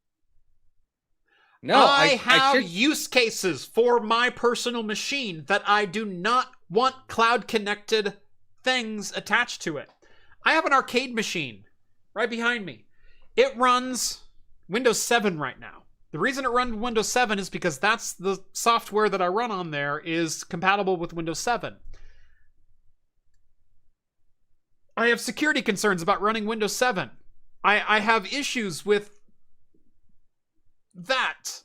No,
I have use cases for my personal machine that I do not want cloud-connected things attached to it. I have an arcade machine right behind me. It runs Windows 7 right now. The reason it runs Windows 7 is because that's the software that I run on there is compatible with Windows 7. I have security concerns about running Windows 7. I have issues with that.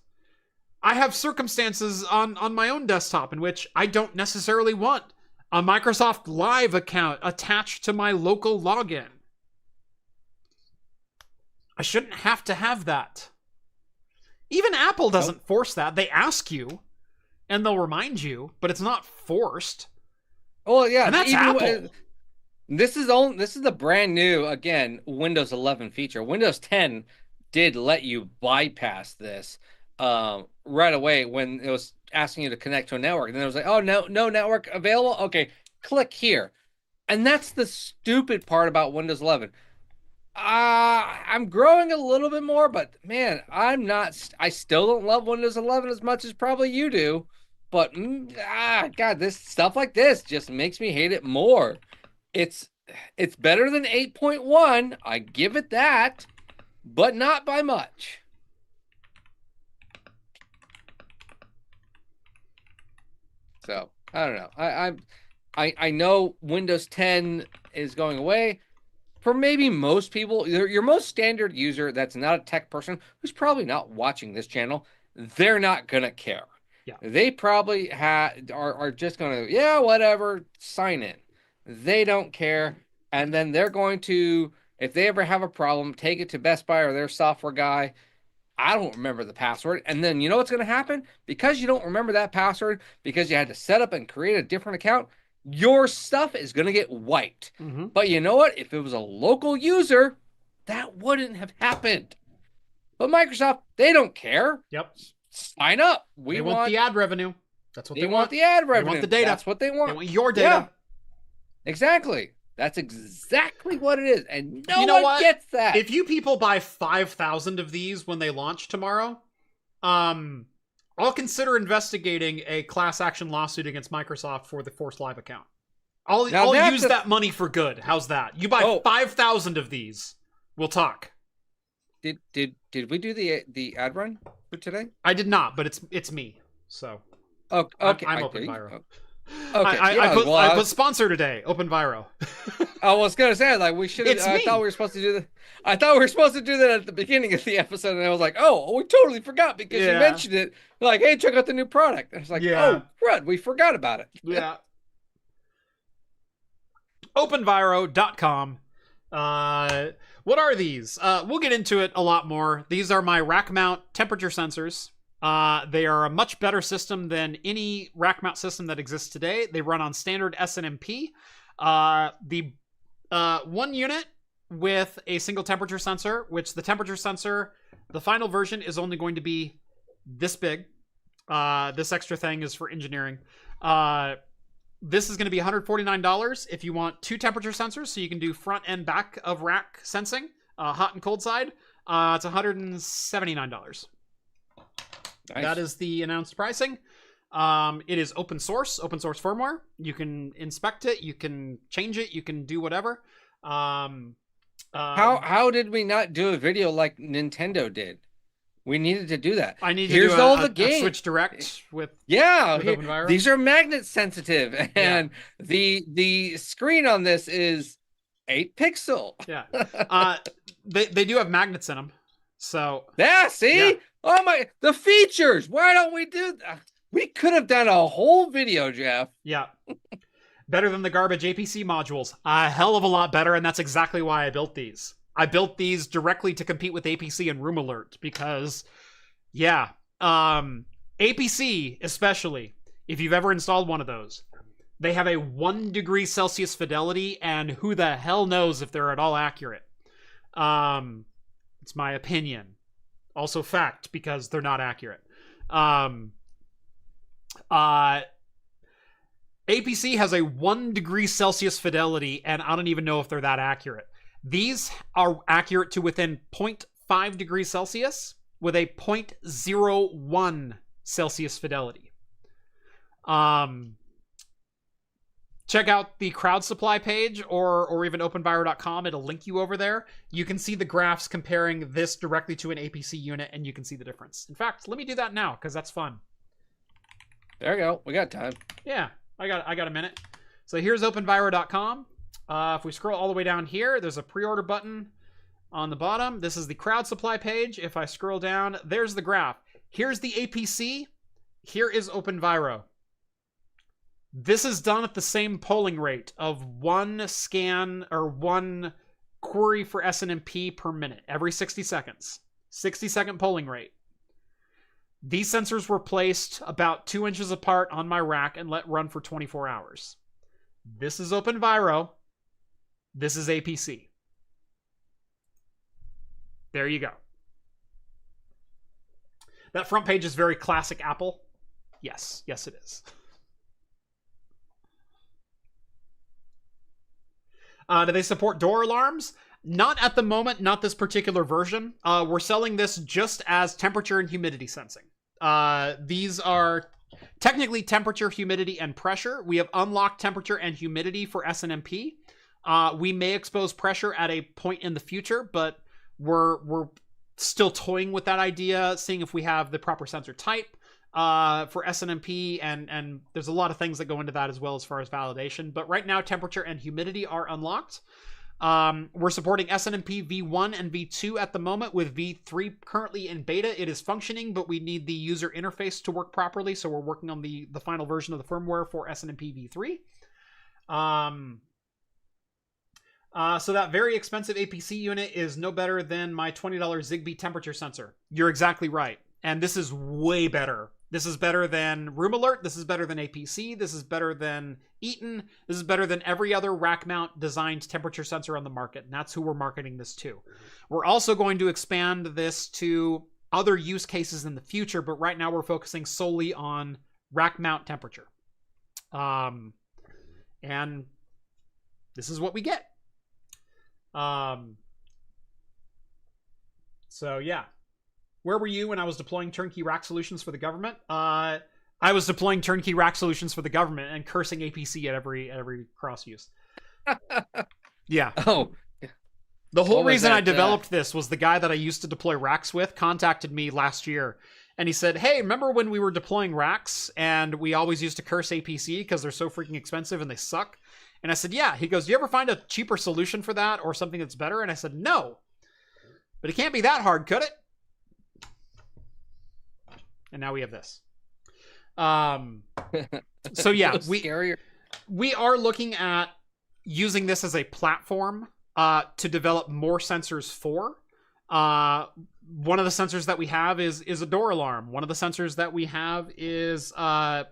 I have circumstances on my own desktop in which I don't necessarily want a Microsoft Live account attached to my local login. I shouldn't have to have that. Even Apple doesn't force that. They ask you, and they'll remind you, but it's not forced.
Oh yeah,
and that's Apple.
This is the brand new, again, Windows 11 feature. Windows 10 did let you bypass this right away when it was asking you to connect to a network. And then it was like, oh, no network available? Okay, click here. And that's the stupid part about Windows 11. I'm growing a little bit more, but man, I still don't love Windows 11 as much as probably you do. But God, this stuff like this just makes me hate it more. It's better than 8.1. I give it that, but not by much. So I don't know. I know Windows 10 is going away. For maybe most people, your most standard user that's not a tech person, who's probably not watching this channel, they're not gonna care.
Yeah.
They probably are just gonna, yeah, whatever, sign in. They don't care, and then they're going to, if they ever have a problem, take it to Best Buy or their software guy. I don't remember the password, and then you know what's gonna happen? Because you don't remember that password, because you had to set up and create a different account, your stuff is going to get wiped.
Mm-hmm.
But you know what? If it was a local user, that wouldn't have happened. But Microsoft, they don't care.
Yep.
Sign up.
They want the ad revenue. That's what they want.
The ad revenue.
They want the data.
That's what they want.
They want your data.
Yeah. Exactly. That's exactly what it is. And
you know
one gets that.
If you people buy 5,000 of these when they launch tomorrow, I'll consider investigating a class action lawsuit against Microsoft for the Force Live account. I'll use that money for good. How's that? You buy 5,000 of these, we'll talk.
Did we do the ad run for today?
I did not, but it's me. So
okay,
I'm open, Byron.
Okay,
I put sponsor today, OpenViro.
I was gonna say, like, we should. I thought we were supposed to do that. I thought we were supposed to do that at the beginning of the episode, and I was like, oh, we totally forgot because you mentioned it. Like, hey, check out the new product. And it's like, oh, crud, we forgot about it.
Yeah. OpenViro.com. What are these? We'll get into it a lot more. These are my rack mount temperature sensors. They are a much better system than any rack mount system that exists today. They run on standard SNMP. The one unit with a single temperature sensor, which the temperature sensor, the final version is only going to be this big. This extra thing is for engineering. This is going to be $149 if you want 2 temperature sensors, so you can do front and back of rack sensing, hot and cold side. It's $179. Nice. That is the announced pricing. It is open source firmware. You can inspect it, you can change it, you can do whatever.
How did we not do a video like Nintendo did? We needed to do that.
I need to do all the games. Switch Direct with OpenViro.
These are magnet sensitive, and the screen on this is 8 pixel.
Yeah, they do have magnets in them. So
see, oh my, the features. Why don't we do that? We could have done a whole video, Jeff.
Yeah, better than the garbage APC modules. A hell of a lot better, and that's exactly why I built these. I built these directly to compete with APC and Room Alert because, APC especially, if you've ever installed one of those, they have a 1 degree Celsius fidelity, and who the hell knows if they're at all accurate. It's my opinion. Also fact, because they're not accurate. APC has a 1 degree Celsius fidelity, and I don't even know if they're that accurate. These are accurate to within 0.5 degrees Celsius with a 0.01 Celsius fidelity. Check out the crowd supply page or even openviro.com. It'll link you over there. You can see the graphs comparing this directly to an APC unit, and you can see the difference. In fact, let me do that now because that's fun.
There you go. We got time.
Yeah, I got a minute. So here's openviro.com. If we scroll all the way down here, there's a pre-order button on the bottom. This is the crowd supply page. If I scroll down, there's the graph. Here's the APC. Here is OpenViro. This is done at the same polling rate of 1 scan or 1 query for SNMP per minute, every 60 seconds. 60-second polling rate. These sensors were placed about 2 inches apart on my rack and let run for 24 hours. This is OpenViro. This is APC. There you go. That front page is very classic Apple. Yes, it is. Do they support door alarms? Not at the moment, not this particular version. We're selling this just as temperature and humidity sensing. These are technically temperature, humidity, and pressure. We have unlocked temperature and humidity for SNMP. We may expose pressure at a point in the future, but we're still toying with that idea, seeing if we have the proper sensor type for SNMP, and there's a lot of things that go into that as well as far as validation. But right now, temperature and humidity are unlocked. We're supporting SNMP V1 and V2 at the moment, with V3 currently in beta. It is functioning, but we need the user interface to work properly, so we're working on the final version of the firmware for SNMP V3. So that very expensive APC unit is no better than my $20 Zigbee temperature sensor. You're exactly right. And this is way better. This is better than Room Alert. This is better than APC. This is better than Eaton. This is better than every other rack mount designed temperature sensor on the market. And that's who we're marketing this to. We're also going to expand this to other use cases in the future, but right now we're focusing solely on rack mount temperature. And this is what we get. So yeah. Where were you when I was deploying turnkey rack solutions for the government? I was deploying turnkey rack solutions for the government and cursing APC at every cross use. Yeah.
Oh.
The whole reason I developed this was the guy that I used to deploy racks with contacted me last year And he said, hey, remember when we were deploying racks and we always used to curse APC because they're so freaking expensive and they suck? And I said, yeah. He goes, do you ever find a cheaper solution for that or something that's better? And I said, no. But it can't be that hard, could it? And now we have this. So yeah, we are looking at using this as a platform to develop more sensors for. One of the sensors that we have is a door alarm. One of the sensors that we have is a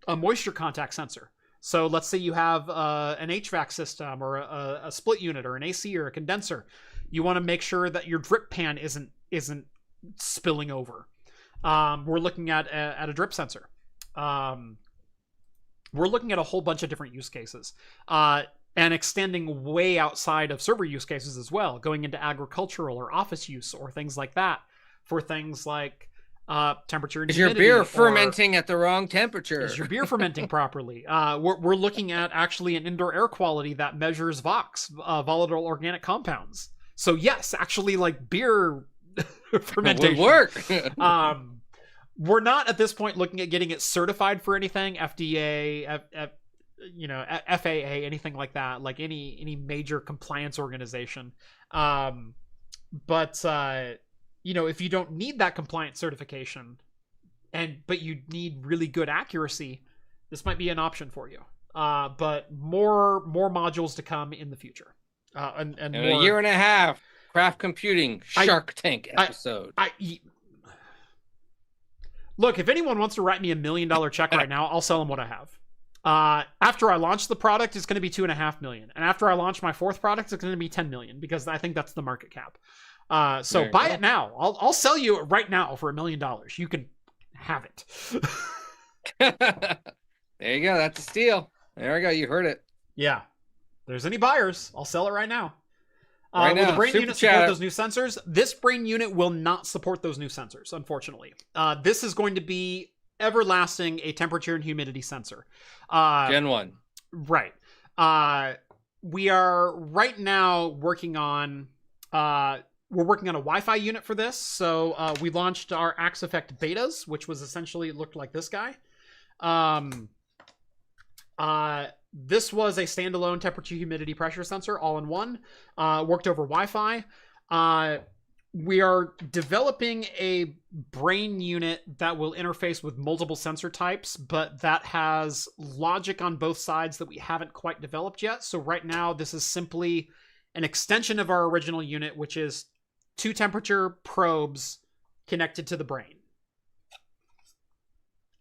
moisture contact sensor. So let's say you have an HVAC system or a split unit or an AC or a condenser. You want to make sure that your drip pan isn't spilling over. We're looking at a drip sensor. We're looking at a whole bunch of different use cases. And extending way outside of server use cases as well, going into agricultural or office use or things like that for things like temperature and humidity.
Is your beer fermenting at the wrong temperature?
Is your beer fermenting properly? We're looking at actually an indoor air quality that measures VOX, volatile organic compounds. So yes, actually like beer fermentation.
Would work.
We're not at this point looking at getting it certified for anything, FDA, FAA, anything like that, like any major compliance organization. But if you don't need that compliance certification but you need really good accuracy, this might be an option for you. But more modules to come in the future. And more,
a year and a half, Craft Computing Shark Tank episode.
Look, if anyone wants to write me $1 million check right now, I'll sell them what I have. After I launch the product, it's going to be $2.5 million. And after I launch my fourth product, it's going to be $10 million because I think that's the market cap. So buy it now. I'll sell you it right now for $1 million. You can have it.
There you go. That's a steal. There we go. You heard it.
Yeah. If there's any buyers, I'll sell it right now.
Will
the brain unit support those new sensors? This brain unit will not support those new sensors, unfortunately. This is going to be everlasting a temperature and humidity sensor.
Gen 1.
Right. We are right now working on we're working on a Wi-Fi unit for this. So we launched our Axe Effect betas, which was essentially looked like this guy. This was a standalone temperature, humidity, pressure sensor all in one. Worked over Wi-Fi. We are developing a brain unit that will interface with multiple sensor types, but that has logic on both sides that we haven't quite developed yet. So right now, this is simply an extension of our original unit, which is 2 temperature probes connected to the brain.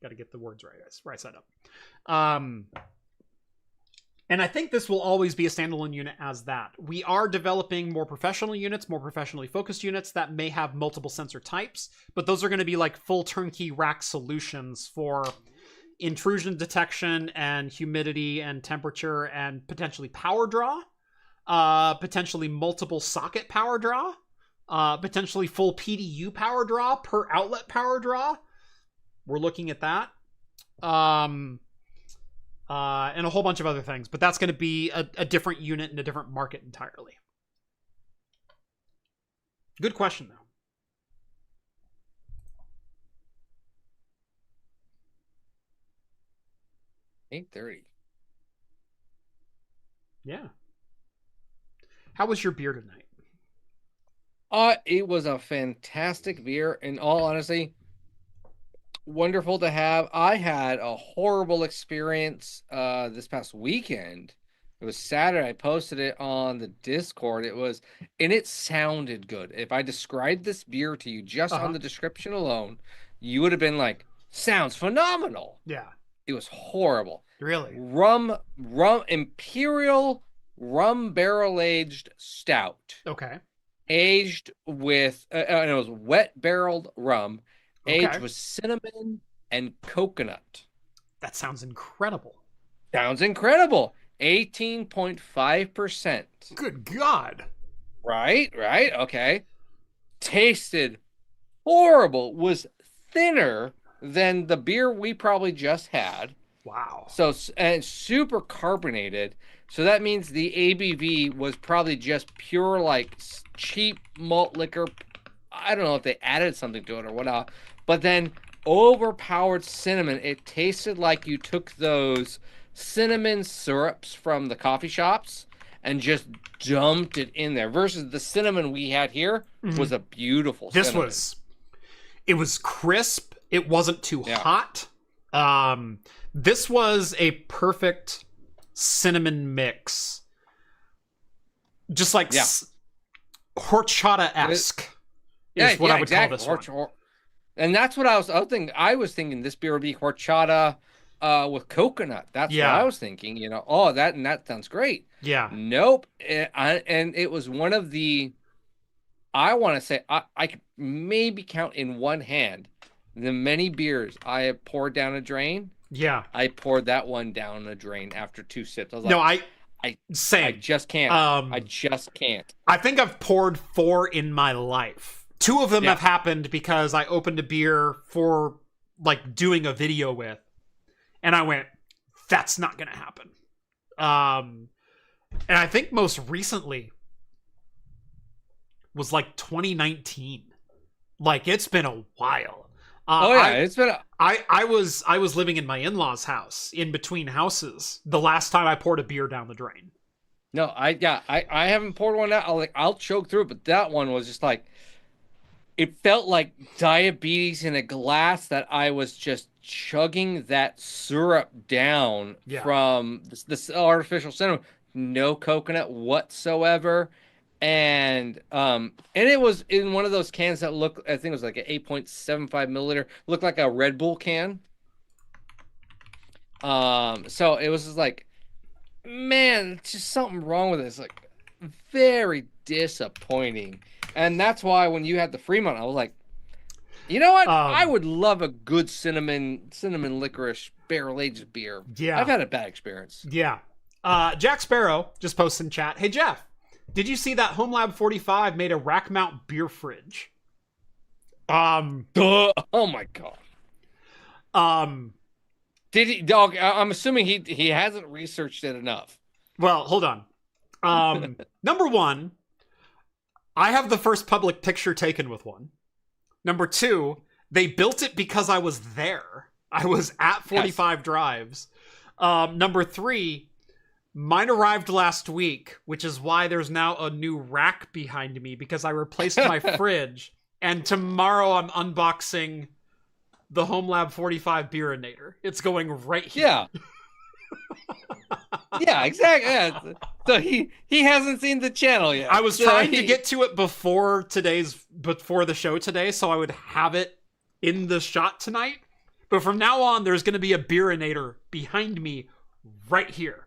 Got to get the words right side up. And I think this will always be a standalone unit as that. We are developing more professional units, more professionally focused units that may have multiple sensor types, but those are going to be like full turnkey rack solutions for intrusion detection and humidity and temperature and potentially power draw, potentially multiple socket power draw, potentially full PDU power draw per outlet power draw. We're looking at that. And a whole bunch of other things, but that's going to be a different unit in a different market entirely. Good question, though.
8:30.
Yeah. How was your beer tonight?
It was a fantastic beer. In all honesty, wonderful to have. I had a horrible experience this past weekend. It was Saturday. I posted it on the Discord. And it sounded good. If I described this beer to you just on the description alone, you would have been like, sounds phenomenal.
Yeah.
It was horrible.
Really?
Imperial rum barrel-aged stout.
Okay.
Aged with, and it was wet barreled rum. Aged with cinnamon and coconut.
That sounds incredible.
Sounds incredible. 18.5%.
Good God.
Right. Okay. Tasted horrible. Was thinner than the beer we probably just had.
Wow.
So, and super carbonated. So that means the ABV was probably just pure, like, cheap malt liquor I don't know if they added something to it or whatnot, but then overpowered cinnamon. It tasted like you took those cinnamon syrups from the coffee shops and just dumped it in there. Versus the cinnamon we had here was a beautiful cinnamon.
It was crisp. It wasn't too hot. This was a perfect cinnamon mix. Just like horchata-esque is what I would call this one.
And that's what I was thinking. I was thinking this beer would be horchata with coconut. That's what I was thinking. You know, that sounds great.
Yeah.
Nope. And it was one of the, I want to say, I could maybe count in one hand the many beers I have poured down a drain.
Yeah.
I poured that one down a drain after 2 sips. I was like,
no, same.
I just can't. I just can't.
I think I've poured 4 in my life. 2 of them have happened because I opened a beer for like doing a video with, and I went, that's not going to happen. And I think most recently was like 2019. Like, it's been a while.
It's been.
I was living in my in-laws' house in between houses the last time I poured a beer down the drain.
No, I haven't poured one out. I'll choke through it, but that one was just like, it felt like diabetes in a glass that I was just chugging that syrup down from this artificial cinnamon. No coconut whatsoever. And it was in one of those cans that looked, I think it was like an 8.75 milliliter, looked like a Red Bull can. So it was just like, man, it's just something wrong with it. It's like very disappointing. And that's why when you had the Fremont, I was like, you know what? I would love a good cinnamon licorice barrel aged beer.
Yeah.
I've had a bad experience.
Yeah. Jack Sparrow just posted in chat, hey Jeff, did you see that HomeLab 45 made a rack mount beer fridge?
Oh my god. Did he, dog? I'm assuming he hasn't researched it enough.
Well, hold on. Number 1, I have the first public picture taken with one. Number 2, they built it because I was there. I was at 45 Drives. Number 3, mine arrived last week, which is why there's now a new rack behind me because I replaced my fridge. And tomorrow I'm unboxing the HomeLab 45 Beerinator. It's going right here.
Yeah. Yeah, exactly. Yeah. So he hasn't seen the channel yet.
I was trying to get to it before the show today, so I would have it in the shot tonight. But from now on, there's going to be a Beerinator behind me right here.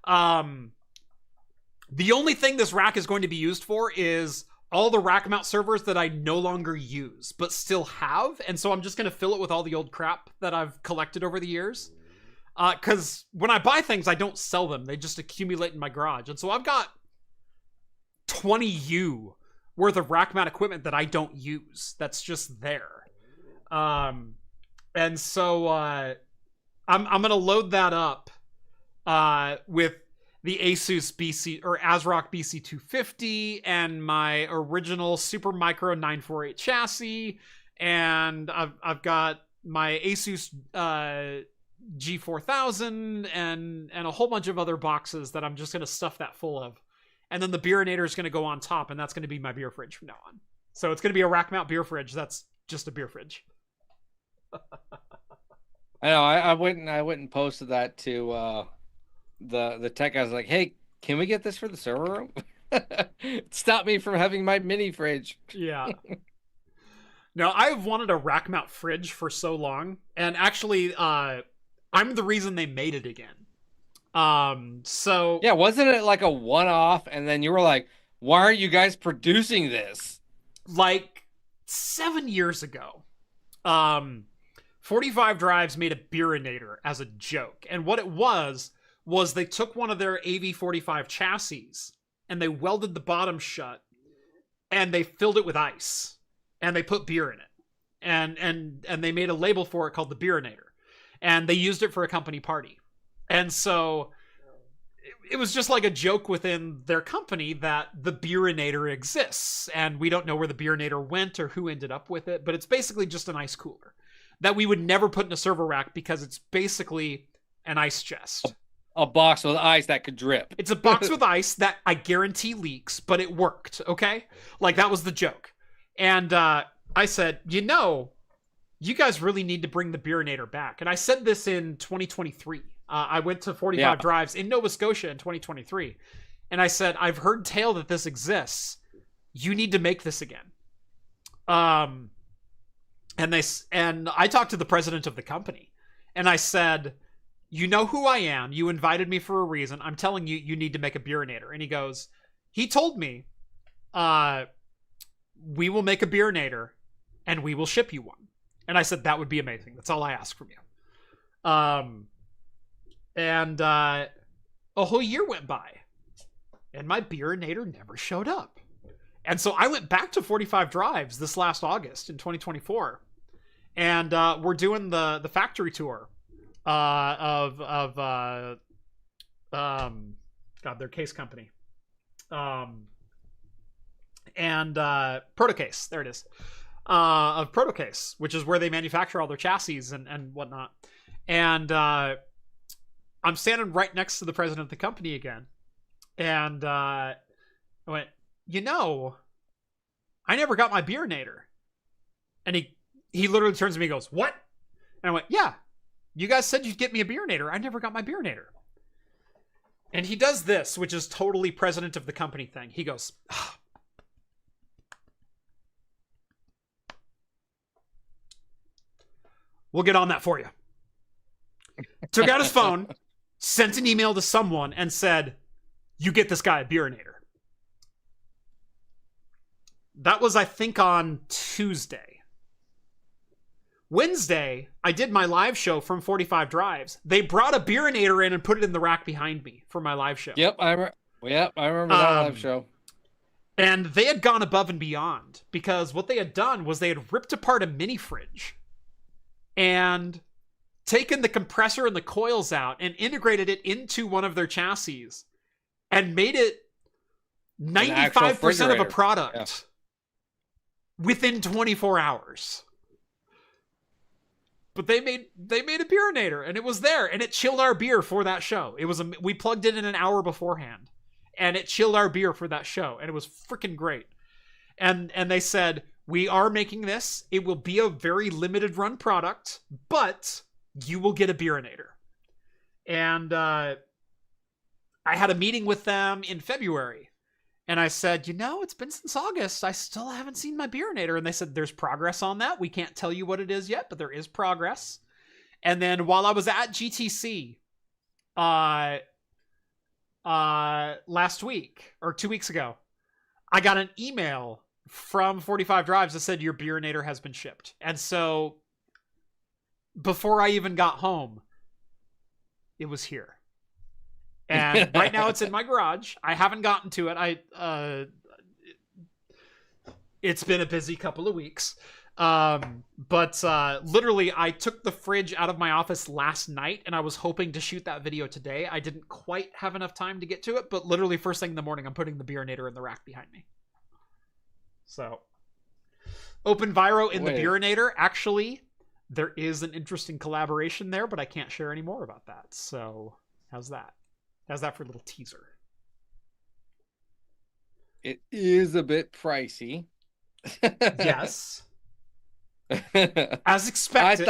The only thing this rack is going to be used for is all the rack mount servers that I no longer use, but still have. And so I'm just going to fill it with all the old crap that I've collected over the years. Because when I buy things, I don't sell them. They just accumulate in my garage. And so I've got 20U worth of rack mount equipment that I don't use. That's just there. And so I'm going to load that up with the Asus BC or ASRock BC250 and my original Supermicro 948 chassis. And I've got my Asus G4000 and a whole bunch of other boxes that I'm just going to stuff that full of. And then the Beerinator is going to go on top, and that's going to be my beer fridge from now on. So it's going to be a rack mount beer fridge. That's just a beer fridge.
I know. I went and posted that to the tech guys. Like, hey, can we get this for the server room? Stop me from having my mini fridge.
Yeah. No, I've wanted a rack mount fridge for so long, and actually, I'm the reason they made it again. So
yeah, wasn't it like a one-off? And then you were like, "Why are you guys producing this?"
Like 7 years ago, 45 Drives made a Beerinator as a joke, and what it was they took one of their AV45 chassis and they welded the bottom shut, and they filled it with ice, and they put beer in it, and they made a label for it called the Beerinator. And they used it for a company party. And so it was just like a joke within their company that the Beerinator exists, and we don't know where the Beerinator went or who ended up with it, but it's basically just an ice cooler that we would never put in a server rack because it's basically an ice chest.
A box with ice that could drip.
It's a box with ice that I guarantee leaks, but it worked, okay? Like, that was the joke. And I said, you know, you guys really need to bring the Beerinator back. And I said this in 2023. I went to 45 Drives in Nova Scotia in 2023. And I said, I've heard tale that this exists. You need to make this again. And I talked to the president of the company. And I said, you know who I am. You invited me for a reason. I'm telling you, you need to make a Beerinator. And he told me, we will make a Beerinator and we will ship you one. And I said, that would be amazing. That's all I ask from you. And a whole year went by and my Beerinator never showed up. And so I went back to 45 Drives this last August in 2024. And we're doing the factory tour of their case company. And Protocase, there it is. Of Protocase, which is where they manufacture all their chassis and whatnot. And I'm standing right next to the president of the company again. And I went, you know, I never got my Beerinator. And he literally turns to me and goes, what? And I went, yeah, you guys said you'd get me a Beerinator. I never got my Beerinator. And he does this, which is totally president of the company thing. He goes, we'll get on that for you. Took out his phone, sent an email to someone, and said, you get this guy a Beerinator. That was, I think, on Tuesday. Wednesday, I did my live show from 45 Drives. They brought a Beerinator in and put it in the rack behind me for my live show.
Yep, I remember that live show.
And they had gone above and beyond because what they had done was they had ripped apart a mini fridge and taken the compressor and the coils out and integrated it into one of their chassis and made it 95% of a product within 24 hours. But they made a Beerinator and it was there and it chilled our beer for that show. We plugged it in an hour beforehand and it chilled our beer for that show and it was freaking great. And they said, we are making this. It will be a very limited run product, but you will get a Beerinator. And I had a meeting with them in February. And I said, you know, it's been since August. I still haven't seen my Beerinator. And they said, there's progress on that. We can't tell you what it is yet, but there is progress. And then while I was at GTC last week, or 2 weeks ago, I got an email from 45 Drives that said, your Beerinator has been shipped. And so before I even got home, it was here. And right now it's in my garage. I haven't gotten to it. It's been a busy couple of weeks. But literally I took the fridge out of my office last night and I was hoping to shoot that video today. I didn't quite have enough time to get to it, but literally first thing in the morning, I'm putting the Beerinator in the rack behind me. So OpenViro in the Beerinator. Actually, there is an interesting collaboration there, but I can't share any more about that. So how's that? How's that for a little teaser?
It is a bit pricey.
Yes. As expected.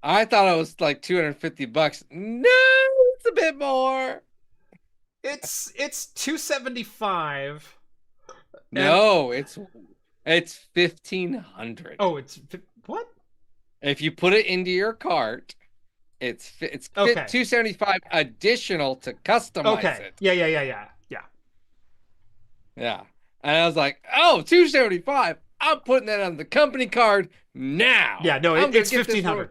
I thought it was like $250. No, it's a bit more.
It's $275.
No, it's $1,500.
Oh, it's what?
If you put it into your cart, it's
okay.
$275 additional to customize it. Yeah. And I was like, oh, $275. I'm putting that on the company card now.
Yeah, no, it's $1,500.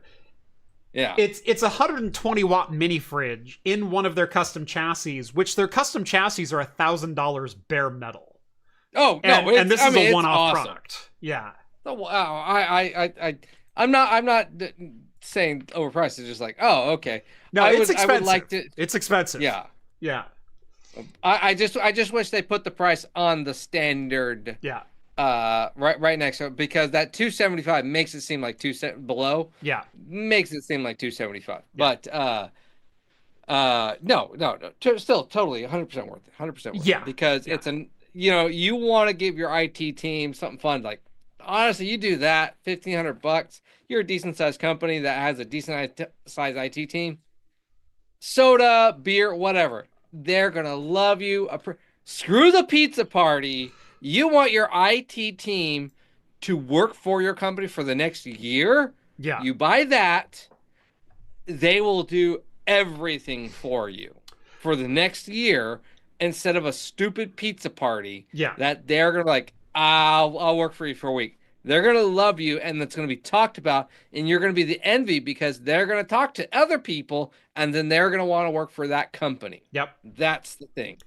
Yeah.
It's a 120 watt mini fridge in one of their custom chassis, which their custom chassis are $1,000 bare metal.
Oh, no,
and this is a one-off
awesome
product. Yeah.
So, wow, I'm not saying overpriced. It's just like, oh, okay.
No, it's expensive.
I would like to.
It's expensive.
Yeah.
Yeah.
I just wish they put the price on the standard.
Yeah.
Right next to it, because that 275 makes it seem like below.
Yeah.
Makes it seem like 275.
Yeah.
But no. Still totally 100% worth it. 100% worth
Yeah.
it. Because it's you want to give your IT team something fun. Like, honestly, you do that, $1,500. You're a decent sized company that has a decent sized IT team. Soda, beer, whatever. They're gonna love you. Screw the pizza party. You want your IT team to work for your company for the next year?
Yeah.
You buy that, they will do everything for you for the next year instead of a stupid pizza party.
Yeah.
That they're gonna like, I'll work for you for a week. They're gonna love you, and that's gonna be talked about, and you're gonna be the envy because they're gonna talk to other people, and then they're gonna want to work for that company.
Yep.
That's the thing.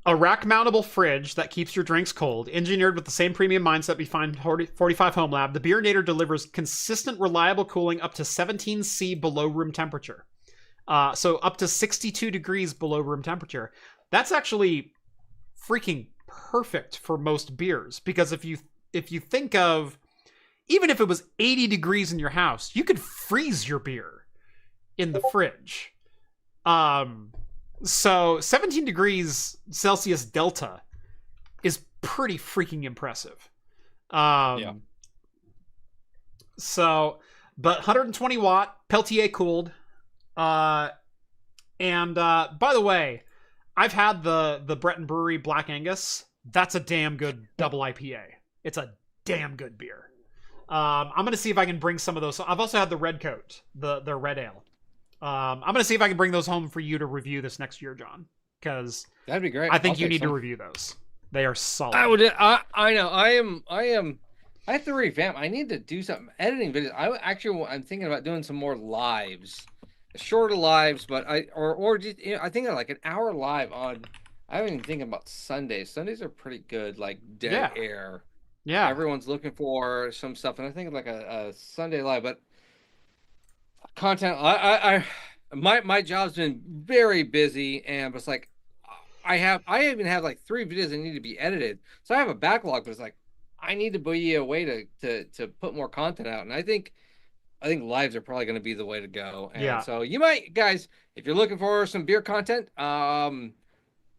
A rack-mountable fridge that keeps your drinks cold, engineered with the same premium mindset behind 45 Home Lab, the Beerinator delivers consistent, reliable cooling up to 17°C below room temperature. So up to 62 degrees below room temperature. That's actually freaking perfect for most beers, because if you think of, even if it was 80 degrees in your house, you could freeze your beer in the fridge. So 17 degrees Celsius Delta is pretty freaking impressive.
Yeah.
So, but 120 watt, Peltier cooled. And by the way, I've had the Breton Brewery Black Angus. That's a damn good double IPA. It's a damn good beer. I'm going to see if I can bring some of those. I've also had the Red Coat, the Red Ale. I'm going to see if I can bring those home for you to review this next year, John, because
that'd be great.
I think you need to review those. They are solid.
I know. I have to revamp. I need to do something. Editing videos. I'm thinking about doing some more lives, shorter lives, but or just, I think like an hour live on. I haven't even thinking about Sundays. Sundays are pretty good, like dead air.
Yeah.
Everyone's looking for some stuff, and I think like a Sunday live, but content. My job's been very busy, and it's like I even have like 3 videos that need to be edited, so I have a backlog. But it's like I need to be a way to put more content out, and I think lives are probably going to be the way to go. And so you might, guys, if you're looking for some beer content,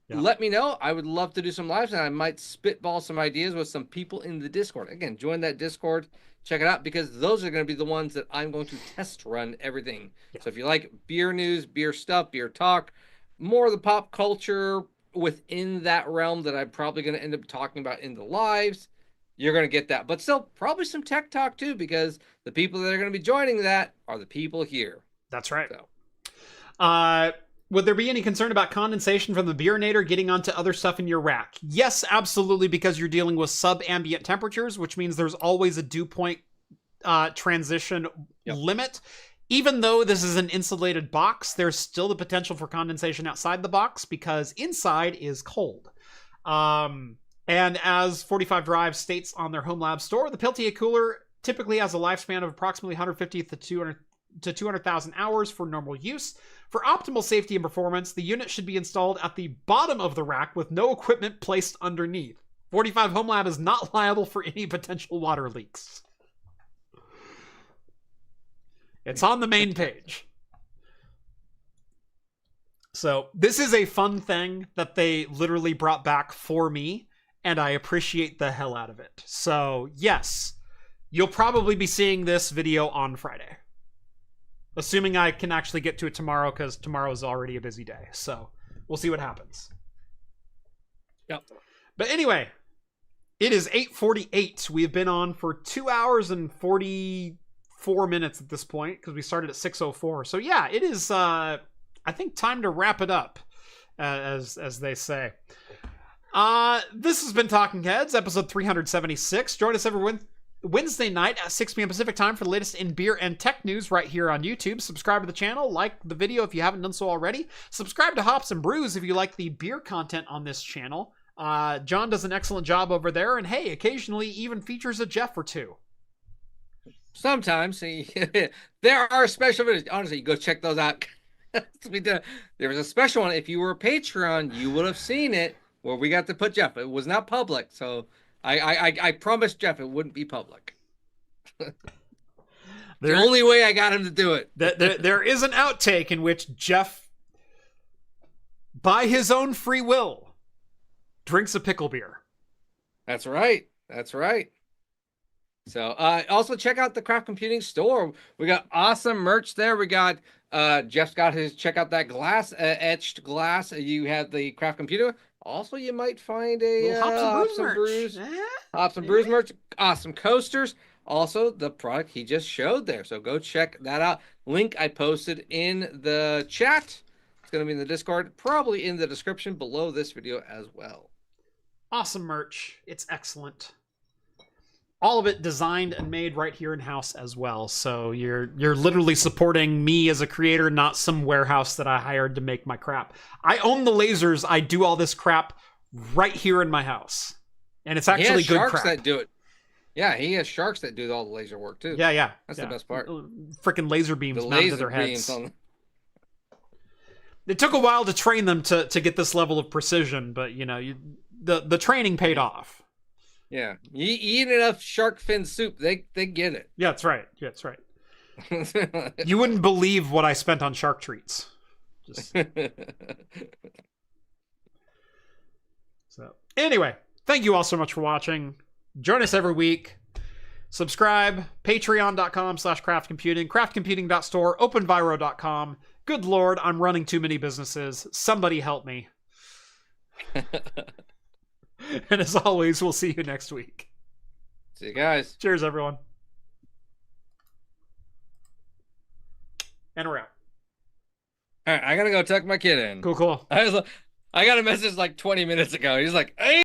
let me know. I would love to do some lives, and I might spitball some ideas with some people in the Discord. Again, join that Discord. Check it out, because those are going to be the ones that I'm going to test run everything. Yeah. So if you like beer news, beer stuff, beer talk, more of the pop culture within that realm that I'm probably going to end up talking about in the lives, you're going to get that. But still, probably some tech talk too, because the people that are going to be joining that are the people here.
That's right. So. Would there be any concern about condensation from the Beerinator getting onto other stuff in your rack? Yes, absolutely, because you're dealing with sub-ambient temperatures, which means there's always a dew point transition limit. Even though this is an insulated box, there's still the potential for condensation outside the box, because inside is cold. And as 45 Drive states on their Home Lab store, the Peltier cooler typically has a lifespan of approximately 150 to 200,000 hours for normal use. For optimal safety and performance, the unit should be installed at the bottom of the rack with no equipment placed underneath. 45 Home Lab is not liable for any potential water leaks. It's on the main page. So this is a fun thing that they literally brought back for me, and I appreciate the hell out of it. So yes, you'll probably be seeing this video on Friday. Assuming I can actually get to it tomorrow, because tomorrow is already a busy day. So we'll see what happens.
Yep.
But anyway, it is 8:48. We have been on for 2 hours and 44 minutes at this point, because we started at 6:04. So yeah, it is, I think, time to wrap it up, as they say. This has been Talking Heads, episode 376. Join us every Wednesday night at 6 p.m. Pacific time for the latest in beer and tech news right here on YouTube. Subscribe to the channel, like the video if you haven't done so already. Subscribe to Hops and Brews if you like the beer content on this channel. John does an excellent job over there, and hey, occasionally even features a Jeff or two.
Sometimes there are special videos. Honestly, you go check those out. There was a special one. If you were a Patreon, you would have seen it where we got to put Jeff. It was not public, so I promised Jeff it wouldn't be public. The only way I got him to do it.
There is an outtake in which Jeff, by his own free will, drinks a pickle beer.
That's right. That's right. So also check out the Craft Computing store. We got awesome merch there. We got Jeff's got his, check out that glass, etched glass. You have the Craft Computer. Also, you might find a
Hops and Brews merch.
Hops and Brews merch. Awesome coasters. Also, the product he just showed there. So go check that out. Link I posted in the chat. It's going to be in the Discord, probably in the description below this video as well.
Awesome merch. It's excellent. All of it designed and made right here in-house as well. So you're literally supporting me as a creator, not some warehouse that I hired to make my crap. I own the lasers. I do all this crap right here in my house. And it's actually good crap.
That do it. Yeah, he has sharks that do all the laser work too.
Yeah.
That's the best part.
Freaking laser beams mounted to their heads. It took a while to train them to get this level of precision, but you know, the training paid off.
Yeah, you eat enough shark fin soup, they get it.
Yeah, that's right. You wouldn't believe what I spent on shark treats. So anyway, thank you all so much for watching. Join us every week. Subscribe. Patreon.com/craftcomputing. Craftcomputing.store. Openviro.com. Good Lord, I'm running too many businesses. Somebody help me. And as always, we'll see you next week.
See you guys.
Cheers, everyone. And we're out.
All right, I gotta go tuck my kid in.
Cool.
I got a message like 20 minutes ago. He's like, hey.